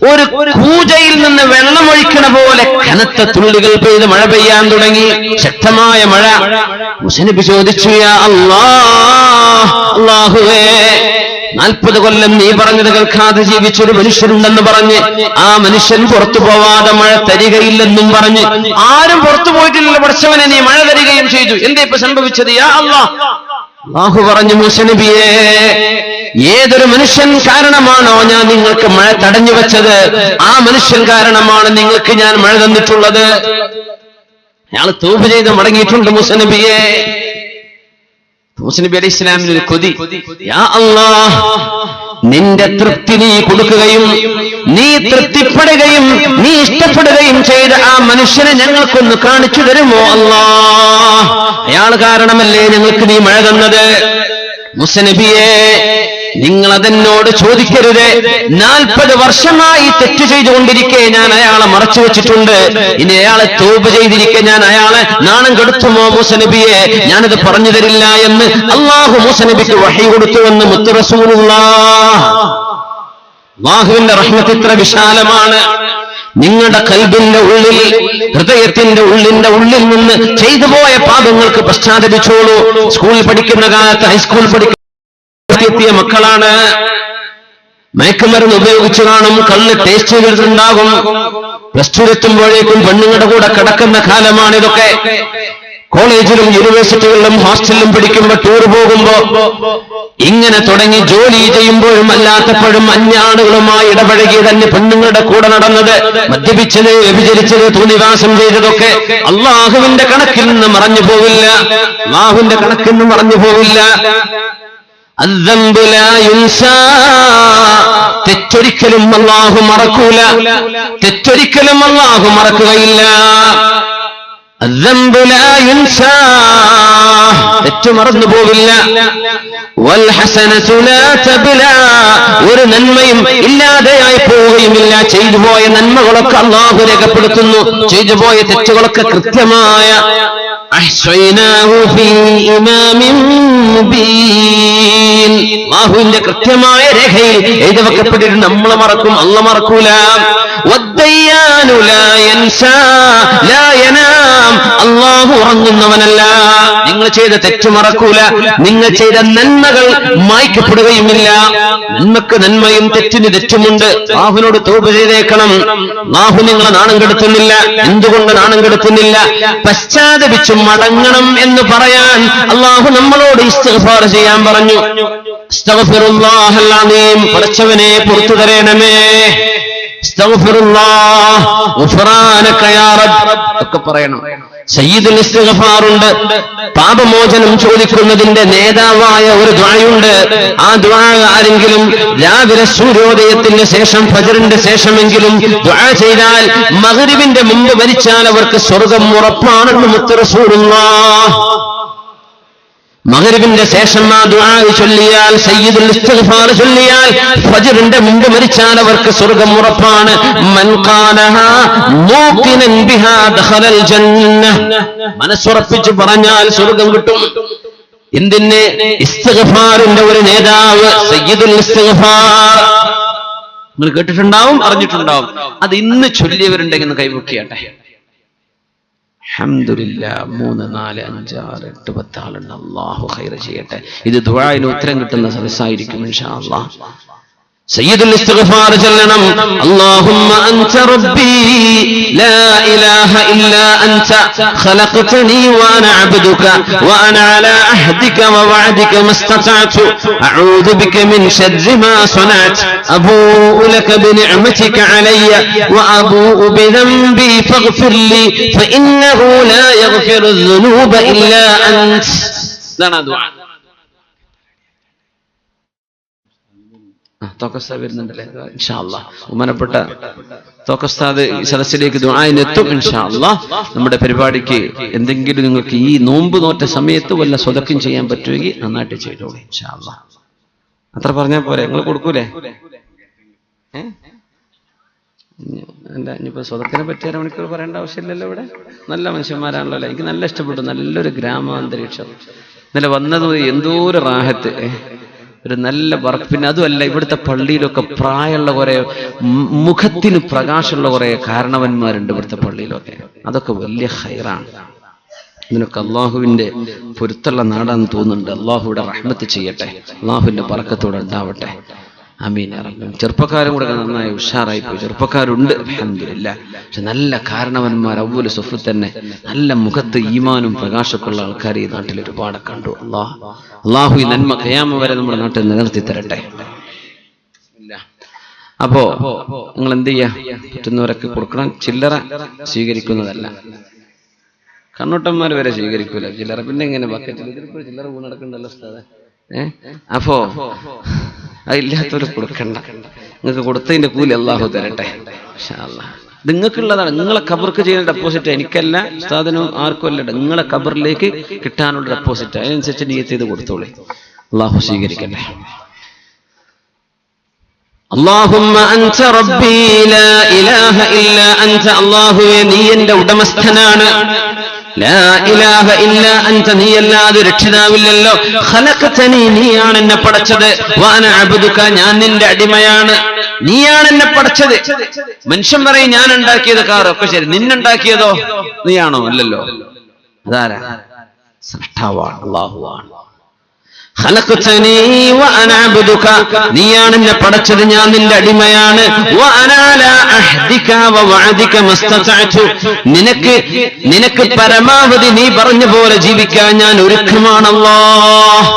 ഒരു കൂജയിൽ നിന്ന് വെള്ളമൊഴിക്കണ പോലെ കനത്ത തുള്ളികൾ പെയ്ത് മഴ പെയ്യാൻ തുടങ്ങി. ശക്തമായ മഴ. മൂസ നബി ചോദിച്ചു, യാ അല്ലാഹ്, അല്ലാഹുവേ, 40 കൊല്ലം നീ പറഞ്ഞത് കേൾക്കാതെ ജീവിച്ചൊരു മനുഷ്യരുണ്ടെന്ന് പറഞ്ഞ് ആ മനുഷ്യൻ പുറത്തു പോവാതെ മഴ തരികയില്ലെന്നും പറഞ്ഞ് ആരും പുറത്തു പോയിട്ടില്ല പടച്ചവനെ, നീ മഴ തരികയും ചെയ്തു. എന്താ ഇപ്പൊ സംഭവിച്ചത്? യാ അല്ലാഹ്, അല്ലാഹു പറഞ്ഞു, മൂസ നബിയേ, ഏതൊരു മനുഷ്യൻ കാരണമാണോ ഞാൻ നിങ്ങൾക്ക് മഴ തടഞ്ഞു വെച്ചത്, ആ മനുഷ്യൻ കാരണമാണ് നിങ്ങൾക്ക് ഞാൻ മഴ തന്നിട്ടുള്ളത്. അയാൾ തൗബ ചെയ്ത് മടങ്ങിയിട്ടുണ്ട് മൂസ നബിയെ. മൂസ നബി അലൈഹി ഇസ്ലാമിന് ഒരു കൊതി, യാ അല്ലാഹ്, നിന്റെ തൃപ്തി നീ കൊടുക്കുകയും നീ തൃപ്തിപ്പെടുകയും നീ ഇഷ്ടപ്പെടുകയും ചെയ്ത ആ മനുഷ്യനെ ഞങ്ങൾക്കൊന്ന് കാണിച്ചു തരുമോ അല്ലാഹ്? അയാൾ കാരണമല്ലേ ഞങ്ങൾക്ക് നീ മഴ തന്നത്. മൂസ നബിയെ, നിങ്ങൾ അതെന്നോട് ചോദിക്കരുത്. 40 വർഷമായി തെറ്റ് ചെയ്തുകൊണ്ടിരിക്കെ ഞാൻ അയാളെ മറച്ചു വെച്ചിട്ടുണ്ട്. ഇനി അയാളെ തൗബ ചെയ്തിരിക്കെ ഞാൻ അയാളെ നാണം കെടുത്തുമോ മൂസ നബിയെ? ഞാനത് പറഞ്ഞു തരില്ല എന്ന് അല്ലാഹു മൂസ നബിക്ക് വഹി കൊടുത്തുവെന്ന് മുത്ത് റസൂലുള്ളാഹ്. അല്ലാഹുവിന്റെ റഹ്മത്ത് ഇത്ര വിശാലമാണ്. നിങ്ങളുടെ കൽബിന്റെ ഉള്ളിൽ, ഹൃദയത്തിന്റെ ഉള്ളിൽ നിന്ന് ചെയ്തു പോയ പാപങ്ങൾക്ക് പശ്ചാത്തപിച്ചോളൂ. സ്കൂളിൽ പഠിക്കുന്ന കാലത്ത്, ഹൈസ്കൂൾ പഠിക്കുന്ന എത്തിയ മക്കളാണ്. മയക്കുമരുന്ന് ഉപയോഗിച്ചു കാണും, കള്ള് ടേസ്റ്റ് ചെയ്തിട്ടുണ്ടാകും. പ്ലസ് ടു എത്തുമ്പോഴേക്കും പെണ്ണുങ്ങളുടെ കൂടെ കിടക്കുന്ന കാലമാണിതൊക്കെ. കോളേജിലും യൂണിവേഴ്സിറ്റികളിലും ഹോസ്റ്റലിലും പഠിക്കുമ്പോ ടൂർ പോകുമ്പോ ഇങ്ങനെ തുടങ്ങി ജോലി ചെയ്യുമ്പോഴും അല്ലാത്തപ്പോഴും അന്യാളുകളുമായി ഇടപഴകി തന്നെ പെണ്ണുങ്ങളുടെ കൂടെ നടന്നത്, മദ്യപിച്ചത്, വ്യഭിചരിച്ചത്, തോന്നിവാസം ചെയ്തതൊക്കെ അള്ളാഹുവിന്റെ കണക്കിൽ നിന്ന് മറഞ്ഞു പോവില്ല. അള്ളാഹുവിന്റെ കണക്കിൽ നിന്ന് മറഞ്ഞു പോവില്ല. തെറ്റൊരിക്കലും അള്ളാഹു മറക്കൂല, തെറ്റൊരിക്കലും അള്ളാഹു മറക്കുകയില്ല. തെറ്റു മറന്നു പോവില്ല. ഒരു നന്മയും ഇല്ലാതെയായി പോവുകയുമില്ല. ചെയ്തുപോയ നന്മകളൊക്കെ അള്ളാഹു രേഖപ്പെടുത്തുന്നു, ചെയ്തുപോയ തെറ്റുകളൊക്കെ കൃത്യമായ അല്ലാഹുവിന്റെ കൃത്യമായ രേഖയിൽ എഴുതി വെക്കപ്പെട്ടിട്ടുണ്ട്. നമ്മളെ മറക്കും, അള്ള മറക്കൂല. അള്ളാഹു ഉറങ്ങുന്നവനല്ല. നിങ്ങൾ ചെയ്ത തെറ്റു മറക്കൂല, നിങ്ങൾ ചെയ്ത നന്മകൾ മായ്ക്കപ്പെടുകയുമില്ല. നന്മക്ക് നന്മയും തെറ്റിന് തെറ്റുമുണ്ട്. അല്ലാഹുവിനോട് തൗബ ചെയ്തേക്കണം. അല്ലാഹു നിങ്ങളെ നാണം കെടുത്തുന്നില്ല. എന്തുകൊണ്ട് നാണം കെടുത്തുന്നില്ല? പശ്ചാത്തപിച്ചും മടങ്ങണം എന്ന് പറയാൻ അല്ലാഹു നമ്മളോട് ഇസ്തിഗ്ഫാർ ചെയ്യാൻ പറഞ്ഞു. അസ്തഗ്ഫിറുല്ലാഹൽ അലീം, പടച്ചവനെ പുറത്തു തരണമേ, അസ്തഗ്ഫിറുല്ലാഹ് ഗുഫ്റാനക യാ റബ്ബ് ഒക്കെ പറയണം. സയ്യിദുൽ ഇസ്തിഗ്ഫാറുണ്ട്, പാപമോചനം ചോദിക്കുന്നതിന്റെ നേതാവായ ഒരു ദുആയുണ്ട്. ആ ദുആ ആരെങ്കിലും രാവിലെ സൂര്യോദയത്തിന് ശേഷം ഫജ്റിന്റെ ശേഷമെങ്കിലും ദുആ ചെയ്താൽ മഗ്രിബിന്റെ മുമ്പ് മരിച്ചാൽ അവർക്ക് സ്വർഗ്ഗം ഉറപ്പാണെന്ന് മുത്ത് റസൂലുള്ളാഹ്. മഗ്രിബിന്റെ ശേഷം ആ ദുആ ചൊല്ലിയാൽ, സയ്യിദുൽ ഇസ്തിഗ്ഫാർ ചൊല്ലിയാൽ ഫജ്റിന്റെ മുമ്പ് മരിച്ചാൽ അവർക്ക് സ്വർഗ്ഗം ഉറപ്പാണ്. മൻ ഖാലഹാ മൂഖിനൻ ബിഹാ ദഖലൽ ജന്ന, മനസ്സുറപ്പിച്ചു പറഞ്ഞാൽ സ്വർഗ്ഗം കിട്ടും. എന്തിന്? ഇസ്തിഗ്ഫാറിന്റെ ഒരു നേതാവ് സയ്യിദുൽ ഇസ്തിഗ്ഫാർ. നിങ്ങൾ കേട്ടിട്ടുണ്ടാവും, അറിഞ്ഞിട്ടുണ്ടാവും. അത് ഇന്ന് ചൊല്ലിയവരുണ്ടെങ്കിൽ കൈവക്കിയാട്ടെ. അൽഹംദുലില്ലാഹ്. 3, 4, 5, 6, 8, 10 ആളുണ്ട്. അല്ലാഹു ഖൈർ ചെയ്യട്ടെ. ഇത് ദുആഇന് ഉത്തരം കിട്ടുന്ന സദസ്സായിരിക്കും ഇൻഷാ അല്ലാഹ്. സയ്യിദുൽ ഇസ്തിഗ്ഫാർ ചൊല്ലണം. അല്ലാഹുമ്മ അൻത റബ്ബി ലാ ഇലാഹ ഇല്ലാ അൻത ഖലഖതനി വഅന അബ്ദുക വഅന അലാ അഹ്ദിക വവഅദിക മസ്തതഅതു അഊദു ബിക മിൻ ശർരി മാ സനഅതു അബൂഉ ലക ബിനിഅമതിക അലയ്യ വഅബൂഉ ബിദംബി ഫഗ്ഫിർ ലി ഫഇന്നഹു ലാ യഗ്ഫിറു الذുനൂബ ഇല്ലാ അൻത. ഇതാണ് ദുആ. തോക്കസ്താദ് വരുന്നുണ്ടല്ലേ ഇൻഷാ അല്ലാഹ്. ബഹുമാനപ്പെട്ട തോക്കസ്താദ് ഈ സദസ്സിലേക്ക് ദുആഇനെത്തും ഇൻഷാ അല്ലാഹ്. നമ്മുടെ പരിപാടിക്ക് എന്തെങ്കിലും നിങ്ങൾക്ക് ഈ നോമ്പ് നോറ്റ സമയത്ത് വല്ല സ്വതക്കും ചെയ്യാൻ പറ്റുമെങ്കിൽ നന്നായിട്ട് ചെയ്തോളൂ ഇൻഷാ അല്ലാഹ്. അത്ര പറഞ്ഞാൽ പോരെ? നിങ്ങൾ കൊടുക്കൂലേ? അല്ല, ഇനിയിപ്പോ സ്വതക്കിനെ പറ്റി അരമണിക്കൂർ പറയേണ്ട ആവശ്യമില്ലല്ലോ. ഇവിടെ നല്ല മനുഷ്യന്മാരാണല്ലോ അല്ലേ? എനിക്ക് നല്ല ഇഷ്ടപ്പെട്ടു. നല്ലൊരു ഗ്രാമാന്തരീക്ഷം. ഇന്നലെ വന്നത് എന്തോ ഒരു റാഹത്ത്, ഒരു നല്ല വർക്ക്. പിന്നെ അതുമല്ല, ഇവിടുത്തെ പള്ളിയിലൊക്കെ പ്രായമുള്ള കുറെ, മുഖത്തിന് പ്രകാശമുള്ള കുറെ കാരണവന്മാരുണ്ട് ഇവിടുത്തെ പള്ളിയിലൊക്കെ. അതൊക്കെ വലിയ ഖൈറാണ്. ഇതിനൊക്കെ അള്ളാഹുവിന്റെ പൊരുത്തുള്ള നാടാന്ന് തോന്നുന്നുണ്ട്. അള്ളാഹുവിടെ റഹ്മത്ത് ചെയ്യട്ടെ, അള്ളാഹുവിന്റെ ബറക്കത്തോടെ ഉണ്ടാവട്ടെ. ആമീൻ. ചെറുപ്പക്കാരും കൂടെ നന്നായി ഉഷാറായി പോയി. ചെറുപ്പക്കാരുണ്ട് അൽഹംദുലില്ലാഹ്. പക്ഷെ നല്ല കാരണവന്മാർ അവ്വൽ സ്വഫ് തന്നെ നല്ല മുഖത്ത് ഈമാനും പ്രകാശമൊക്കെ ഉള്ള ആൾക്കാർ ഈ നാട്ടിൽ ഒരുപാട് കണ്ടു. അള്ളാഹു ഈ നന്മ ഖിയാമ വരെ നമ്മുടെ നാട്ടിൽ നിലനിർത്തി തരട്ടെ. അപ്പോ നിങ്ങൾ എന്ത് ചെയ്യാ? പറ്റുന്നവരൊക്കെ കൊടുക്കണം. ചില്ലറ സ്വീകരിക്കുന്നതല്ല. കണ്ണൂട്ടന്മാർ വരെ സ്വീകരിക്കൂല ചില്ലറ. പിന്നെ എങ്ങനെ ബക്കറ്റിൽ ഇതിൽക്കൂടെ ചില്ലറ വീണ് നടക്കണ്ടല്ലോ ഉസ്താദേ. അപ്പോ അതില്ലാത്തവർ കൊടുക്കണ്ട. നിങ്ങൾക്ക് കൊടുത്തതിന്റെ കൂലി അള്ളാഹു തരട്ടെ ഇൻഷാ അല്ലാഹ്. നിങ്ങൾക്കുള്ളതാണ്. നിങ്ങളെ ഖബർക്ക് ചെയ്യുന്ന ഡെപ്പോസിറ്റ് എനിക്കല്ല, ഉസ്താദിനും ആർക്കും അല്ല. നിങ്ങളെ ഖബറിലേക്ക് കിട്ടാനുള്ള ഡെപ്പോസിറ്റ് അതിനനുസരിച്ച് നിയ്യത്ത് ചെയ്ത് കൊടുത്തോളേ. അള്ളാഹു സ്വീകരിക്കട്ടെ. അല്ലാഹുമ്മ അൻത റബ്ബി ലാ ഇലാഹ ഇല്ലാ അൻത. അല്ലാഹുവേ, നീ എന്റെ ഉടമസ്ഥനാണ്. ലാ ഇലാഹ ഇല്ലാ അൻത, നീയല്ലാതെ രക്ഷിതാവില്ലല്ലോ. ഖലഖതനി, നീയാണ് എന്നെ പടച്ചത്. വഅന അബ്ദുക, ഞാൻ നിന്റെ അടിമയാണ്. നീയാണ് എന്നെ പടച്ചത്. മനുഷ്യൻ പറയും ഞാൻ ഉണ്ടാക്കിയത് കാർ ഒക്കെ ശരി, നിന്നുണ്ടാക്കിയതോ നീയാണോ? അല്ലല്ലോ. അതാരാ? സൃഷ്ടാവാണ്, അല്ലാഹുവാണ്. ഖലഖ്തനീ വഅന അബ്ദുക, നീയാണ് എന്നെ പടച്ചത്, ഞാൻ നിന്റെ അടിമയാണ്. വഅന അലാ അഹ്ദിക വവഅദിക മസ്തതഅതു, നിനക്ക് പരമാവധി നീ പറഞ്ഞ പോലെ ജീവിക്കാൻ ഞാൻ ഒരുക്കമാണ്. അല്ലാഹ്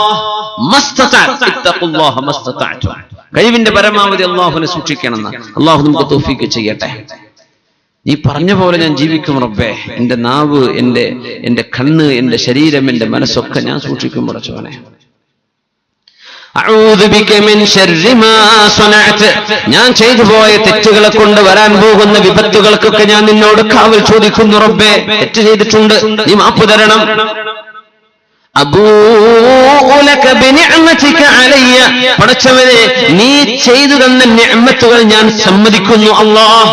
ഇത്തഖുല്ലാഹ മസ്തതഅതു, കഴിവിന്റെ പരമാവധി അല്ലാഹുവിനെ സൂക്ഷിക്കണം. അല്ലാഹു നമുക്ക് തൗഫീഖ് ചെയ്യട്ടെ. നീ പറഞ്ഞ പോലെ ഞാൻ ജീവിക്കും റബ്ബേ. എന്റെ നാവ്, എന്റെ കണ്ണ്, എന്റെ ശരീരം, എന്റെ മനസ്സൊക്കെ ഞാൻ സൂക്ഷിക്കും പടച്ചവനെ. അഊദു ബിക മിൻ ശർരി മാ സനഅത്, ഞാൻ ചെയ്തു പോയ തെറ്റുകളെ കൊണ്ട് വരാൻ പോകുന്ന വിപത്തുകൾക്കൊക്കെ ഞാൻ നിന്നോട് കാവൽ ചോദിക്കുന്നു റബ്ബേ. തെറ്റ് ചെയ്തിട്ടുണ്ട്, നീ മാപ്പ് തരണം. പടച്ചവനെ, നീ ചെയ്തു തന്ന നിഅമത്തുകൾ ഞാൻ സമ്മതിക്കുന്നു. അല്ലാഹ്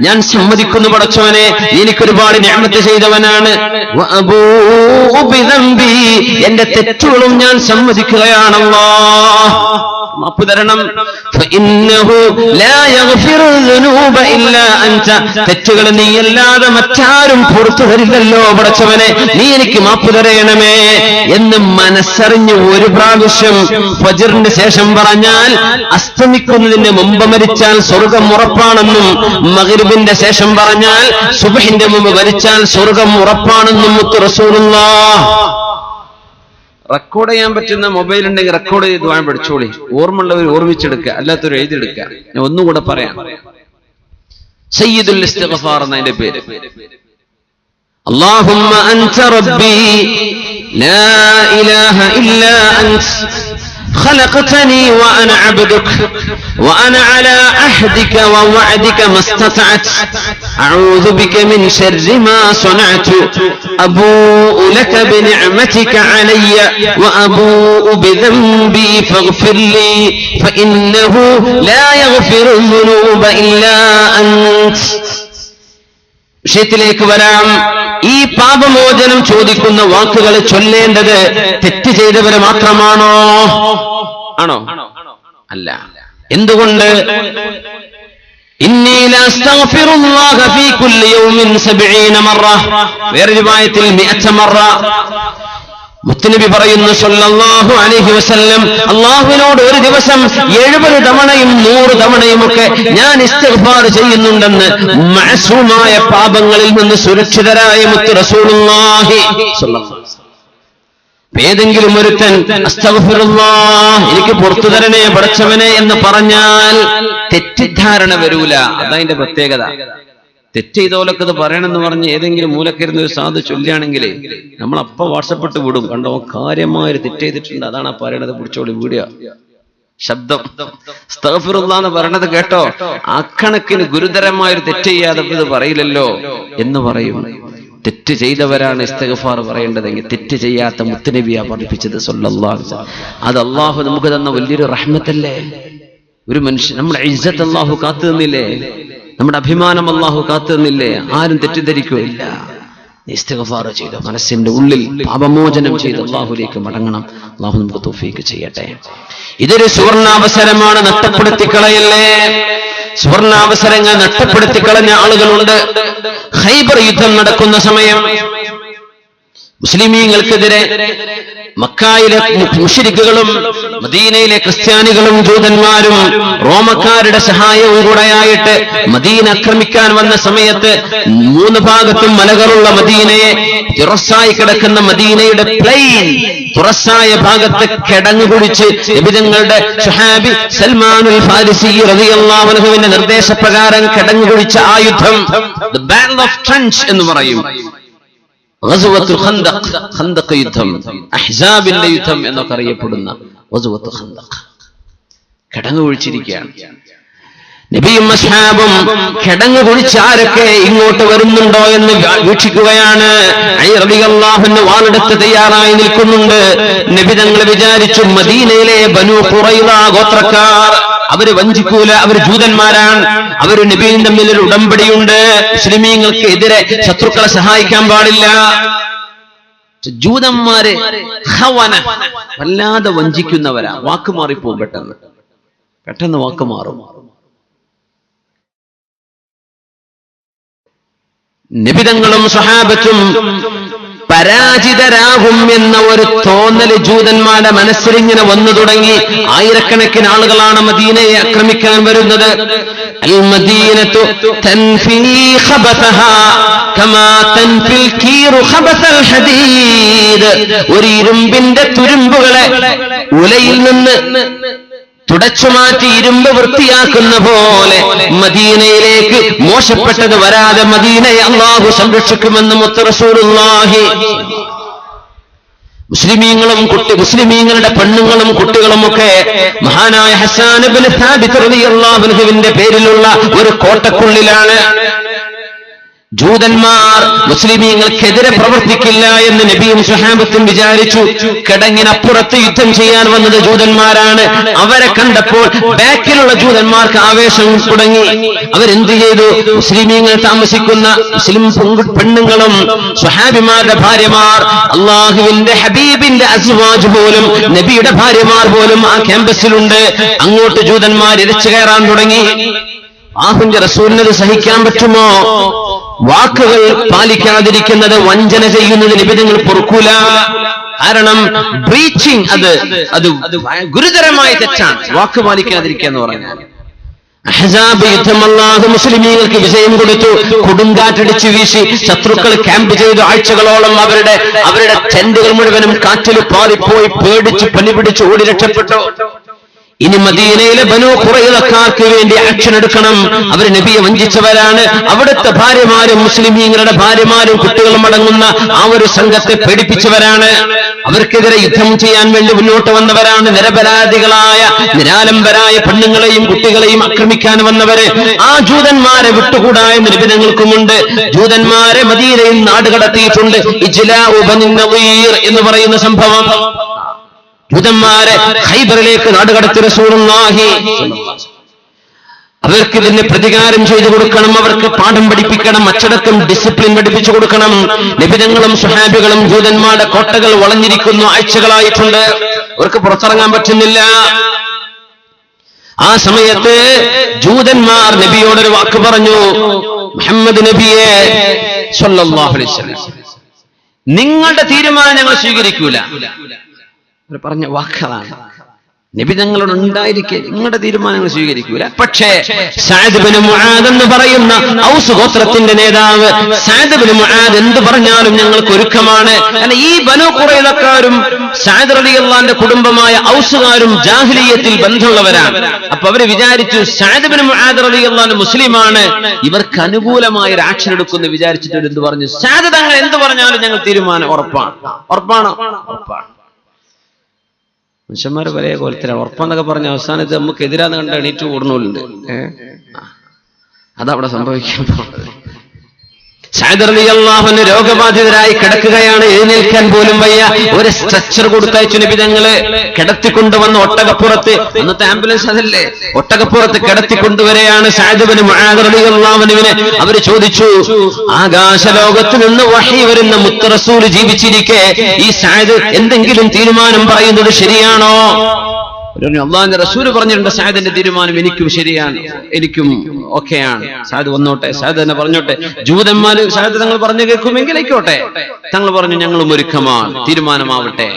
ഞാൻ സമ്മതിക്കുന്നു പടച്ചവനെ, എനിക്കൊരുപാട് നിഅമത്ത് ചെയ്തവനാണ്. എന്റെ തെറ്റുകളും ഞാൻ സമ്മതിക്കുകയാണ്. അല്ലാഹ് മാപ്പ് തരണം. തെറ്റുകൾ നീയല്ലാതെ മറ്റാരും പുറത്തു തരില്ലല്ലോ പടച്ചവനെ, നീ എനിക്ക് മാപ്പ് തരയണമേ എന്ന് മനസ്സറിഞ്ഞ് ഒരു പ്രാവശ്യം ഫജ്റിന് ശേഷം പറഞ്ഞാൽ അസ്തമിക്കുന്നതിന് മുമ്പ് മരിച്ചാൽ സ്വർഗം ഉറപ്പാണെന്നും, മഗ്രിബിന്റെ ശേഷം പറഞ്ഞാൽ സുബ്ഹിന്റെ മുമ്പ് മരിച്ചാൽ സ്വർഗം ഉറപ്പാണെന്നും മുത്ത് റസൂലുള്ളാഹ്. റെക്കോർഡ് ചെയ്യാൻ പറ്റുന്ന മൊബൈൽ ഉണ്ടെങ്കിൽ റെക്കോർഡ് ചെയ്ത് വാൻ പഠിച്ചോളി. ഓർമ്മയുള്ളവർ ഓർമ്മിച്ചെടുക്കുക, അല്ലാത്തവർ എഴുതിയെടുക്കുക. ഞാൻ ഒന്നുകൂടെ പറയാം. സയ്യിദുൽ ഇസ്തിഗ്ഫാർ എന്നതിന്റെ പേര്. അല്ലാഹുമ്മ അൻത റബ്ബി ലാ ഇലാഹ ഇല്ലാ അൻത خلقتني وأنا عبدك وأنا على عهدك ووعدك ما استطعت أعوذ بك من شر ما صنعت أبوء لك بنعمتك علي وأبوء بذنبي فاغفر لي فإنه لا يغفر الذنوب إلا أنت. വിഷയത്തിലേക്ക് വരാം. ഈ പാപമോചനം ചോദിക്കുന്ന വാക്കുകൾ ചൊല്ലേണ്ടത് തെറ്റ് ചെയ്തവരെ മാത്രമാണോ? ആണോ? അല്ല. എന്തുകൊണ്ട്? ഇന്നി ലഅസ്തഗ്ഫിറുല്ലാഹ ഫീ കുല്ലി യൗമിൻ 70 മറ, വേറെ റിവായത്തിൽ 100 മറ. മുത്തുനബി പറയുന്നു സല്ലല്ലാഹു അലൈഹി വസല്ലം, അല്ലാഹുവിനോട് ഒരു ദിവസം 70 തവണയും 100 തവണയും ഒക്കെ ഞാൻ ഇസ്തിഗ്ഫാർ ചെയ്യുന്നുണ്ടെന്ന് മഅസൂമായ പാപങ്ങളിൽ നിന്ന് സുരക്ഷിതരായ മുത്ത് റസൂലുള്ളാഹി സ്വല്ലല്ലാഹു അലൈഹി വസല്ലം. ഏതെങ്കിലും ഒരുത്തൻ അസ്തഗ്ഫിറുല്ലാഹ്, എനിക്ക് പുറത്തു തരണേ പടച്ചവനെ എന്ന് പറഞ്ഞാൽ തെറ്റിദ്ധാരണ വരൂല. അതതിന്റെ പ്രത്യേകത. തെറ്റ് ചെയ്തോലൊക്കെ ഇത് പറയണമെന്ന് പറഞ്ഞ് ഏതെങ്കിലും മൂലക്കിരുന്ന് ഒരു സാധു ചൊല്ലുകയാണെങ്കിൽ നമ്മൾ അപ്പൊ വാട്സപ്പിട്ട് വിടും, കണ്ടോ കാര്യമായൊരു തെറ്റ് ചെയ്തിട്ടുണ്ട്, അതാണ് ആ പറയണത്, പിടിച്ചോളി വീഡിയോ ശബ്ദം അസ്തഗ്ഫിറുല്ലാഹ് എന്ന് പറയണത് കേട്ടോ, അക്കണക്കിന് ഗുരുതരമായൊരു തെറ്റ് ചെയ്യാതെ ഇത് പറയില്ലല്ലോ എന്ന് പറയും. തെറ്റ് ചെയ്തവരാണ് ഇസ്തിഗ്ഫാർ പറയേണ്ടതെങ്കിൽ തെറ്റ് ചെയ്യാത്ത മുത്തുനബിയാ പഠിപ്പിച്ചത് സല്ലല്ലാഹു അലൈഹി വസല്ലം. അത് അള്ളാഹു നമുക്ക് തന്ന വലിയൊരു റഹ്മത്തല്ലേ. ഒരു മനുഷ്യൻ, നമ്മുടെ ഇസ്സത്ത് അള്ളാഹു കാത്തു തന്നില്ലേ, നമ്മുടെ അഭിമാനം അള്ളാഹു കാത്തു തന്നില്ലേ, ആരും തെറ്റിദ്ധരിക്കുകയില്ല. ഇസ്തിഗ്ഫാർ ചെയ്ത് മനസ്സിന്റെ ഉള്ളിൽ പാപമോചനം ചെയ്ത് അള്ളാഹുലേക്ക് മടങ്ങണം. അള്ളാഹു നമുക്ക് തൗഫീഖ് ചെയ്യട്ടെ. ഇതൊരു സുവർണാവസരമാണ്, നഷ്ടപ്പെടുത്തി കളയല്ലേ. സുവർണാവസരങ്ങൾ നഷ്ടപ്പെടുത്തി കളഞ്ഞ ആളുകളുണ്ട്. ഖൈബർ യുദ്ധം നടക്കുന്ന സമയം മുസ്ലിമീങ്ങൾക്കെതിരെ മക്കായിലെ മുശ്രിക്കുകളും മദീനയിലെ ക്രിസ്ത്യാനികളും ജൂതന്മാരും റോമക്കാരുടെ സഹായവും കൂടെയായിട്ട് മദീന ആക്രമിക്കാൻ വന്ന സമയത്ത് 3 ഭാഗത്തും മലകളുള്ള മദീനയെ, തുറസ്സായി കിടക്കുന്ന മദീനയുടെ പ്ലെയിൻ തുറസ്സായ ഭാഗത്ത് കിടങ്ങു കുടിച്ച് നബിതങ്ങളുടെ സ്വഹാബി സൽമാനുൽ ഫാരിസി റളിയല്ലാഹു അൻഹുവിന്റെ നിർദ്ദേശപ്രകാരം കിടങ്ങു കുടിച്ച ആ യുദ്ധം ദി ബാറ്റിൽ ഓഫ് ട്രെഞ്ച് എന്ന് പറയും. ഗസ്വത്തുൽ ഖന്ദഖ്, ഖന്ദഖ് യുദ്ധം, അഹ്സാബിന്റെ യുദ്ധം എന്നൊക്കെ അറിയപ്പെടുന്ന ഗസ്വത്തുൽ ഖന്ദഖ്. കിടങ്ങു കുഴിച്ചിരിക്കുകയാണ്. നബിയും അസ്ഹാബും കിടങ്ങു കുഴിച്ച് ആരൊക്കെ ഇങ്ങോട്ട് വരുന്നുണ്ടോ എന്ന് വീക്ഷിക്കുകയാണ്. അലി റളിയല്ലാഹു അൻഹു വാളെടുത്ത് തയ്യാറായി നിൽക്കുന്നുണ്ട്. നബി തങ്ങൾ വിചാരിച്ചു മദീനയിലെ ബനൂ ഖുറൈള ഗോത്രക്കാർ, അവര് വഞ്ചിക്കൂല, അവര് ജൂതന്മാരാണ്, അവര് നബിയും തമ്മിൽ ഒരു ഉടമ്പടിയുണ്ട്, മുസ്ലിമീങ്ങൾക്ക് എതിരെ ശത്രുക്കളെ സഹായിക്കാൻ പാടില്ല. ജൂതന്മാര് ഖവന, വല്ലാതെ വഞ്ചിക്കുന്നവരാ, വാക്ക് മാറിപ്പോവും, പെട്ടെന്ന് വാക്ക് മാറും. നബിതങ്ങളും സ്വഹാബത്തും പരാജിതരാകും എന്ന ഒരു തോന്നല് ജൂതന്മാരുടെ മനസ്സിൽ ഇങ്ങനെ വന്നു തുടങ്ങി. ആയിരക്കണക്കിന് ആളുകളാണ് മദീനയെ ആക്രമിക്കാൻ വരുന്നത്. അൽ മദീനത്തു തൻഫീ ഖബസഹാ കമാ തൻഫിൽ കീറു ഖബസൽ ഹദീദ്. ഒരു ഇരുമ്പിന്റെ തുരുമ്പുകളെ ഉലയിൽ നിന്ന് തുടച്ചുമാറ്റി ഇരുമ്പ് വൃത്തിയാക്കുന്ന പോലെ മദീനയിലേക്ക് മോശപ്പെട്ടത് വരാതെ മദീനയെ അല്ലാഹു സംരക്ഷിക്കുമെന്ന് മുത്ത് റസൂലുള്ളാഹി. മുസ്ലിമീങ്ങളുടെ പെണ്ണുങ്ങളും കുട്ടികളുമൊക്കെ മഹാനായ ഹസ്സാൻ ഇബ്നു സാബിത്ത് റളിയല്ലാഹു അൻഹുവിന്റെ പേരിലുള്ള ഒരു കോട്ടക്കുള്ളിലാണ്. ജൂതന്മാർ മുസ്ലിമീങ്ങൾക്കെതിരെ പ്രവർത്തിക്കില്ല എന്ന് നബിയും സ്വഹാബത്തും വിചാരിച്ചു. കിടങ്ങിനപ്പുറത്ത് യുദ്ധം ചെയ്യാൻ വന്നത് ജൂതന്മാരാണ്. അവരെ കണ്ടപ്പോൾ ബാക്കിലുള്ള ജൂതന്മാർക്ക് ആവേശം തുടങ്ങി. അവരെന്ത് ചെയ്തു? മുസ്ലിമീങ്ങൾ താമസിക്കുന്ന മുസ്ലിം പെണ്ണുങ്ങളും സ്വഹാബിമാരുടെ ഭാര്യമാർ, അള്ളാഹുവിന്റെ ഹബീബിന്റെ അസ്വാജ് പോലും, നബിയുടെ ഭാര്യമാർ പോലും ആ ക്യാമ്പസിലുണ്ട്. അങ്ങോട്ട് ജൂതന്മാർ ഇരച്ചു കയറാൻ തുടങ്ങി. ആഹുവിന്റെ റസൂലിനത് സഹിക്കാൻ പറ്റുമോ? വാക്കുകൾ പാലിക്കാതിരിക്കുന്നത്, വഞ്ചന ചെയ്യുന്നത് നിബിധങ്ങൾ പൊറുക്കൂല. കാരണം ബ്രീച്ചിങ് അത് ഗുരുതരമായ തെറ്റാണ്. വാക്ക് പാലിക്കാതിരിക്കുക എന്ന് പറഞ്ഞാൽ. അഹ്സാബ് യുദ്ധം അല്ലാഹു മുസ്ലിമീങ്ങൾക്ക് വിജയം കൊടുത്തു. കൊടുങ്കാറ്റടിച്ചു വീശി ശത്രുക്കൾ ക്യാമ്പ് ചെയ്തു. ആഴ്ചകളോളം അവരുടെ ടെന്റുകൾ മുഴുവനും കാറ്റിൽ പാറിപ്പോയി. പേടിച്ച് പനി പിടിച്ച് ഓടി രക്ഷപ്പെട്ടു. ഇനി മദീനയിലെ ബനൂ ഖുറൈളക്കാർക്ക് വേണ്ടി ആക്ഷൻ എടുക്കണം. അവർ നബിയെ വഞ്ചിച്ചവരാണ്. അവിടുത്തെ ഭാര്യമാരും മുസ്ലിമീങ്ങളുടെ ഭാര്യമാരും കുട്ടികളും അടങ്ങുന്ന ആ ഒരു സംഘത്തെ പേടിപ്പിച്ചവരാണ്. അവർക്കെതിരെ യുദ്ധം ചെയ്യാൻ വേണ്ടി മുന്നോട്ട് വന്നവരാണ്. നിരപരാധികളായ നിരാലംബരായ പെണ്ണുങ്ങളെയും കുട്ടികളെയും ആക്രമിക്കാൻ വന്നവര്. ആ ജൂതന്മാരെ വിട്ടുകൂടാ എന്ന് നിബിധങ്ങൾക്കുമുണ്ട്. ജൂതന്മാരെ മദീനയിൽ നാടുകടത്തിയിട്ടുണ്ട്. ഇജ്ലാഉ ബനീ നളീർ എന്ന് പറയുന്ന സംഭവം. ജൂതന്മാരെ ഖൈബറിലേക്ക് നാടുകടത്തി റസൂലുള്ളാഹി. അവർക്ക് ഇതിന് പ്രതികാരം ചെയ്തു കൊടുക്കണം. അവർക്ക് പാഠം പഠിപ്പിക്കണം. അച്ചടക്കം, ഡിസിപ്ലിൻ പഠിപ്പിച്ചു കൊടുക്കണം. നിബിധങ്ങളും സ്വഹാബികളും ജൂതന്മാരുടെ കോട്ടകൾ വളഞ്ഞിരിക്കുന്നു. ആഴ്ചകളായിട്ടുണ്ട്. അവർക്ക് പുറത്തിറങ്ങാൻ പറ്റുന്നില്ല. ആ സമയത്ത് ജൂതന്മാർ നബിയോടൊരു വാക്ക് പറഞ്ഞു. മുഹമ്മദ് നബിയെ സ്വല്ലല്ലാഹു അലൈഹി വസല്ലം, നിങ്ങളുടെ തീരുമാനം ഞങ്ങൾ സ്വീകരിക്കൂല. പറഞ്ഞ വാക്കുകളാണ്. നബി ഞങ്ങളോട് ഉണ്ടായിരിക്കെ നിങ്ങളുടെ തീരുമാനങ്ങൾ സ്വീകരിക്കൂല. പക്ഷേ സഅദ് ഇബ്നു മുആദ് എന്ന് പറയുന്ന ഔസ് ഗോത്രത്തിന്റെ നേതാവ് സഅദ് ഇബ്നു മുആദ് എന്ത് പറഞ്ഞാലും ഞങ്ങൾക്ക് ഒരുക്കമാണ്. കാരണം ഈ ബനൂ ഖുറൈളക്കാരും സഅദ് റളിയല്ലാഹുവിന്റെ കുടുംബമായ ഔസുകാരും ജാഹിലിയ്യത്തിൽ ബന്ധമുള്ളവരാണ്. അപ്പൊ അവര് വിചാരിച്ചു സഅദ് ഇബ്നു മുആദ് റളിയല്ലാഹു മുസ്ലിമാണ്, ഇവർക്ക് അനുകൂലമായ ഒരു ആക്ഷൻ എടുക്കുമെന്ന് വിചാരിച്ചിട്ട് എന്ത് പറഞ്ഞു? സഅദ് തങ്ങൾ എന്ത് പറഞ്ഞാലും ഞങ്ങൾ തീരുമാനം ഉറപ്പാണ്. ഉറപ്പാണോ? ഉറപ്പാണ്. മനുഷ്യന്മാര് പല കോലത്തിലാണ്. ഉറപ്പെന്നൊക്കെ പറഞ്ഞ അവസാനത്ത് നമുക്ക് എതിരാന്ന് കണ്ട എണീറ്റ് കൂടുന്നുണ്ട്. അതവിടെ സംഭവിക്കുമ്പോൾ സഅദ് റളിയല്ലാഹു അൻഹു രോഗബാധിതരായി കിടക്കുകയാണ്. എഴുന്നേൽക്കാൻ പോലും വയ്യ. ഒരു സ്ട്രെച്ചർ കൊടുത്തയച്ചു നബി തങ്ങള്. കിടത്തിക്കൊണ്ടുവന്ന് ഒട്ടകപ്പുറത്ത്, അന്നത്തെ ആംബുലൻസ് അതല്ലേ, ഒട്ടകപ്പുറത്ത് കിടത്തിക്കൊണ്ടുവരെയാണ് സഅദ് ഇബ്നു മുആദ് റളിയല്ലാഹു അൻഹുവിനെ. അവർ ചോദിച്ചു, ആകാശലോകത്ത് നിന്ന് വഹി വരുന്ന മുത്ത് റസൂൽ ജീവിച്ചിരിക്കെ ഈ സഅദ് എന്തെങ്കിലും തീരുമാനം പറയുന്നത് ശരിയാണോ? അള്ളാഹുവിന്റെ റസൂൽ പറഞ്ഞിട്ടുണ്ട് സഅദിന്റെ തീരുമാനം എനിക്കും ശരിയാണ്, എനിക്കും ഓക്കെയാണ്. സഅദ് വന്നോട്ടെ, സഅദ് തന്നെ പറഞ്ഞോട്ടെ. ജൂതന്മാര് സഅദ് തങ്ങൾ പറഞ്ഞു കേൾക്കുമെങ്കിൽ ആയിക്കോട്ടെ. തങ്ങൾ പറഞ്ഞു ഞങ്ങളും ഒരുക്കമാണ്, തീരുമാനമാവട്ടെ.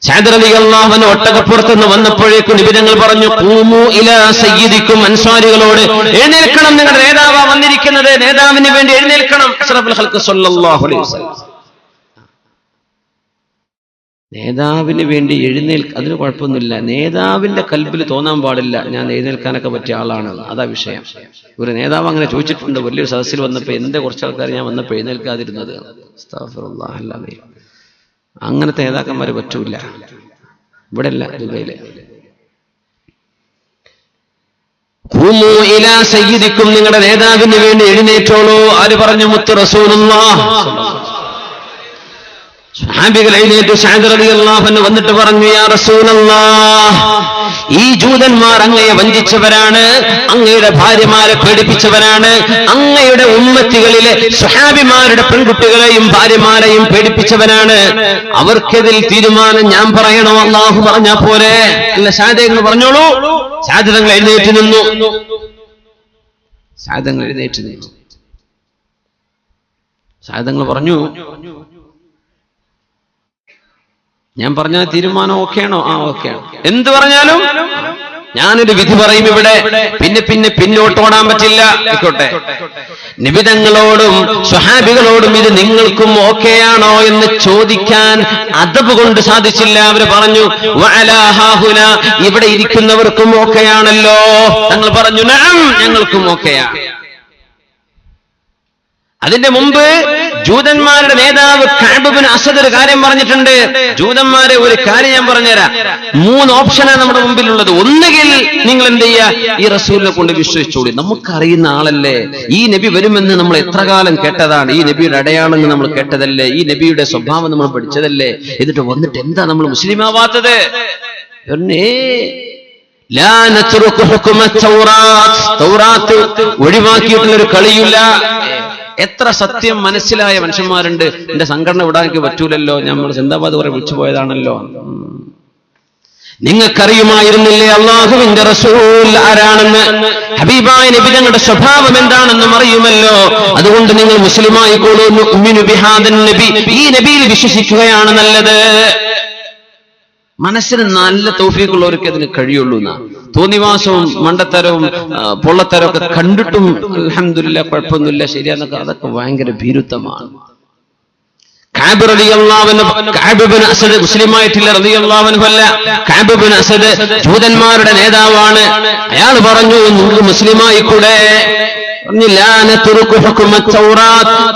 സഅദ് റളിയല്ലാഹു അൻഹു ഒട്ടകപ്പുറത്തുനിന്ന് വന്നപ്പോഴേക്കും നബി തങ്ങൾ പറഞ്ഞു, ഖൂമു ഇലാ സയ്യിദിക്കും, അൻസാരികളോട് എഴുന്നേൽക്കണം, നിങ്ങളുടെ നേതാവാ വന്നിരിക്കുന്നത്, നേതാവിന് വേണ്ടി എഴുന്നേൽക്കണം. അഷ്റഫുൽ ഖൽഖ് സ്വല്ലല്ലാഹു അലൈഹി വസല്ലം. നേതാവിന് വേണ്ടി അതിന് കുഴപ്പമൊന്നുമില്ല. നേതാവിന്റെ കൽബിൽ തോന്നാൻ പാടില്ല ഞാൻ എഴുന്നേൽക്കാനൊക്കെ പറ്റിയ ആളാണ്. അതാ വിഷയം. ഒരു നേതാവ് അങ്ങനെ ചോദിച്ചിട്ടുണ്ട് വലിയൊരു സദസ്സിൽ വന്നപ്പോ, എന്റെ കുറച്ച് ആൾക്കാർ ഞാൻ വന്നപ്പോ എഴുന്നേൽക്കാതിരുന്നത്. അസ്തഗ്ഫിറുല്ലാഹ് അൽ-അലീം. അങ്ങനത്തെ നേതാക്കന്മാര് പറ്റൂല. ഇവിടെ അല്ല, ദുബൈയില്. ഖൂമു ഇലാ സയ്യിദിക്കും, നിങ്ങളുടെ നേതാവിന് വേണ്ടി എഴുന്നേറ്റോളൂ. ആര് പറഞ്ഞു? മുത്ത് റസൂലുള്ളാഹ്. സ്വഹാബികൾ എഴുന്നേറ്റ് സഅദ് റളിയല്ലാഹു അൻഹു വന്നിട്ട് പറഞ്ഞു, യാ റസൂലല്ലാഹ്, ഈ ജൂതന്മാർ അങ്ങയെ വഞ്ചിച്ചവരാണ്, അങ്ങയുടെ ഭാര്യമാരെ പേടിപ്പിച്ചവരാണ്, അങ്ങയുടെ ഉമ്മത്തികളിലെ സ്വഹാബിമാരുടെ പെൺകുട്ടികളെയും ഭാര്യമാരെയും പേടിപ്പിച്ചവരാണ്. അവർക്കെതിൽ തീരുമാനം ഞാൻ പറയണോ? അല്ലാഹു പറഞ്ഞാ പോരെ? അല്ല, സഅദ് നിങ്ങൾ പറഞ്ഞോളൂ. സഅദ് തങ്ങൾ എഴുന്നേറ്റ് നിന്നു. സഅദ് തങ്ങൾ എഴുന്നേറ്റ് നിന്നു. സഅദ് തങ്ങൾ പറഞ്ഞു, ഞാൻ പറഞ്ഞ തീരുമാനം ഓക്കെയാണോ? ആ ഓക്കെയാണ്. എന്ത് പറഞ്ഞാലും ഞാനൊരു വിധി പറയും ഇവിടെ, പിന്നെ പിന്നോട്ട് ഓടാൻ പറ്റില്ല. ആയിക്കോട്ടെ, നിബിതങ്ങളോടും സ്വഹാബികളോടും ഇത് നിങ്ങൾക്കും ഓക്കെയാണോ എന്ന് ചോദിക്കാൻ അദബ് കൊണ്ട് സാധിച്ചില്ല. അവര് പറഞ്ഞു വഅലാ ഹാഹുന, ഇവിടെ ഇരിക്കുന്നവർക്കും ഓക്കെയാണല്ലോ. തങ്ങൾ പറഞ്ഞു നഅം, ഞങ്ങൾക്കും ഓക്കെയാണ്. അതിന്റെ മുമ്പ് ജൂതന്മാരുടെ നേതാവ് കഅബ് ഇബ്നു അസദ് ഒരു കാര്യം പറഞ്ഞിട്ടുണ്ട്. ജൂതന്മാരെ ഒരു കാര്യം ഞാൻ പറഞ്ഞുതരാം. 3 ഓപ്ഷനാണ് നമ്മുടെ മുമ്പിലുള്ളത്. ഒന്നുകിൽ നിങ്ങൾ എന്ത് ചെയ്യുക, ഈ റസൂലിനെ കൊണ്ട് വിശ്വസിച്ചോളി, നമുക്കറിയുന്ന ആളല്ലേ, ഈ നബി വരുമെന്ന് നമ്മൾ എത്ര കാലം കേട്ടതാണ്, ഈ നബിയുടെ അടയാളങ്ങൾ നമ്മൾ കേട്ടതല്ലേ, ഈ നബിയുടെ സ്വഭാവം നമ്മൾ പഠിച്ചതല്ലേ, എന്നിട്ട് വന്നിട്ട് എന്താ നമ്മൾ മുസ്ലിം ആവാത്തത്? തൗറാത്ത് ഒഴിവാക്കിയിട്ടുള്ളൊരു കളിയില്ല. എത്ര സത്യം മനസ്സിലായ മനുഷ്യന്മാരുണ്ട്. എന്റെ സംഘടന വിടാൻ പറ്റൂലല്ലോ, നമ്മൾ സിന്ദാബാദ് കുറെ വിളിച്ചു പോയതാണല്ലോ. നിങ്ങൾക്കറിയുമായിരുന്നില്ലേ അള്ളാഹുവിന്റെ റസൂൽ ആരാണെന്ന്? ഹബീബായ നബി തങ്ങളുടെ സ്വഭാവം എന്താണെന്നും അറിയുമല്ലോ. അതുകൊണ്ട് നിങ്ങൾ മുസ്ലിമായിക്കോളൂ. നുഅ്മിനു ബിഹാദൻ നബി, ഈ നബിയിൽ വിശ്വസിക്കുകയാണ് നല്ലത്. മനസ്സിന് നല്ല തൗഫീഖുള്ളവർക്ക് അതിന് കഴിയുള്ളൂ. തോന്നിവാസവും മണ്ടത്തരവും പൊള്ളത്തരവും ഒക്കെ കണ്ടിട്ടും അൽഹംദുലില്ലാഹ് കുഴപ്പമൊന്നുമില്ല, ശരിയാന്നൊക്കെ, അതൊക്കെ ഭയങ്കര ഭീരുത്വമാണ്. കഅബ് റളിയല്ലാഹു അൻഹു, കഅബ് ഇബ്നു അസദ് മുസ്ലിമായിട്ടില്ല, റളിയല്ലാഹു അൻഹു അല്ല, കഅബ് ഇബ്നു അസദ് ജൂതന്മാരുടെ നേതാവാണ്. അയാൾ പറഞ്ഞു നിങ്ങൾക്ക് മുസ്ലിമായിക്കൂടെ?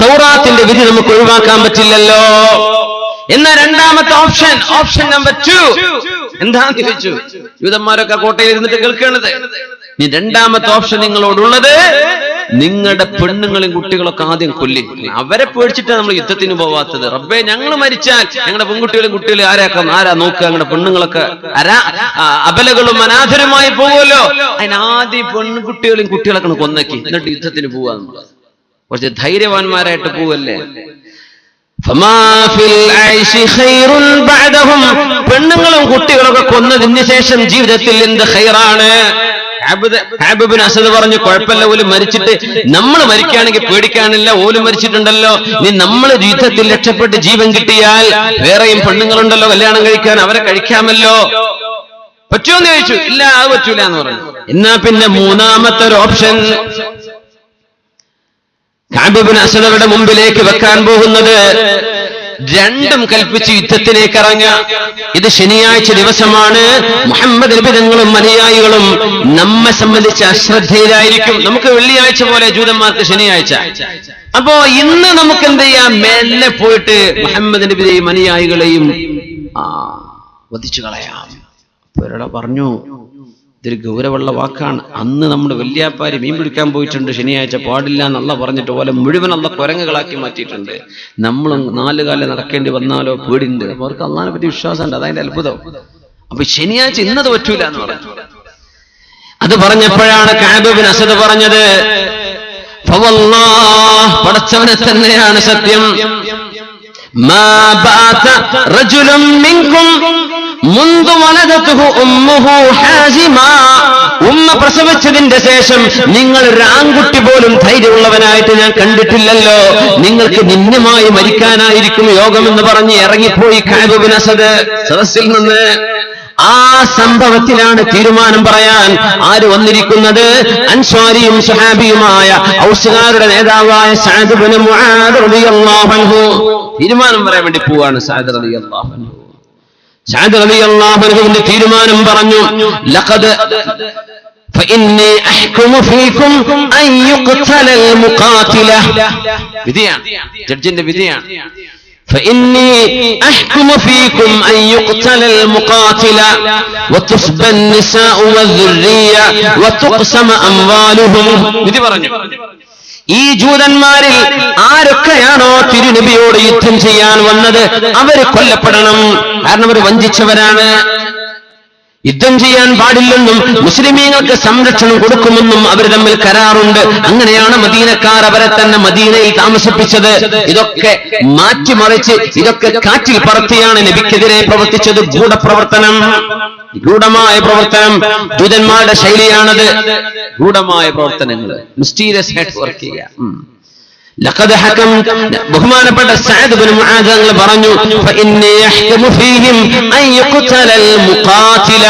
തൗറാത്തിന്റെ വിധി നമുക്ക് ഒഴിവാക്കാൻ പറ്റില്ലല്ലോ. എന്നാ രണ്ടാമത്തെ ഓപ്ഷൻ നമ്പർ 2 എന്താന്ന് ചോദിച്ചു. യൂതന്മാരൊക്കെ കോട്ടയിൽ ഇരുന്നിട്ട് കേൾക്കേണ്ടത്. ഈ രണ്ടാമത്തെ ഓപ്ഷൻ നിങ്ങളോടുള്ളത്, നിങ്ങളുടെ പെണ്ണുങ്ങളും കുട്ടികളൊക്കെ ആദ്യം കൊല്ലി. അവരെ പേടിച്ചിട്ടാണ് നമ്മൾ യുദ്ധത്തിന് പോവാത്തത്. റബ്ബേ, ഞങ്ങൾ മരിച്ചാൽ ഞങ്ങളുടെ പെൺകുട്ടികളും കുട്ടികളും ആരാ നോക്കുക? ഞങ്ങളുടെ പെണ്ണുങ്ങളൊക്കെ അബലകളും അനാഥരുമായി പോകുമല്ലോ. അതിനാദ്യം പെൺകുട്ടികളും കുട്ടികളൊക്കെ കൊന്നക്കി, എന്നിട്ട് യുദ്ധത്തിന് പോവാന്നുള്ളത്. കുറച്ച് ധൈര്യവാന്മാരായിട്ട് പോവല്ലേ. പെണ്ണുങ്ങളും കുട്ടികളൊക്കെ കൊന്നതിന് ശേഷം ജീവിതത്തിൽ എന്ത് ഖൈറാണ്? കഅബ് ഇബ്നു അസദ് പറഞ്ഞു കുഴപ്പമില്ല, ഓലും മരിച്ചിട്ട് നമ്മൾ മരിക്കുകയാണെങ്കിൽ പേടിക്കാനില്ല, ഓലും മരിച്ചിട്ടുണ്ടല്ലോ. ഇനി നമ്മൾ യുദ്ധത്തിൽ രക്ഷപ്പെട്ട് ജീവൻ കിട്ടിയാൽ വേറെയും പെണ്ണുങ്ങളുണ്ടല്ലോ കല്യാണം കഴിക്കാൻ, അവരെ കഴിക്കാമല്ലോ. പറ്റുമോന്ന് ചോദിച്ചു. ഇല്ല, അത് പറ്റൂല എന്ന് പറഞ്ഞു. എന്നാ പിന്നെ മൂന്നാമത്തെ ഒരു ഓപ്ഷൻ കഅബ് ഇബ്നു അസദയുടെ മുമ്പിലേക്ക് വെക്കാൻ പോകുന്നത്, രണ്ടും കൽപ്പിച്ച് യുദ്ധത്തിലേക്ക് ഇറങ്ങുക. ഇത് ശനിയാഴ്ച ദിവസമാണ്. മുഹമ്മദ് നബി തങ്ങളും അനുയായികളും നമ്മെ സംബന്ധിച്ച് അശ്രദ്ധയിലായിരിക്കും. നമുക്ക് വെള്ളിയാഴ്ച പോലെ ജൂതന്മാർക്ക് ശനിയാഴ്ച. അപ്പോ ഇന്ന് നമുക്ക് എന്ത് ചെയ്യാം, മെല്ലെ പോയിട്ട് മുഹമ്മദ് നബിയെയും അനുയായികളെയും വധിച്ചു കളയാം. അവരോട് പറഞ്ഞു, ഇതൊരു ഗൗരവമുള്ള വാക്കാണ്. അന്ന് നമ്മുടെ വല്യാപ്പാര് മീൻ പിടിക്കാൻ പോയിട്ടുണ്ട്, ശനിയാഴ്ച പാടില്ല എന്നല്ല പറഞ്ഞിട്ട് പോലെ മുഴുവൻ അള്ള കുരങ്ങുകളാക്കി മാറ്റിയിട്ടുണ്ട്. നമ്മളും 4 കാലം നടക്കേണ്ടി വന്നാലോ പേടിണ്ട്. അവർക്ക് അള്ളാഹിനെ പറ്റി വിശ്വാസമുണ്ട്, അതതിന്റെ അത്ഭുതം. അപ്പൊ ശനിയാഴ്ച ഇന്നത് പറ്റൂല എന്ന് പറഞ്ഞു. അത് പറഞ്ഞപ്പോഴാണ് കഅബ് ഇബ്നു അസദ് പറഞ്ഞത്, ഫവല്ലാഹ്, പടച്ചവനെ തന്നെയാണ് സത്യം, മാ ബാത റജുലുൻ മിൻകും മുൻദു വലദതുഹു ഉമ്മുഹു ഹാസിമാ, ഉമ്മ പ്രസവിച്ചതിന്റെ ശേഷം നിങ്ങൾ ഒരു ആൺകുട്ടി പോലും ധൈര്യമുള്ളവനായിട്ട് ഞാൻ കണ്ടിട്ടില്ലല്ലോ. നിങ്ങൾക്ക് നിന്യമായി മരിക്കാനായിരിക്കും യോഗമെന്ന് പറഞ്ഞ് ഇറങ്ങിപ്പോയി കഅബ് ഇബ്നു അസദ് സദസ്സിൽ നിന്ന്. ആ സംഭവത്തിലാണ് തീരുമാനം പറയാൻ ആര് വന്നിരിക്കുന്നത്? അൻസ്വാരിയും സ്വഹാബിയുമായ ഔസുകാരുടെ നേതാവായ സഅദ് ഇബ്നു മുആദ് റളിയല്ലാഹു അൻഹു തീരുമാനം പറയാൻ വേണ്ടി പോവാണ്. സഅദ് റളിയല്ലാഹു അൻഹു, സഅദ് റളിയല്ലാഹു അൻഹുവിന്റെ തീരുമാനം പറഞ്ഞു, ലഖദ് ഫഇന്നി അഹ്കുമു ഫീകും അൻ യുഖ്തലൽ മുഖാതില. വിധിയാണ്, ജഡ്ജിന്റെ വിധിയാണ്. فإني أحكم فيكم أن يقتل المقاتل وتصبى النساء والذرية وتقسم أموالهم. ഇത് പറഞ്ഞു, ഈ ജൂതന്മാരിൽ ആരൊക്കെയാണോ തിരുനബിയോട് യുദ്ധം ചെയ്യാൻ വന്നത് അവര് കൊല്ലപ്പെടണം. കാരണം അവർ വഞ്ചിച്ചവരാണ്. യുദ്ധം ചെയ്യാൻ പാടില്ലെന്നും മുസ്ലിമീങ്ങൾക്ക് സംരക്ഷണം കൊടുക്കുമെന്നും അവർ തമ്മിൽ കരാറുണ്ട്. അങ്ങനെയാണ് മദീനക്കാർ അവരെ തന്നെ മദീനയിൽ താമസിപ്പിച്ചത്. ഇതൊക്കെ മാറ്റിമറിച്ച്, ഇതൊക്കെ കാറ്റിൽ പറത്തിയാണ് നബിക്കെതിരെ പ്രവർത്തിച്ചത്. ഗൂഢപ്രവർത്തനം, ഗൂഢമായ പ്രവർത്തനം. ജൂതന്മാരുടെ ശൈലിയാണത്, ഗൂഢമായ പ്രവർത്തനങ്ങൾ, മിസ്റ്റീരിയസ് ആയിട്ട് വർക്ക് ചെയ്യുക. ലഖദ് ഹകം ബഹുമാനപ്പെട്ട സഅദ് ഇബ്നു മുആദ് തങ്ങൾ പറഞ്ഞു ഫഇന്നി യഹ്കമു ഫീഹിം അൻ യുഖ്തലൽ മുഖാതില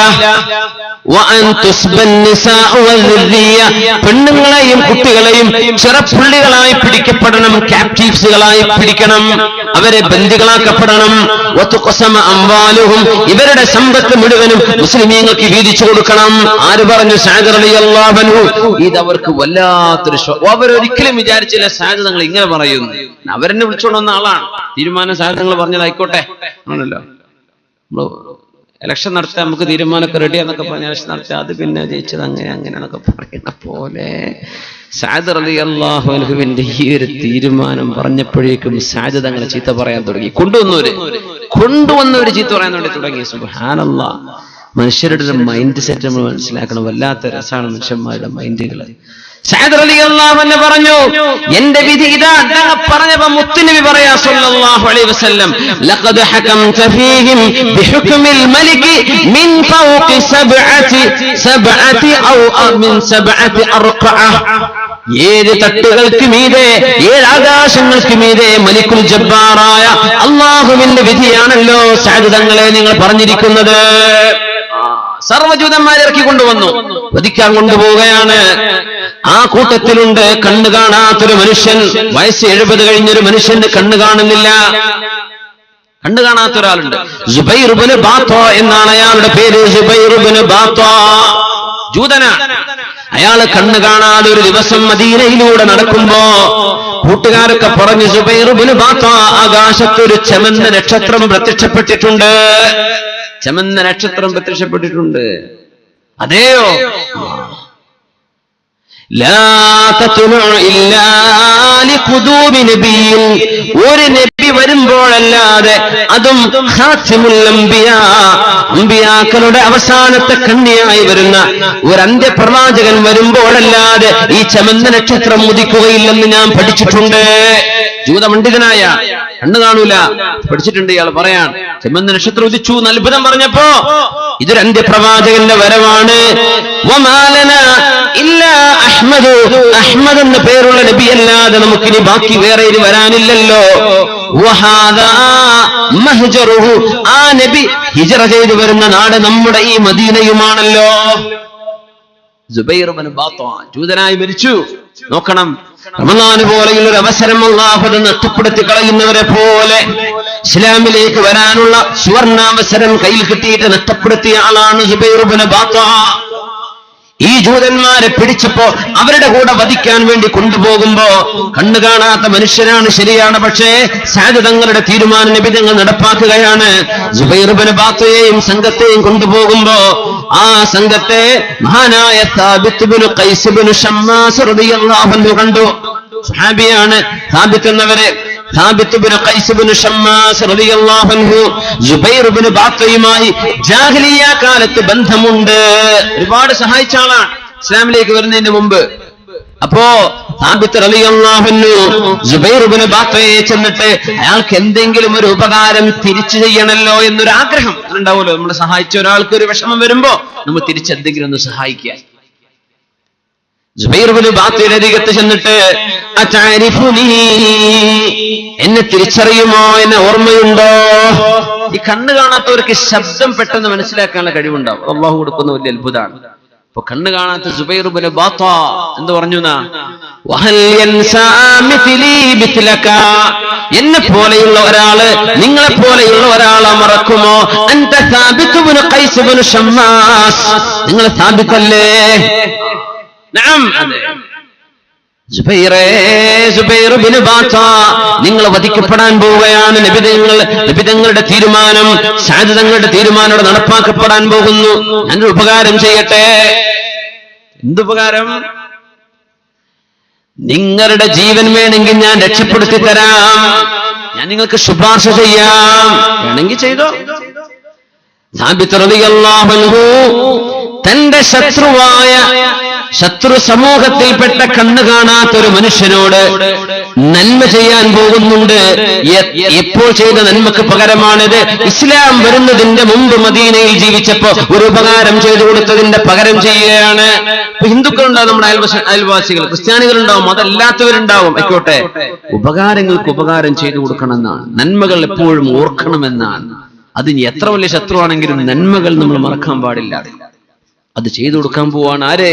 വഅൻ തുസ്ബൻ നിസാഉ വൽദിയ. പെണ്ണുങ്ങളെയും കുട്ടികളെയും ചെറുപ്പുള്ളികളായി പിടിക്കപ്പെടണം, ക്യാപ്റ്റീവ്സുകളായി പിടിക്കണം, അവരെ ബന്ദികളാക്കപ്പെടണം. വതുഖസമ അംവാലുഹും, ഇവരുടെ സമ്പത്ത് മുഴുവനും മുസ്ലിമീങ്ങൾക്ക് വീതിച്ചു കൊടുക്കണം. ആര് പറഞ്ഞു? സഅദ് റളിയല്ലാഹു അൻഹു. ഇത് അവർക്ക് വല്ലാത്തൊരു അവരൊരിക്കലും വിചാരിച്ചില്ല സഅദ് തങ്ങൾ ഇങ്ങനെ പറയുന്നു. അവരെന്നെ വിളിച്ചോണ്ട് വന്ന ആളാണ്. തീരുമാനം സഅദ് തങ്ങൾ പറഞ്ഞതായിക്കോട്ടെ ആണല്ലോ. ഇലക്ഷൻ നടത്താൻ നമുക്ക് തീരുമാനമൊക്കെ റെഡിയാന്നൊക്കെ പറഞ്ഞ ഇലക്ഷൻ നടത്താം, അത് പിന്നെ ജയിച്ചത് അങ്ങനെയാണൊക്കെ പറയുന്ന പോലെ സഅദ് റളിയല്ലാഹു അൻഹുവിന്റെ ഈ ഒരു തീരുമാനം പറഞ്ഞപ്പോഴേക്കും സഅദ് തങ്ങളെ ചീത്ത പറയാൻ തുടങ്ങി. കൊണ്ടുവന്നവര് ചീത്ത പറയാൻ തുടങ്ങി. സുബ്ഹാനല്ലാഹ്. മനുഷ്യരുടെ മൈൻഡ് സെറ്റ് നമ്മൾ മനസ്സിലാക്കണം. വല്ലാത്ത രസമാണ് മനുഷ്യന്മാരുടെ മൈൻഡുകൾ. സഅദ് റളിയല്ലാഹു അൻഹു പറഞ്ഞു, എന്റെ വിധി ഇതാ. പറഞ്ഞപ്പോൾ മുത്തുനബി പറയാ സല്ലല്ലാഹു അലൈഹി വസല്ലം, ലഖദ് ഹകംത ഫീഹിം ബിഹുക്മിൽ മലികി മിൻ ഫൗഖി സബ്അതി ഔ മിൻ സബ്അതി അർഖഅ. 7 തട്ടുകൾക്ക് മീതെ, 7 ആകാശങ്ങൾക്ക് മീതെ മലിക്കുൽ ജബ്ബാറായ അല്ലാഹുവിന്റെ വിധിയാണല്ലോ സഅദ് തങ്ങളെ നിങ്ങൾ പറഞ്ഞിരിക്കുന്നത്. സർവ്വജൂതന്മാരെ ഇറക്കി കൊണ്ടുവന്നു, വധിക്കാൻ കൊണ്ടുപോവുകയാണ്. ആ കൂട്ടത്തിലുണ്ട് കണ്ണു കാണാത്തൊരു മനുഷ്യൻ. വയസ്സ് 70 കഴിഞ്ഞൊരു മനുഷ്യന്റെ കണ്ണു കാണുന്നില്ല. കണ്ണു കാണാത്ത ഒരാളുണ്ട്. സുബൈർ ഇബ്നു ബാത്താ എന്നാണ് അയാളുടെ പേര്. സുബൈർ ഇബ്നു ബാത്താ ജൂതനാണ്. അയാള് കണ്ണു കാണാതെ ഒരു ദിവസം മദീനയിലൂടെ നടക്കുമ്പോ കൂട്ടുകാരൊക്കെ പറഞ്ഞു, സുബൈർ ഇബ്നു ബാത്താ, ആകാശത്തൊരു ചമന്ന നക്ഷത്രം പ്രത്യക്ഷപ്പെട്ടിട്ടുണ്ട്. ചമന്ന നക്ഷത്രം പ്രത്യക്ഷപ്പെട്ടിട്ടുണ്ട്. അതെയോ? ഒരു നബി വരുമ്പോഴല്ലാതെ, അതും ഖാതിമുൽ അംബിയാ, അംബിയാക്കളുടെ അവസാനത്തെ കണ്ണിയായി വരുന്ന ഒരു അന്ത്യപ്രവാചകൻ വരുമ്പോഴല്ലാതെ ഈ ചമന്ന നക്ഷത്രം ഉദിക്കുകയില്ലെന്ന് ഞാൻ പഠിച്ചിട്ടുണ്ട്. ജൂതപണ്ഡിതനായ, കണ്ണു കാണൂല, പഠിച്ചിട്ടുണ്ട് ഇയാൾ പറയാൻ. ചമന്ന നക്ഷത്രം ഉദിച്ചു എന്ന് അത്ഭുതം പറഞ്ഞപ്പോ ഇതൊരു അന്ത്യപ്രവാചകന്റെ വരവാണ്. അഹ്മദ് എന്ന പേരുള്ള നബിയല്ലാതെ നമുക്കിനി ബാക്കി വേറെ ഇനി വരാനില്ലല്ലോ. ആ നബി ഹിജ്റ ചെയ്തു വരുന്ന നാട് നമ്മുടെ ഈ മദീനയുമാണല്ലോ. സുബൈർ ഇബ്നു ബാത്താ ജൂതനായി മരിച്ചു. നോക്കണം, റമളാൻ പോലെയുള്ള ഒരു അവസരം അല്ലാഹു നഷ്ടപ്പെടുത്തി കളയുന്നവരെ പോലെ ഇസ്ലാമിലേക്ക് വരാനുള്ള സുവർണാവസരം കയ്യിൽ കിട്ടിയിട്ട് നഷ്ടപ്പെടുത്തിയ ആളാണ് സുബൈർ ഇബ്നു ബാത്താ. ഈ ജൂതന്മാരെ പിടിച്ചപ്പോ അവരുടെ കൂടെ വധിക്കാൻ വേണ്ടി കൊണ്ടുപോകുമ്പോ കണ്ണു കാണാത്ത മനുഷ്യനാണ്, ശരിയാണ്. പക്ഷേ സഅദ് തങ്ങളുടെ തീരുമാനം നബി തങ്ങൾ നടപ്പാക്കുകയാണ്. സുബൈർ ഇബ്നു ബാത്തയെയും സംഘത്തെയും കൊണ്ടുപോകുമ്പോ ആ സംഘത്തെ മഹാനായ സാബിത്ത് ഇബ്നു ഖൈസ് ഇബ്നു ഷമ്മാസ് റളിയല്ലാഹു അൻഹു കണ്ടു. സ്വഹാബിയാണ് സാബിത്ത് എന്നവരെ. സാബിത്ത് ഇബ്നു ഖൈസ് ഇബ്നു ഷമ്മാസ് റളിയല്ലാഹു അൻഹു സുബൈർ ഇബ്നു ബാത്തയുമായി ജാഹിലിയ്യ കാലത്ത് ബന്ധമുണ്ട്. ഒരുപാട് സഹായിച്ച ആളാണ് ഇസ്ലാമിലേക്ക് വരുന്നതിന് മുമ്പ്. അപ്പോ സാബിത്ത് റളിയല്ലാഹു അൻഹു സുബൈർ ഇബ്നു ബാത്തയെ ചെന്നിട്ട് അയാൾക്ക് എന്തെങ്കിലും ഒരു ഉപകാരം തിരിച്ചു ചെയ്യണമല്ലോ എന്നൊരു ആഗ്രഹം ഉണ്ടാവുമല്ലോ. നമ്മൾ സഹായിച്ച ഒരാൾക്ക് ഒരു വിഷമം വരുമ്പോ നമ്മൾ തിരിച്ചെന്തെങ്കിലും ഒന്ന് സഹായിക്കുക. സുബൈർ ഇബ്നു ബാത്തയുടെ അരികത്ത് ചെന്നിട്ട്, അതഅരിഫുനി, എന്നെ തിരിച്ചറിയുമോ, എന്നെ ഓർമ്മയുണ്ടോ? ഈ കണ്ണ് കാണാത്തവർക്ക് ശബ്ദം പെട്ടെന്ന് മനസ്സിലാക്കാനുള്ള കഴിവുണ്ടാവും. അല്ലാഹു കൊടുക്കുന്ന വലിയ അത്ഭുതമാണ്. അപ്പൊ കണ്ണ് കാണാത്ത സുബൈർ ഇബ്നു ബാത്താ എന്ത് പറഞ്ഞു? വഹൽ യൻസാ മിത്ലി മിത്ലക, എന്നെ പോലെയുള്ള ഒരാള് നിങ്ങളെ പോലെയുള്ള ഒരാളെ മറക്കുമോ? അൻത സാബിത്ത് ഇബ്നു ഖൈസ് ഇബ്നു ഷമ്മാസ്, നിങ്ങൾ സാബിത്തല്ലേ? നഅം, അതെ. സുബൈർ ഇബ്നു ബാത്താ, നിങ്ങൾ വധിക്കപ്പെടാൻ പോവുകയാണ്. നബി തങ്ങളുടെ തീരുമാനം, സഅദ് തങ്ങളുടെ തീരുമാനം നടപ്പാക്കപ്പെടാൻ പോകുന്നു. ഞാനൊരു ഉപകാരം ചെയ്യട്ടെ. എന്തുപകാരം? നിങ്ങളുടെ ജീവൻ വേണമെങ്കിൽ ഞാൻ രക്ഷപ്പെടുത്തി തരാം, ഞാൻ നിങ്ങൾക്ക് ശുപാർശ ചെയ്യാം, വേണമെങ്കിൽ ചെയ്തോ. സാബിത്ത് റളിയല്ലാഹു അൻഹു തന്റെ ശത്രുവായ ശത്രു സമൂഹത്തിൽപ്പെട്ട കണ്ണു കാണാത്തൊരു മനുഷ്യനോട് നന്മ ചെയ്യാൻ പോകുന്നുണ്ട്. എപ്പോൾ ചെയ്ത നന്മക്ക് പകരമാണിത്? ഇസ്ലാം വരുന്നതിന്റെ മുമ്പ് മദീനയിൽ ജീവിച്ചപ്പോ ഒരു ഉപകാരം ചെയ്തു കൊടുത്തതിന്റെ പകരം ചെയ്യുകയാണ്. ഹിന്ദുക്കളുണ്ടാവും, നമ്മുടെ അയൽവാസികൾ, ക്രിസ്ത്യാനികളുണ്ടാവും, അതല്ലാത്തവരുണ്ടാവും, ആയിക്കോട്ടെ. ഉപകാരങ്ങൾക്ക് ഉപകാരം ചെയ്തു കൊടുക്കണമെന്നാണ്, നന്മകൾ എപ്പോഴും ഓർക്കണമെന്നാണ്. അതിന് എത്ര വലിയ ശത്രുവാണെങ്കിലും നന്മകൾ നമ്മൾ മറക്കാൻ പാടില്ല. അത് ചെയ്തു കൊടുക്കാൻ പോവാണ്. ആരെ?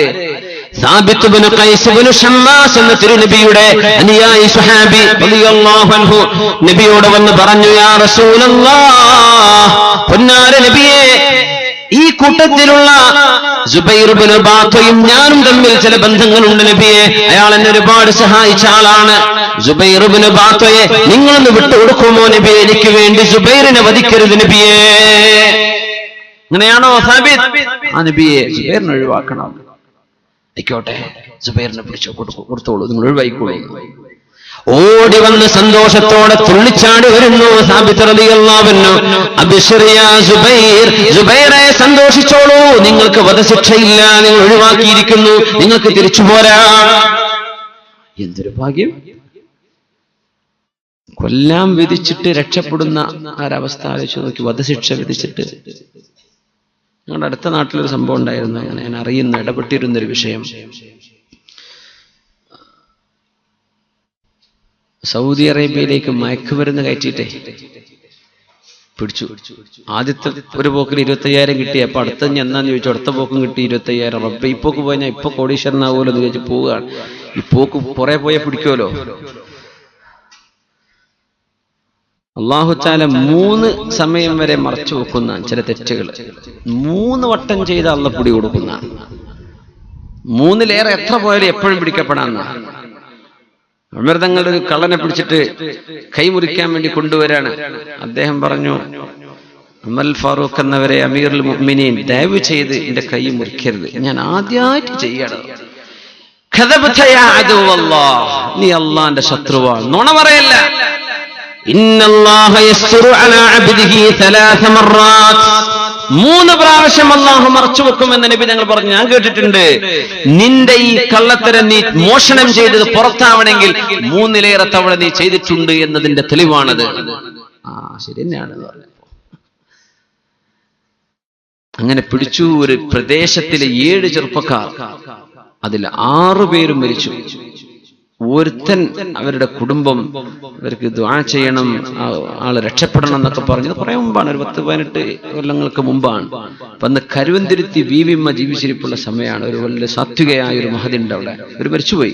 സാബിത്ത് ഇബ്നു ഖൈസ് ഇബ്നു ഷമ്മാസ് എന്ന തിരുനബിയുടെ അനുയായി സ്വഹാബി റളിയല്ലാഹു അൻഹു നബിയോട് വന്ന് പറഞ്ഞു, യാ റസൂലല്ലാഹ്, പൊന്നാര നബിയേ, ഈ കൂട്ടത്തിലുള്ള സുബൈർ ഇബ്നു ബാത്തയും ഞാനും തമ്മിൽ ചില ബന്ധങ്ങളുണ്ട് നബിയെ. അയാൾ എന്നെ ഒരുപാട് സഹായിച്ച ആളാണ്. സുബൈർ ഇബ്നു ബാത്തയെ നിങ്ങളൊന്ന് വിട്ടുകൊടുക്കുമോ നബിയെ? എനിക്ക് വേണ്ടി സുബൈറിനെ വധിക്കരുത് നബിയെ. അങ്ങനെയാണോ സാബിത്ത്? ആ നബിയെ, സുബൈറിനെ ഒഴിവാക്കണം. ആയിക്കോട്ടെ, സുബൈറിനെ പിടിച്ചോ, കൊടുത്തോളൂ, നിങ്ങൾ ഒഴിവായിക്കോളൂ. ഓടി വന്ന് സന്തോഷത്തോടെ തുള്ളിച്ചാടി വരുന്നു സാബിത്ത് റളിയല്ലാഹു അൻഹു. അബ്ശിർ യാ സുബൈർ, സുബൈറെ സന്തോഷിച്ചോളൂ, നിങ്ങൾക്ക് വധശിക്ഷയില്ല, നിങ്ങൾ ഒഴിവാക്കിയിരിക്കുന്നു, നിങ്ങൾക്ക് തിരിച്ചു പോരാ. എന്തൊരു ഭാഗ്യം! കൊല്ലാൻ വിധിച്ചിട്ട് രക്ഷപ്പെടുന്ന ഒരവസ്ഥ ആലോചിച്ച് നോക്കി. വധശിക്ഷ വിധിച്ചിട്ട്. ഞങ്ങളുടെ അടുത്ത നാട്ടിലൊരു സംഭവം ഉണ്ടായിരുന്നു, അങ്ങനെ ഞാൻ അറിയുന്ന ഇടപെട്ടിരുന്നൊരു വിഷയം. സൗദി അറേബ്യയിലേക്ക് മയക്കുമരുന്ന് കയറ്റിയിട്ടേ പിടിച്ചു. ആദ്യത്തെ ഒരു പോക്കിൽ 25,000 കിട്ടി. അപ്പൊ അടുത്ത എന്നാന്ന് ചോദിച്ചു, അടുത്ത പോക്കും കിട്ടി 25,000. റബ്ബേ, ഈ പോക്ക് പോയാൽ ഇപ്പൊ കോടീശ്വരനാവുമല്ലോ എന്ന് ചോദിച്ചു പോവുകയാണ്. ഈ പോക്ക് പുറകെ പോയാൽ പിടിക്കുമല്ലോ. അല്ലാഹു തആല 3 സമയം വരെ മറച്ചു വെക്കുന്ന ചില തെറ്റുകൾ 3 വട്ടം ചെയ്ത അള്ള പിടി കൊടുക്കുന്ന, 3-ലേറെ എത്ര പോയാലും എപ്പോഴും പിടിക്കപ്പെടാന്ന. ഉമർ തങ്ങളുടെ ഒരു കള്ളനെ പിടിച്ചിട്ട് കൈമുറിക്കാൻ വേണ്ടി കൊണ്ടുവരാണ്. അദ്ദേഹം പറഞ്ഞു, ഉമർ ഫാറൂഖ് എന്നവരെ, അമീറുൽ മുഅ്മിനീൻ, ദയവ് ചെയ്ത് എന്റെ കൈ മുറിക്കരുത്, ഞാൻ ആദ്യമായിട്ട് ചെയ്യണം. നീ അള്ളാന്റെ ശത്രുവാണ്, നുണ പറയല്ല. ഇന്നല്ലാഹ യസ്റു അലാ അബ്ദിഹി 3 മർറാത്ത്, 3 പ്രാവശ്യം അല്ലാഹു മറച്ചു വെക്കുമെന്ന് നബി തങ്ങൾ പറഞ്ഞു. ഞാൻ കേട്ടിട്ടുണ്ട്, നിന്റെ ഈ കള്ളത്തരം നീ മോഷണം ചെയ്തത് പുറത്താവണമെങ്കിൽ 3-ലേറെ തവണ നീ ചെയ്തിട്ടുണ്ട് എന്നതിന്റെ തെളിവാണത്. ശരി തന്നെയാണ്. അങ്ങനെ പിടിച്ചു. ഒരു പ്രദേശത്തിലെ 7 ചെറുപ്പക്കാർ, അതിൽ 6 പേരും മരിച്ചു. ഒരുത്തൻ, അവരുടെ കുടുംബം അവർക്ക് ദുആ ചെയ്യണം, ആള് രക്ഷപ്പെടണം എന്നൊക്കെ പറഞ്ഞത് കുറെ മുമ്പാണ്, ഒരു 10-18 കൊല്ലങ്ങൾക്ക് മുമ്പാണ്. അപ്പൊ അന്ന് കരുവന്തിരുത്തി ബീവിമ്മ ജീവിച്ചിരിപ്പുള്ള സമയമാണ്. ഒരു വലിയ സാത്വികയായ ഒരു മഹദിണ്ട് അവിടെ, ഒരു മരിച്ചുപോയി.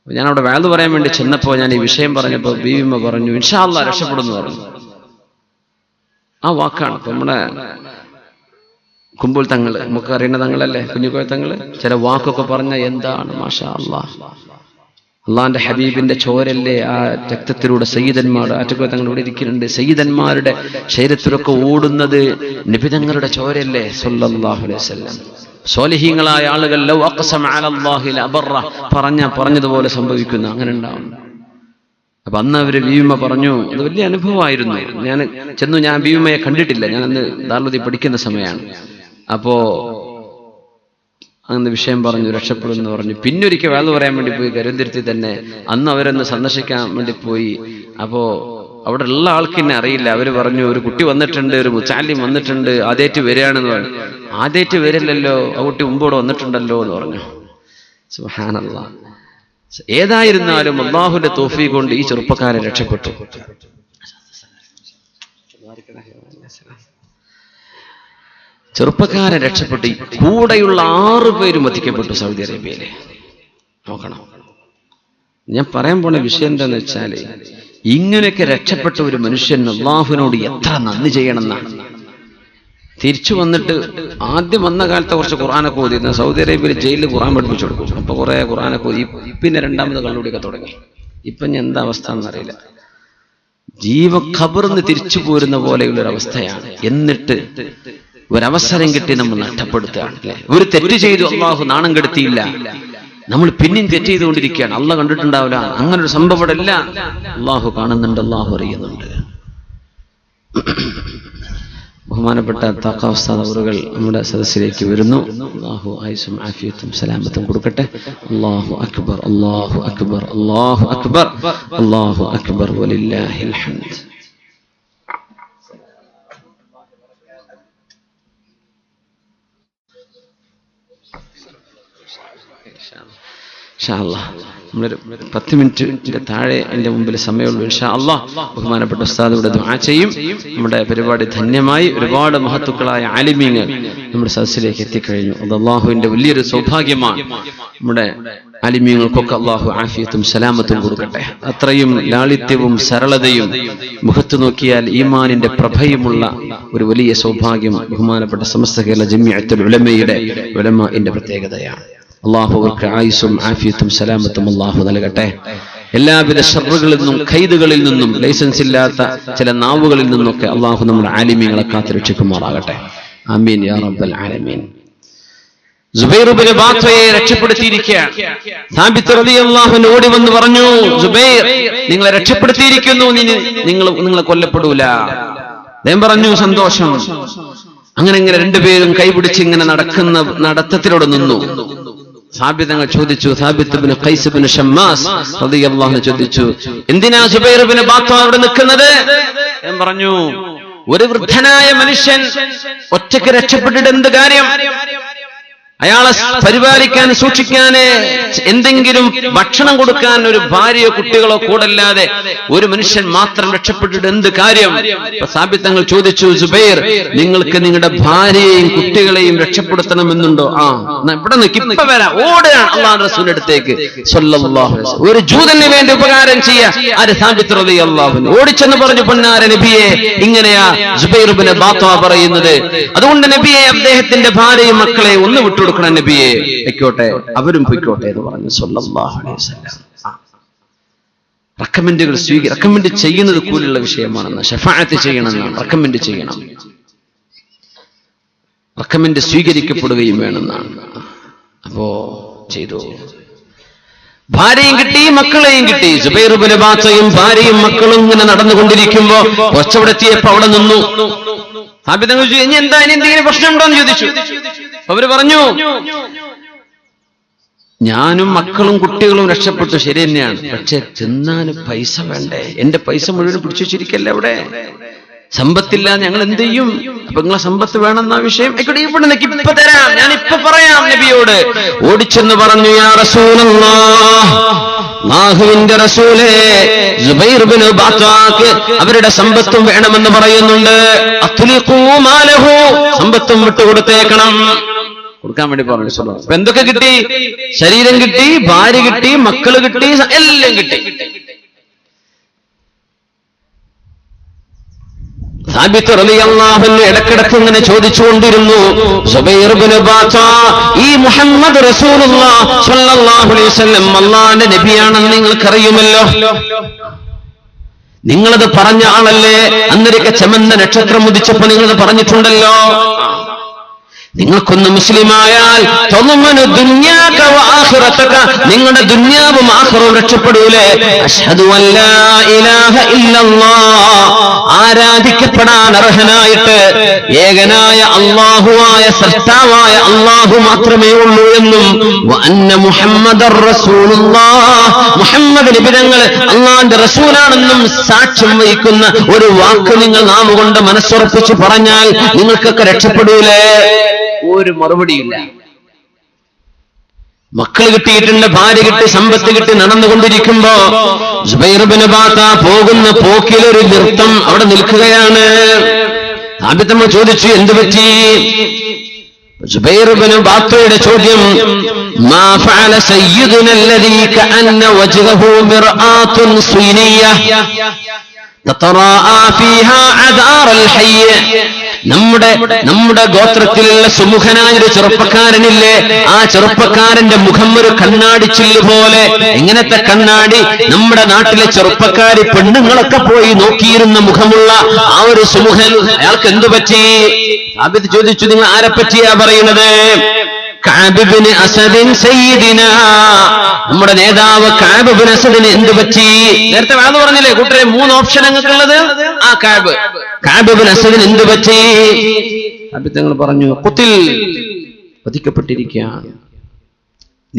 ഞാൻ അവിടെ വാള് പറയാൻ വേണ്ടി ചെന്നപ്പോ ഞാൻ ഈ വിഷയം പറഞ്ഞപ്പോ ബീവിമ്മ പറഞ്ഞു, ഇൻഷാ അല്ലാഹ് രക്ഷപ്പെടുന്നു പറഞ്ഞു. ആ വാക്കാണ്. ഇപ്പൊ നമ്മുടെ കുമ്പൂൽ തങ്ങള്, നമുക്ക് അറിയുന്ന തങ്ങളല്ലേ, കുഞ്ഞുകോയ തങ്ങള്, ചില വാക്കൊക്കെ പറഞ്ഞ എന്താണ് മാഷാ അല്ലാഹ്, അള്ളാന്റെ ഹബീബിന്റെ ചോരല്ലേ ആ രക്തത്തിലൂടെ സയ്യിദന്മാർ, ആറ്റുകോയ തങ്ങൾ ഇവിടെ ഇരിക്കുന്നുണ്ട്, സയ്യിദന്മാരുടെ ശരീരത്തിലൊക്കെ ഓടുന്നത് നബിതങ്ങളുടെ ചോരല്ലേ സല്ലല്ലാഹു അലൈഹി വസല്ലം. സ്വാലിഹീങ്ങളായ ആളുകൾ ലൗ അഖ്സമ അലല്ലാഹി ലബറ പറഞ്ഞതുപോലെ സംഭവിക്കുന്നു, അങ്ങനെ ഉണ്ടാവും. അപ്പൊ അന്ന് അവര് ബീവിമ പറഞ്ഞു, അത് വലിയ അനുഭവമായിരുന്നു. ഞാൻ ചെന്നു, ഞാൻ ബീവിമയെ കണ്ടിട്ടില്ല, ഞാൻ അന്ന് ദാറുൽ പഠിക്കുന്ന സമയമാണ്. അപ്പോ അന്ന് വിഷയം പറഞ്ഞു, രക്ഷപ്പെടുമെന്ന് പറഞ്ഞു. പിന്നൊരിക്കൽ വാള് പറയാൻ വേണ്ടി പോയി കരുവന്തിരുത്തി തന്നെ. അന്ന് അവരൊന്ന് സന്ദർശിക്കാൻ വേണ്ടി പോയി. അപ്പോ അവിടെ ഉള്ള ആൾക്കെന്നെ അറിയില്ല. അവര് പറഞ്ഞു, ഒരു കുട്ടി വന്നിട്ടുണ്ട്, ഒരു മുച്ചാലിം വന്നിട്ടുണ്ട്, ആദ്യമായിട്ട് വരികയാണെന്ന് പറഞ്ഞു. ആദ്യമായിട്ട് വരില്ലല്ലോ, ആ കുട്ടി മുമ്പോടെ വന്നിട്ടുണ്ടല്ലോ എന്ന് പറഞ്ഞു. സുബ്ഹാനല്ലാഹ്. ഏതായിരുന്നാലും അല്ലാഹുവിന്റെ തൗഫീഖ് കൊണ്ട് ഈ ചെറുപ്പക്കാരെ രക്ഷപ്പെട്ടു. ചെറുപ്പക്കാരെ രക്ഷപ്പെട്ടു. കൂടെയുള്ള 6 പേരും വധിക്കപ്പെട്ടു സൗദി അറേബ്യയിലെ. നോക്കണം, ഞാൻ പറയാൻ പോണ വിഷയം എന്താന്ന് വെച്ചാല്, ഇങ്ങനെയൊക്കെ രക്ഷപ്പെട്ട ഒരു മനുഷ്യൻ അല്ലാഹുവിനോട് എത്ര നന്ദി ചെയ്യണമെന്നാണ്. തിരിച്ചു വന്നിട്ട് ആദ്യം വന്ന കാലത്തെ കുറച്ച് ഖുർആനൊക്കെ ഓതിയിരുന്നു. സൗദി അറേബ്യയിൽ ജയിലിൽ ഖുർആൻ പഠിപ്പിച്ചു കൊടുക്കും. അപ്പൊ കുറെ ഖുർആനൊക്കെ ഓതി. പിന്നെ 2ാമത് കള്ളുകൂടിയൊക്കെ തുടങ്ങി. ഇപ്പൊ ഞാൻ എന്താ അവസ്ഥ എന്നറിയില്ല. ഖബറിന്ന് തിരിച്ചു പോരുന്ന പോലെയുള്ളൊരവസ്ഥയാണ്. എന്നിട്ട് ഒരവസരം കിട്ടി നമ്മൾ നഷ്ടപ്പെടുത്തുകയാണ്. അല്ലെ, ഒരു തെറ്റ് ചെയ്തു, അള്ളാഹു നാണം കെടുത്തിയില്ല, നമ്മൾ പിന്നെയും തെറ്റ് ചെയ്തുകൊണ്ടിരിക്കുകയാണ്. അള്ളാഹ് കണ്ടിട്ടുണ്ടാവില്ല, അങ്ങനൊരു സംഭവം ഇല്ല. അള്ളാഹു കാണുന്നുണ്ട്, അള്ളാഹു അറിയുന്നുണ്ട്. ബഹുമാനപ്പെട്ട താഖ ഉസ്താദ് അവറുകൾ നമ്മുടെ സദസ്സിലേക്ക് വരുന്നു. അല്ലാഹു ആയുസ്സും ആഫിയത്തും സലാമത്തും കൊടുക്കട്ടെ. അല്ലാഹു അക്ബർ, അല്ലാഹു അക്ബർ, അല്ലാഹു അക്ബർ, അല്ലാഹു അക്ബർ വലില്ലാഹിൽ ഹംദ്. ഇൻഷാ അല്ലാഹ് നമ്മളൊരു 10 മിനിറ്റിന്റെ താഴെ എൻ്റെ മുമ്പിൽ സമയമുള്ളൂ. ഇൻഷാ അല്ലാഹ് ബഹുമാനപ്പെട്ട ഉസ്താദ് ഇവിടെ ദുആ ചെയ്യും. നമ്മുടെ പരിപാടി ധന്യമായി. ഒരുപാട് മഹത്തുക്കളായ ആലിമീങ്ങൾ നമ്മുടെ സദസ്സിലേക്ക് എത്തിക്കഴിഞ്ഞു. അത് അല്ലാഹുവിന്റെ വലിയൊരു സൗഭാഗ്യമാണ്. നമ്മുടെ ആലിമീങ്ങൾക്കൊക്കെ അല്ലാഹു ആഫിയത്തും സലാമത്തും കൊടുക്കട്ടെ. അത്രയും ലാളിത്യവും സരളതയും മുഖത്ത് നോക്കിയാൽ ഈമാനിന്റെ പ്രഭയുമുള്ള ഒരു വലിയ സൗഭാഗ്യം ബഹുമാനപ്പെട്ട സമസ്ത കേരള ജമിഅത്തുൽ ഉലമയുടെ ഉലമാഇന്റെ പ്രത്യേകതയാണ്. അല്ലാഹു അവർക്ക് ആയുസ്സും ആഫിയത്തും സലാമത്തും അല്ലാഹു നൽകട്ടെ. എല്ലാവിധ ശർറുകളിൽ നിന്നും ഖൈദുകളിൽ നിന്നും ലൈസൻസ് ഇല്ലാത്ത ചില നാവുകളിൽ നിന്നൊക്കെ അല്ലാഹു നമ്മുടെ ആലിമീങ്ങളെ കാത്തുരക്ഷിക്കുമാറാകട്ടെ. ആമീൻ യാ റബ്ബൽ ആലമീൻ. സുബൈർ ഇബ്നു ബാത്തയെ രക്ഷപ്പെടുത്തിയിരിക്കുകയാണ്. സാബിത്ത് റളിയല്ലാഹു അൻഹു ഓടി വന്ന് പറഞ്ഞു, സുബൈർ നിങ്ങളെ രക്ഷപ്പെടുത്തിയിരിക്കുന്നു, നിങ്ങളെ കൊല്ലപ്പെടൂല. അദ്ദേഹം പറഞ്ഞു സന്തോഷം. അങ്ങനെ രണ്ടുപേരും കൈപിടിച്ച് ഇങ്ങനെ നടക്കുന്ന നടത്തത്തിലൂടെ നിന്നു. സാബിത്ത് തങ്ങൾ ചോദിച്ചു, സാബിത്ത് ഇബ്നു ഖൈസ് ഇബ്നു ഷമ്മാസ് റളിയല്ലാഹു അൻഹു ചോദിച്ചു, എന്തിനാ സുബൈർ ഇബ്നു ബാത്ത അവിടെ നിൽക്കുന്നത്? ഞാൻ പറഞ്ഞു, ഒരു വൃദ്ധനായ മനുഷ്യൻ ഒറ്റയ്ക്ക് രക്ഷപ്പെട്ടിട്ട് എന്ത് കാര്യം? അയാളെ പരിപാലിക്കാൻ സൂക്ഷിക്കാൻ എന്തെങ്കിലും ഭക്ഷണം കൊടുക്കാൻ ഒരു ഭാര്യയോ കുട്ടികളോ കൂടല്ലാതെ ഒരു മനുഷ്യൻ മാത്രം രക്ഷപ്പെട്ടിട്ട് എന്ത് കാര്യം? സാബിത്ത് തങ്ങൾ ചോദിച്ചു, സുബൈർ നിങ്ങൾക്ക് നിങ്ങളുടെ ഭാര്യയെയും കുട്ടികളെയും രക്ഷപ്പെടുത്തണമെന്നുണ്ടോ? ഇവിടെ നിൽക്കി ഇപ്പൊ വരാം. ഓടുകയാണ് അല്ലാഹുവിന്റെ റസൂലിന്റെ അടുത്തേക്ക് സ്വല്ലല്ലാഹു അലൈഹി വസല്ലം. ഒരു ജൂതന് വേണ്ടി ഉപകാരം ചെയ്യാ ആര്? സാബിത്ത് റളിയല്ലാഹു അൻഹു ഓടിച്ചെന്ന് പറഞ്ഞു, പൊന്നാര നബിയെ ഇങ്ങനെയാ സുബൈർ ഇബ്നു ബാത്ത പറയുന്നത്. അതുകൊണ്ട് നബിയെ അദ്ദേഹത്തിന്റെ ഭാര്യയും മക്കളെ ഒന്ന് വിട്ടു കൊടുക്കണം നബിയെ, പൊയ്ക്കോട്ടെ, അവരും പൊയ്ക്കോട്ടെ എന്ന് പറഞ്ഞു സ്വല്ലല്ലാഹു അലൈഹി വസല്ലം. റെക്കമെൻഡ് ചെയ്യുന്നത് കൂലുള്ള വിഷയമാണെന്ന്, ശഫാഅത്ത് ചെയ്യണമെന്നാണ്. റെക്കമെൻഡ് ചെയ്യണം, റെക്കമെൻഡ് സ്വീകരിക്കപ്പെടുകയും വേണമെന്നാണ്. അപ്പോ ചെയ്തു. ഭാര്യയും കിട്ടി, മക്കളെയും കിട്ടി. സുബൈർ ഇബ്നു ബാത്തയും ഭാര്യയും മക്കളും ഇങ്ങനെ നടന്നുകൊണ്ടിരിക്കുമ്പോ കുറച്ചവിടെ എത്തിയപ്പോ അവിടെ നിന്നു. സാബിത്ത് തങ്ങൾ ചോദിച്ചു, ഇനി എന്താ, ഇനി എന്തെങ്കിലും പ്രശ്നമുണ്ടോ എന്ന് ചോദിച്ചു. അവര് പറഞ്ഞു, ഞാനും മക്കളും കുട്ടികളും രക്ഷപ്പെട്ടു, ശരി തന്നെയാണ്, പക്ഷെ ചെന്നാന് പൈസ വേണ്ടേ? എന്റെ പൈസ മുഴുവൻ പിടിച്ചു വെച്ചിരിക്കല്ലേ അവിടെ, സമ്പത്തില്ല, ഞങ്ങൾ എന്ത് ചെയ്യും? അപ്പൊ നിങ്ങളെ സമ്പത്ത് വേണമെന്ന വിഷയം ഇവിടെ ഇപ്പൊ തരാം, ഞാൻ ഇപ്പൊ പറയാം നബിയോട്. ഓടിച്ചെന്ന് പറഞ്ഞു, യാ റസൂലല്ലാഹ്, അല്ലാഹുവിന്റെ റസൂലേ, സുബൈർ ഇബ്നു ബാത്താക്ക് അവരുടെ സമ്പത്തും വേണമെന്ന് പറയുന്നുണ്ട്. അത്ലിഖൂ മാലഹു, സമ്പത്തും വിട്ടുകൊടുത്തേക്കണം, കൊടുക്കാൻ വേണ്ടി പറഞ്ഞു. അപ്പൊ എന്തൊക്കെ കിട്ടി? ശരീരം കിട്ടി, ഭാര്യ കിട്ടി, മക്കള് കിട്ടി, എല്ലാം കിട്ടി. സാബിത്ത് റളിയല്ലാഹു അൻഹു ഇടക്കിടക്ക് ഇങ്ങനെ ചോദിച്ചുകൊണ്ടിരുന്നു, സുബൈർ ഇബ്നു ബാത്ത, ഈ മുഹമ്മദ് റസൂലുള്ളാഹി സ്വല്ലല്ലാഹു അലൈഹി വസല്ലം അല്ലാഹുവിന്റെ നബിയാണെന്ന് നിങ്ങൾക്കറിയുമല്ലോ, നിങ്ങളത് പറഞ്ഞ ആളല്ലേ? അന്നൊരിക്കൽ ചമന്ന നക്ഷത്രം ഉദിച്ചപ്പോ നിങ്ങളത് പറഞ്ഞിട്ടുണ്ടല്ലോ. നിങ്ങൾക്കൊന്ന് മുസ്ലിമായാൽ നിങ്ങളുടെ ദുന്യാവും ആഖിറവും രക്ഷപ്പെടൂലേ? അശ്ഹദു അല്ലാ ഇലാഹ ഇല്ലല്ലാഹ്, ആരാധിക്കപ്പെടാൻ അർഹനായിട്ട് ഏകനായ അല്ലാഹുവായ സൃഷ്ടാവായ അല്ലാഹു മാത്രമേ ഉള്ളൂ എന്നും വഅന്ന മുഹമ്മദർ റസൂലുള്ളാഹ്, മുഹമ്മദ് നബി തങ്ങൾ അല്ലാഹുവിന്റെ റസൂലാണെന്നും സാക്ഷ്യം വഹിക്കുന്ന ഒരു വാക്ക് നിങ്ങൾ നാവുകൊണ്ട് മനസ്സുറപ്പിച്ച് പറഞ്ഞാൽ നിങ്ങൾക്കൊക്കെ രക്ഷപ്പെടൂലേ? ഒരു മറുപടിയില്ല. മക്കൾ കിട്ടിയിട്ടുണ്ട്, ഭാര്യ കിട്ടി, സമ്പത്ത് കിട്ടി, നടന്നുകൊണ്ടിരിക്കുമ്പോ സുബൈർ ഇബ്നു ബാത്ത പോകുന്ന പോക്കിലൊരു നൃത്തം അവിടെ നിൽക്കുകയാണ്. സാബിത്ത് ചോദിച്ചു, എന്തു പറ്റി? സുബൈർ ഇബ്നു ബാത്തയുടെ ചോദ്യം, മാ ഫഅല സയ്യിദുന അല്ലദീ കഅന്ന വജ്ഹഹു മിർആത്തുൻ സ്വീനിയ്യ തതറാഅ ഫീഹാ അദാറൽ ഹയ്യ, നമ്മുടെ ഗോത്രത്തിലുള്ള സുമുഖനായ ഒരു ചെറുപ്പക്കാരനില്ലേ, ആ ചെറുപ്പക്കാരന്റെ മുഖം ഒരു കണ്ണാടി ചില്ല് പോലെ. എങ്ങനത്തെ കണ്ണാടി? നമ്മുടെ നാട്ടിലെ ചെറുപ്പക്കാരി പെണ്ണുങ്ങളൊക്കെ പോയി നോക്കിയിരുന്ന മുഖമുള്ള ആ ഒരു സുമുഖൻ, അയാൾക്ക് എന്തു പറ്റി? സാബിത്ത് ചോദിച്ചു, നിങ്ങൾ ആരെ പറ്റിയാ പറയുന്നത്? കഅബ് ഇബ്നു അസദിൻ സയ്യിദിനാ, നമ്മുടെ നേതാവ് കഅബ് ഇബ്നു അസദിന് എന്തു പറ്റി? നേരത്തെ വാദം പറഞ്ഞില്ലേ കൂട്ടരെ, 3 ഓപ്ഷൻ നിങ്ങൾക്കുള്ളത്. ആ കഅബ് ഇബ്നു അസ്വദിന് എന്ത് പറ്റി? തങ്ങൾ പറഞ്ഞു, ഖുതിൽ, വധിക്കപ്പെട്ടിരിക്കുകയാണ്,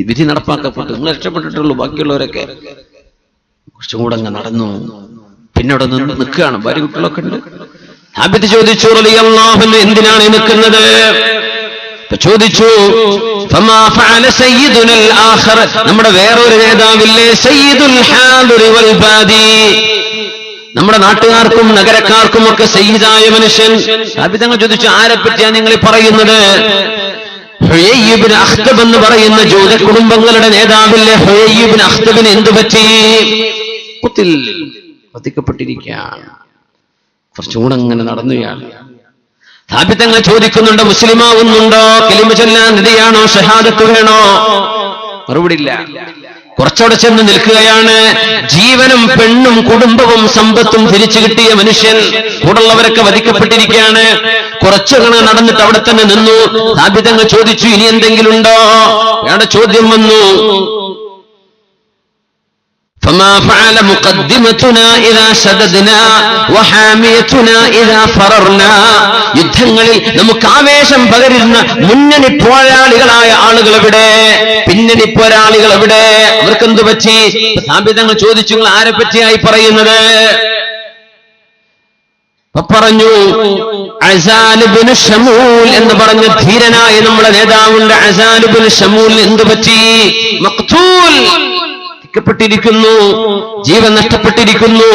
വിധി നടപ്പാക്കപ്പെട്ടു, നിങ്ങൾ രക്ഷപ്പെട്ടിട്ടുള്ളൂ, ബാക്കിയുള്ളവരൊക്കെ. കുറച്ചും കൂടെ അങ്ങ് നടന്നു, പിന്നെ അവിടെ നിന്ന് നിൽക്കുകയാണ്, ഭാര്യ കുട്ടികളൊക്കെ ഉണ്ട്. സാബിത്ത് ചോദിച്ചു റളിയല്ലാഹു അൻഹു, എന്തിനാണ് നിൽക്കുന്നത്? ചോദിച്ചു, ഫമാ ഫഅല സയ്യിദുൽ ആഖിർ, നമ്മുടെ വേറൊരു നേതാവില്ലേ, സയ്യിദുൽ ഹാദിർ വൽ ബാദി, നമ്മുടെ നാട്ടുകാർക്കും നഗരക്കാർക്കും ഒക്കെ സയ്യിദായ മനുഷ്യൻ. സാബിത്ത് തങ്ങൾ ചോദിച്ചു, ആരെ പറ്റിയാണ് നിങ്ങൾ പറയുന്നത്? ഹുയൈ ഇബ്നു അഖ്തബ് എന്ന് പറയുന്ന ജൂത കുടുംബങ്ങളുടെ നേതാവില്ലേ, ഹുയൈ ഇബ്നു അഖ്തബിന് എന്തു പറ്റി? ഖുതിൽ, വധിക്കപ്പെട്ടിരിക്കുകയാണ്. കുറച്ചുകൂടെ അങ്ങനെ നടന്നു ഇയാൾ. സാബിത്ത് തങ്ങൾ ചോദിക്കുന്നുണ്ട്, മുസ്ലിമാവുന്നുണ്ടോ? കലിമ ചൊല്ലാൻ റെഡിയാണോ? ഷഹാദത്ത് വേണോ? മറുപടി ഇല്ല. കുറച്ചവിടെ ചെന്ന് നിൽക്കുകയാണ്. ജീവനും പെണ്ണും കുടുംബവും സമ്പത്തും തിരിച്ചു കിട്ടിയ മനുഷ്യൻ, കൂടുള്ളവരൊക്കെ വധിക്കപ്പെട്ടിരിക്കുകയാണ്. കുറച്ചുകളെ നടന്നിട്ട് അവിടെ തന്നെ നിന്നു. സാബിത്ത് തങ്ങൾ ചോദിച്ചു, ഇനി എന്തെങ്കിലും ഉണ്ടോ? അയാളുടെ ചോദ്യം വന്നു, فما فعل مقدمتنا إذا شددنا وحاميتنا إذا فررنا. യുദ്ധങ്ങളിൽ നമുക്ക് ആവേശം പകരുന്ന മുന്നണി പോരാളികളായ ആളുകൾ എവിടെ? പിന്നണി പോരാളികൾ എവിടെ? അവർക്കെന്തു പറ്റി? സാബിത്ത് തങ്ങൾ ചോദിച്ചു, നിങ്ങൾ ആരെ പറ്റിയായി പറയുന്നത്? പറഞ്ഞു, അസാൽ ഇബ്നു ശമൂൽ എന്ന് പറഞ്ഞ ധീരനായ നമ്മുടെ നേതാവുണ്ട്. അസാൽ ഇബ്നു ശമൂൽ എന്തു പറ്റി? മഖ്തൂൽ, പ്പെട്ടിരിക്കുന്നു, ജീവൻ നഷ്ടപ്പെട്ടിരിക്കുന്നു.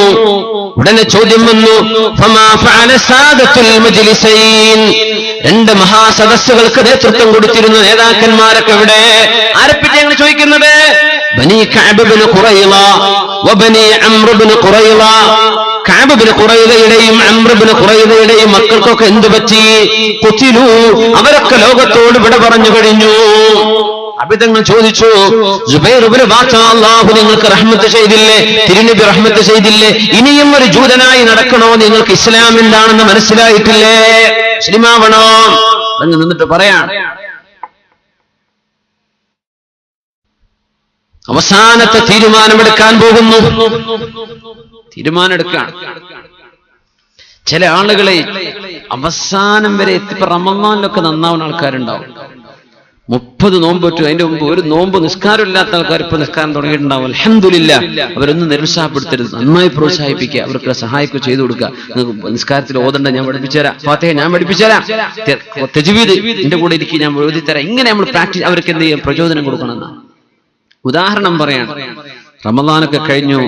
ഉടനെ ചോദ്യം വന്നു, ഫമാ ഫഅല സാദത്തുൽ മജ്ലിസൈൻ, രണ്ട് മഹാസദസ്സുകൾക്ക് നേതൃത്വം കൊടുത്തിരുന്ന നേതാക്കന്മാരൊക്കെ എവിടെ? ആരെപ്പറ്റിയാണ് ചോദിക്കുന്നത്? ബനി കഅബ് ഇബ്നു ഖുറൈള വബനി അംർ ഇബ്നു ഖുറൈള. കഅബ് ഇബ്നു ഖുറൈളയുടെയും അംർ ഇബ്നു ഖുറൈളയുടെയും മക്കൾക്കൊക്കെ എന്തു പറ്റി? ഖുതിലു, അവരൊക്കെ ലോകത്തോട് വിട പറഞ്ഞു കഴിഞ്ഞു. അബിതങ്ങൾ ചോദിച്ചു, സുബൈർ ഇബ്നു ബാത്ത അല്ലാഹു നിങ്ങൾക്ക് റഹ്മത്ത് ചെയ്തില്ലേ? തിരുനബി റഹ്മത്ത് ചെയ്തില്ലേ? ഇനിയും ഒരു ജൂതനായി നടക്കണോ? നിങ്ങൾക്ക് ഇസ്ലാം എന്താണെന്ന് മനസ്സിലായിട്ടില്ലേ? മുസ്ലിമാവണോ? അങ്ങ് നിന്നിട്ട് പറയാം. അവസാനത്തെ തീരുമാനമെടുക്കാൻ പോകുന്നു. തീരുമാനമെടുക്കാൻ ചില ആളുകളെ അവസാനം വരെ എത്തിപ്പോ റമളാനിലൊക്കെ നന്നാവുന്ന ആൾക്കാരുണ്ടാവും. 30 നോമ്പ് പറ്റും, അതിന്റെ മുമ്പ് ഒരു നോമ്പ് നിസ്കാരം ഇല്ലാത്ത ആൾക്കാർ ഇപ്പൊ നിസ്കാരം തുടങ്ങിയിട്ടുണ്ടാവും. അൽഹംദുലില്ലാഹ്, അവരൊന്നും നിരുത്സാഹപ്പെടുത്തരുത്, നന്നായി പ്രോത്സാഹിപ്പിക്കുക, അവർക്ക് സഹായിക്കുക, ചെയ്തു കൊടുക്കുക. നിസ്കാരത്തിൽ ഓതണ്ട, ഞാൻ പഠിപ്പിച്ചുതരാം. ഫാത്തിഹ ഞാൻ പഠിപ്പിച്ചുതരാം. തജ്വീദ് എന്റെ കൂടെ ഇരിക്കും, ഞാൻ എഴുതി തരാം. ഇങ്ങനെ നമ്മൾ പ്രാക്ടീസ്, അവർക്ക് എന്ത് ചെയ്യാം? പ്രചോദനം കൊടുക്കണമെന്ന്. ഉദാഹരണം പറയാം, റമളാനൊക്കെ കഴിഞ്ഞു,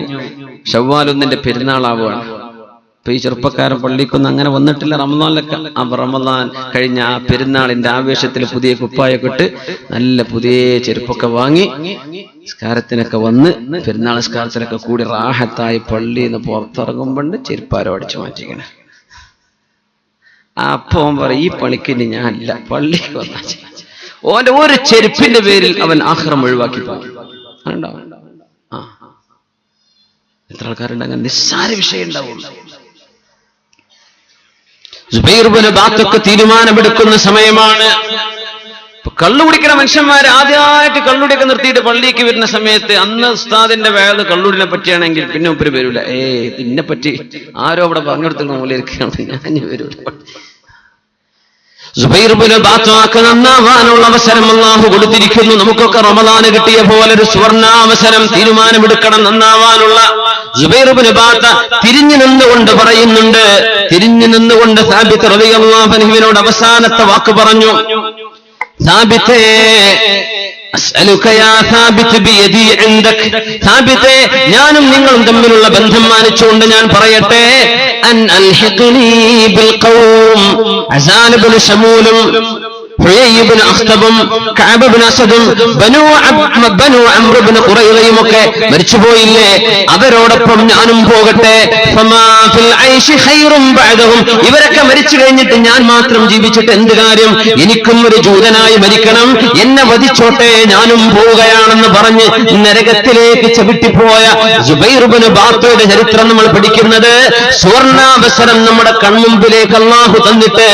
ശവ്വാൽ 1 പെരുന്നാളാവുകയാണ്. ഇപ്പൊ ഈ ചെറുപ്പക്കാരൻ പള്ളിക്കൊന്നും അങ്ങനെ വന്നിട്ടില്ല റമളാനിലൊക്കെ. റമളാൻ കഴിഞ്ഞ ആ പെരുന്നാളിന്റെ ആവേശത്തിൽ പുതിയ കുപ്പായൊക്കെ ഇട്ട് നല്ല പുതിയ ചെരുപ്പൊക്കെ വാങ്ങി നിസ്കാരത്തിനൊക്കെ വന്ന് പെരുന്നാൾ നിസ്കാരത്തിനൊക്കെ കൂടി റാഹത്തായി പള്ളിയിൽ നിന്ന് പുറത്തിറങ്ങുമ്പോണ്ട് ചെരുപ്പാരോ അടിച്ചു മാറ്റിക്കണേ. അപ്പൊ അവൻ പറയും, ഈ പണിക്ക് ഇനി ഞാനില്ല, പള്ളിക്ക് വന്നാ. ഓന്റെ ഒരു ചെരുപ്പിന്റെ പേരിൽ അവൻ ആഖിറം ഒഴിവാക്കി പോകും. എത്ര ആൾക്കാരുണ്ട് അങ്ങനെ? നിസ്സാര വിഷയം ഉണ്ടാവും. സുബൈർ ഇബ്നു ബാത്തൊക്കെ തീരുമാനമെടുക്കുന്ന സമയമാണ്. കള്ളു കുടിക്കുന്ന മനുഷ്യന്മാർ ആദ്യമായിട്ട് കള്ളുടിയൊക്കെ നിർത്തിയിട്ട് പള്ളിക്ക് വരുന്ന സമയത്ത്, അന്ന് ഉസ്താദിന്റെ വേദ കള്ളുടിനെ പറ്റിയാണെങ്കിൽ പിന്നെ ഒപ്പര് വരൂല. ഇതിനെ പറ്റി ആരോ അവിടെ പറഞ്ഞു കൊടുത്തിട്ട് മൂലയിരിക്കുകയാണ്, ഞാൻ വരൂല. സുബൈർ ഇബ്നു ബാത്തൊക്കെ നന്നാവാനുള്ള അവസരം അല്ലാഹു കൊടുത്തിരിക്കുന്നു. നമുക്കൊക്കെ റമളാന് കിട്ടിയ പോലെ ഒരു സുവർണാവസരം, തീരുമാനമെടുക്കണം നന്നാവാനുള്ള. സുബൈർ ഇബ്നു ബാത്ത തിരിഞ്ഞു നിന്നുകൊണ്ട് പറയുന്നുണ്ട്, തിരിഞ്ഞു നിന്നുകൊണ്ട് സാബിത്ത് റളിയല്ലാഹു അൻഹുവിനോട് അവസാനത്തെ വാക്ക് പറഞ്ഞു. സാബിത്തേ, അസ്അലുക യാ സാബിത്ത് ബിയദി ഇൻദക. സാബിത്തേ, ഞാനും നിങ്ങളും തമ്മിലുള്ള ബന്ധം മാനിച്ചുകൊണ്ട് ഞാൻ പറയട്ടെ, അൻ അൽഹിഖ്നി ബിൽ ഖൗം. അസാൻ ഇബ്നു ശമൂലും ഹുയൈ ഇബ്നു അഖ്തബും കഅബ് ഇബ്നു അസദും ബനു അംർ ഇബ്നു ഖുറൈളയും ഒക്കെ മരിച്ചുപോയില്ലേ, അവരോടൊപ്പം ഞാനും പോകട്ടെ. ഫമാ ഫിൽ ഐശി ഖൈറും ബഅദഹും. ഇവരൊക്കെ മരിച്ചു കഴിഞ്ഞിട്ട് ഞാൻ മാത്രം ജീവിച്ചിട്ട് എന്ത് കാര്യം? എനിക്കും ഒരു ജൂതനായി മരിക്കണം, എന്നെ വധിച്ചോട്ടെ, ഞാനും പോവുകയാണെന്ന് പറഞ്ഞ് നരകത്തിലേക്ക് ചവിട്ടിപ്പോയ സുബൈർ ഇബ്നു ബാത്തയുടെ ചരിത്രം നമ്മൾ പഠിക്കുന്നത്. സുവർണാവസരം നമ്മുടെ കൺമുമ്പിലേക്ക് അല്ലാഹു തന്നിട്ട്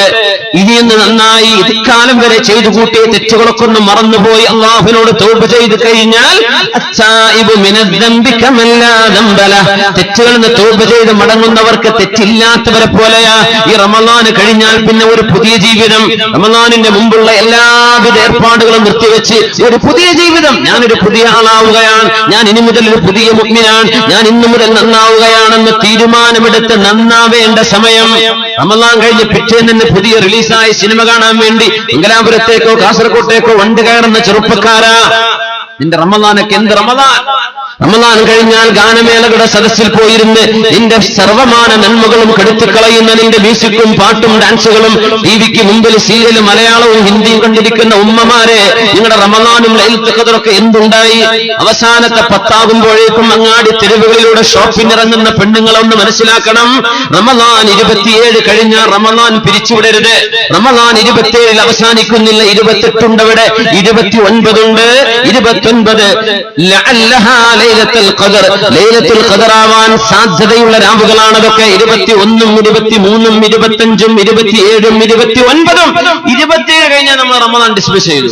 ഇനിയൊന്ന് നന്നായി ഇക്കാലം വരെ ചെയ്തു കൂട്ടിയ തെറ്റുകളൊക്കെ ഒന്ന് മറന്നുപോയി അള്ളാഹുവിനോട് തൗബ ചെയ്ത് കഴിഞ്ഞാൽ തെറ്റുകളിൽ നിന്ന് തൗബ ചെയ്ത് മടങ്ങുന്നവർക്ക് തെറ്റില്ലാത്തവരെ പോലെയാ. ഈ റമളാന് കഴിഞ്ഞാൽ പിന്നെ ഒരു പുതിയ ജീവിതം, റമളാനിന്റെ മുമ്പുള്ള എല്ലാവിധ ഏർപ്പാടുകളും നിർത്തിവെച്ച് ഒരു പുതിയ ജീവിതം, ഞാനൊരു പുതിയ ആളാവുകയാണ്, ഞാൻ ഇനി മുതൽ ഒരു പുതിയ മുഅ്മിനാണ്, ഞാൻ ഇന്നു മുതൽ നന്നാവുകയാണെന്ന് തീരുമാനമെടുത്ത് നന്നാവേണ്ട സമയം. റമളാൻ കഴിഞ്ഞ് പിറ്റേന്ന് പുതിയ റിലീസായ സിനിമ കാണാൻ വേണ്ടി മംഗലാപുരത്തേക്കോ കാസർകോട്ടേക്കോ വണ്ടി കയറുന്ന ചെറുപ്പക്കാരാ, നിന്റെ റമളാനൊക്കെ എന്ത് റമളാൻ? റമളാൻ കഴിഞ്ഞാൽ ഗാനമേളകളുടെ സദസ്സിൽ പോയിരുന്ന് നിന്റെ സർവമാന നന്മകളും കെടുത്തിക്കളയുന്ന നിന്റെ മ്യൂസിക്കും പാട്ടും ഡാൻസുകളും ടിവിക്ക് മുമ്പിൽ സീരിയലും മലയാളവും ഹിന്ദിയും കണ്ടിരിക്കുന്ന ഉമ്മമാരെ, നിങ്ങളുടെ റമളാനും ലൈലത്തുൽ ഖദറൊക്കെ എന്തുണ്ടായി? അവസാനത്തെ 10 അങ്ങാടി തെരുവുകളിലൂടെ ഷോപ്പിനിറങ്ങുന്ന പെണ്ണുങ്ങളൊന്ന് മനസ്സിലാക്കണം. റമളാൻ 27 കഴിഞ്ഞാൽ റമളാൻ പിരിച്ചുവിടരുത്. റമളാൻ 27 അവസാനിക്കുന്നില്ല, 28 ഉണ്ട്, അവിടെ 29 ഉണ്ട്. 29 ലൈലത്തുൽ ഖദർ, ലൈലത്തുൽ ഖദർ ആവാൻ സാധ്യതയുള്ള രാവുകളാണ് അതൊക്കെ. 21, 23, 25, 27, 29. 27 കഴിഞ്ഞാൽ നമ്മൾ റമളാൻ ഡിസ്മിസ് ചെയ്തു.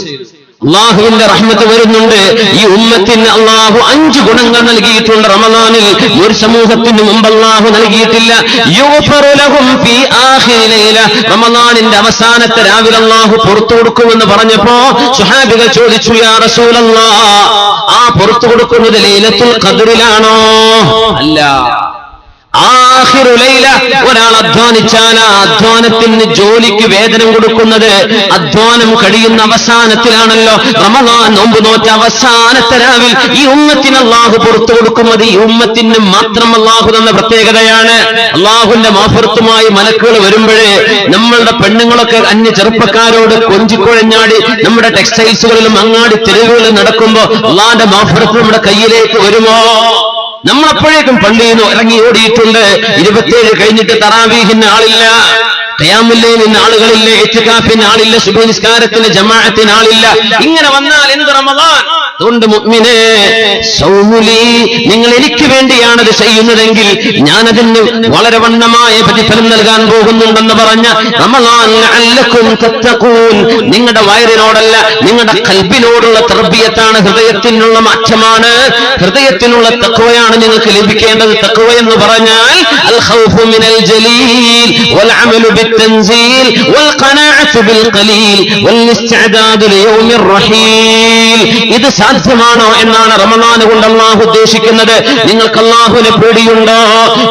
അള്ളാഹുവിന്റെ റഹ്മത്ത് വരുന്നുണ്ട്. ഈ ഉമ്മത്തിന് അള്ളാഹു 5 ഗുണങ്ങൾ നൽകിയിട്ടുണ്ട്. റമളാനിൽ ഒരു സമൂഹത്തിന് മുമ്പ് അള്ളാഹു നൽകിയിട്ടില്ല. യുഗ്ഫറു ലഹും ഫീ ആഖിരി ലൈല, റമളാനിന്റെ അവസാനത്തെ രാവിലെ അള്ളാഹു പുറത്തു കൊടുക്കുമെന്ന് പറഞ്ഞപ്പോ സ്വഹാബികൾ ചോദിച്ചു, യാ റസൂലല്ലാഹ്, ആ പുറത്തു കൊടുക്കുന്നത് ലൈലത്തുൽ ഖദറിലാണോ? അല്ല, ആഖിറു ലൈല. ഒരാൾ അധ്വാനിച്ചാൽ ആ അധ്വാനത്തിന് ജോലിക്ക് വേതനം കൊടുക്കുന്നത് അധ്വാനം കഴിയുന്ന അവസാനത്തിലാണല്ലോ. റമളാൻ നോമ്പ് നോറ്റ അവസാനത്തെ രാവിൽ ഈ ഉമ്മത്തിന് അള്ളാഹു പുറത്തു കൊടുക്കുന്നത് ഈ ഉമ്മത്തിന് മാത്രം അള്ളാഹു തന്ന പ്രത്യേകതയാണ്. അള്ളാഹുവിന്റെ മഗ്ഫിറത്തുമായി മലക്കുകൾ വരുമ്പോഴേ നമ്മളുടെ പെണ്ണുങ്ങളൊക്കെ അന്യ ചെറുപ്പക്കാരോട് കൊഞ്ചിക്കുഴഞ്ഞാടി നമ്മുടെ ടെക്സ്റ്റൈൽസുകളിലും അങ്ങാടി തെരുവുകളിലും നടക്കുമ്പോ അള്ളാന്റെ മഗ്ഫിറത്ത് നമ്മുടെ കയ്യിലേക്ക് വരുമോ? നമ്മളപ്പോഴേക്കും പള്ളിയിൽ നിന്ന് ഇറങ്ങി ഓടിയിട്ടുണ്ട്. 27 കഴിഞ്ഞിട്ട് തറാവീഹിന് ആളില്ല, ഖിയാമുൽ ലൈലിന് ആളുകളില്ല, ഇത്തികാഫിന് ആളില്ല, സുബ്ഹി നിസ്കാരത്തിന് ജമാഅത്തിന് ആളില്ല. ഇങ്ങനെ വന്നാൽ എന്ത് റമളാൻ? അതുകൊണ്ട് മുഅ്മിനേ, സൗമുലി, നിങ്ങൾ എനിക്ക് വേണ്ടിയാണ് അത് ചെയ്യുന്നതെങ്കിൽ ഞാനതിന് വളരെ വണ്ണമായ പ്രതിഫലം നൽകാൻ പോകുന്നുണ്ടെന്ന് പറഞ്ഞ റമളാൻ ലഅല്ലക്കും തത്തഖൂൻ, നിങ്ങളുടെ വയറിനോടല്ല നിങ്ങളുടെ ഖൽബിനോടുള്ള തർബിയത്താണ്, ഹൃദയത്തിനുള്ള മാറ്റമാണ്, ഹൃദയത്തിനുള്ള തഖ്വയാണ് നിങ്ങൾക്ക് ലഭിക്കേണ്ടത്. തഖ്വ എന്ന് പറഞ്ഞാൽ അൽ ഖൗഫു മിനൽ ജലീൽ വൽ അമലു ബിത്തൻസീൽ വൽ ഖനാഅതു ബിൽ ഖലീൽ വൽ ഇസ്തിഅദാദു ലിയൗമിർ റഹീൽ. ഇത് സാധ്യമാണോ എന്നാണ് റമളാൻ കൊണ്ട് അല്ലാഹു ഉദ്ദേശിക്കുന്നത്. നിങ്ങൾക്ക് അല്ലാഹുവിനെ പേടിയുണ്ടോ?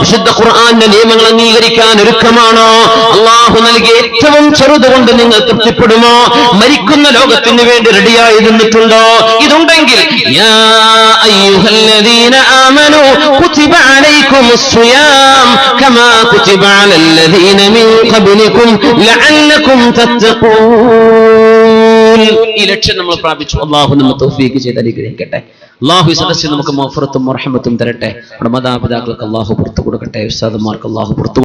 വിശുദ്ധ ഖുർആന്റെ നിയമങ്ങൾ അംഗീകരിക്കാൻ ഒരുക്കമാണോ? അല്ലാഹു നൽകിയ ഏറ്റവും ചെറുതുകൊണ്ട് നിങ്ങൾ തൃപ്തിപ്പെടുമോ? മരിക്കുന്ന ലോകത്തിന് വേണ്ടി റെഡിയായി നിന്നിട്ടുണ്ടോ? ഇതുണ്ടെങ്കിൽ യാ അയ്യുഹല്ലദീന ആമനൂ കുതിബ അലൈക്കുമുസ് സിയാം കമാ കുതിബ അലല്ലദീന മിൻ ഖബ്ലികും ലഅല്ലകും തത്തഖൂൻ. ഈ ലക്ഷ്യം നമ്മൾ പ്രാപിച്ചു. അല്ലാഹു നമ്മെ തൗഫീഖ് ചെയ്ത് അനുഗ്രഹിക്കട്ടെ. അല്ലാഹു ഈ സദസ്സിൽ നമുക്ക് മഗ്ഫിറത്തും റഹ്മത്തും തരട്ടെ. നമ്മുടെ മാതാപിതാക്കൾക്ക് അല്ലാഹു പുറത്തു കൊടുക്കട്ടെ. ഉസ്താദുമാർക്ക് അല്ലാഹു പുറത്തു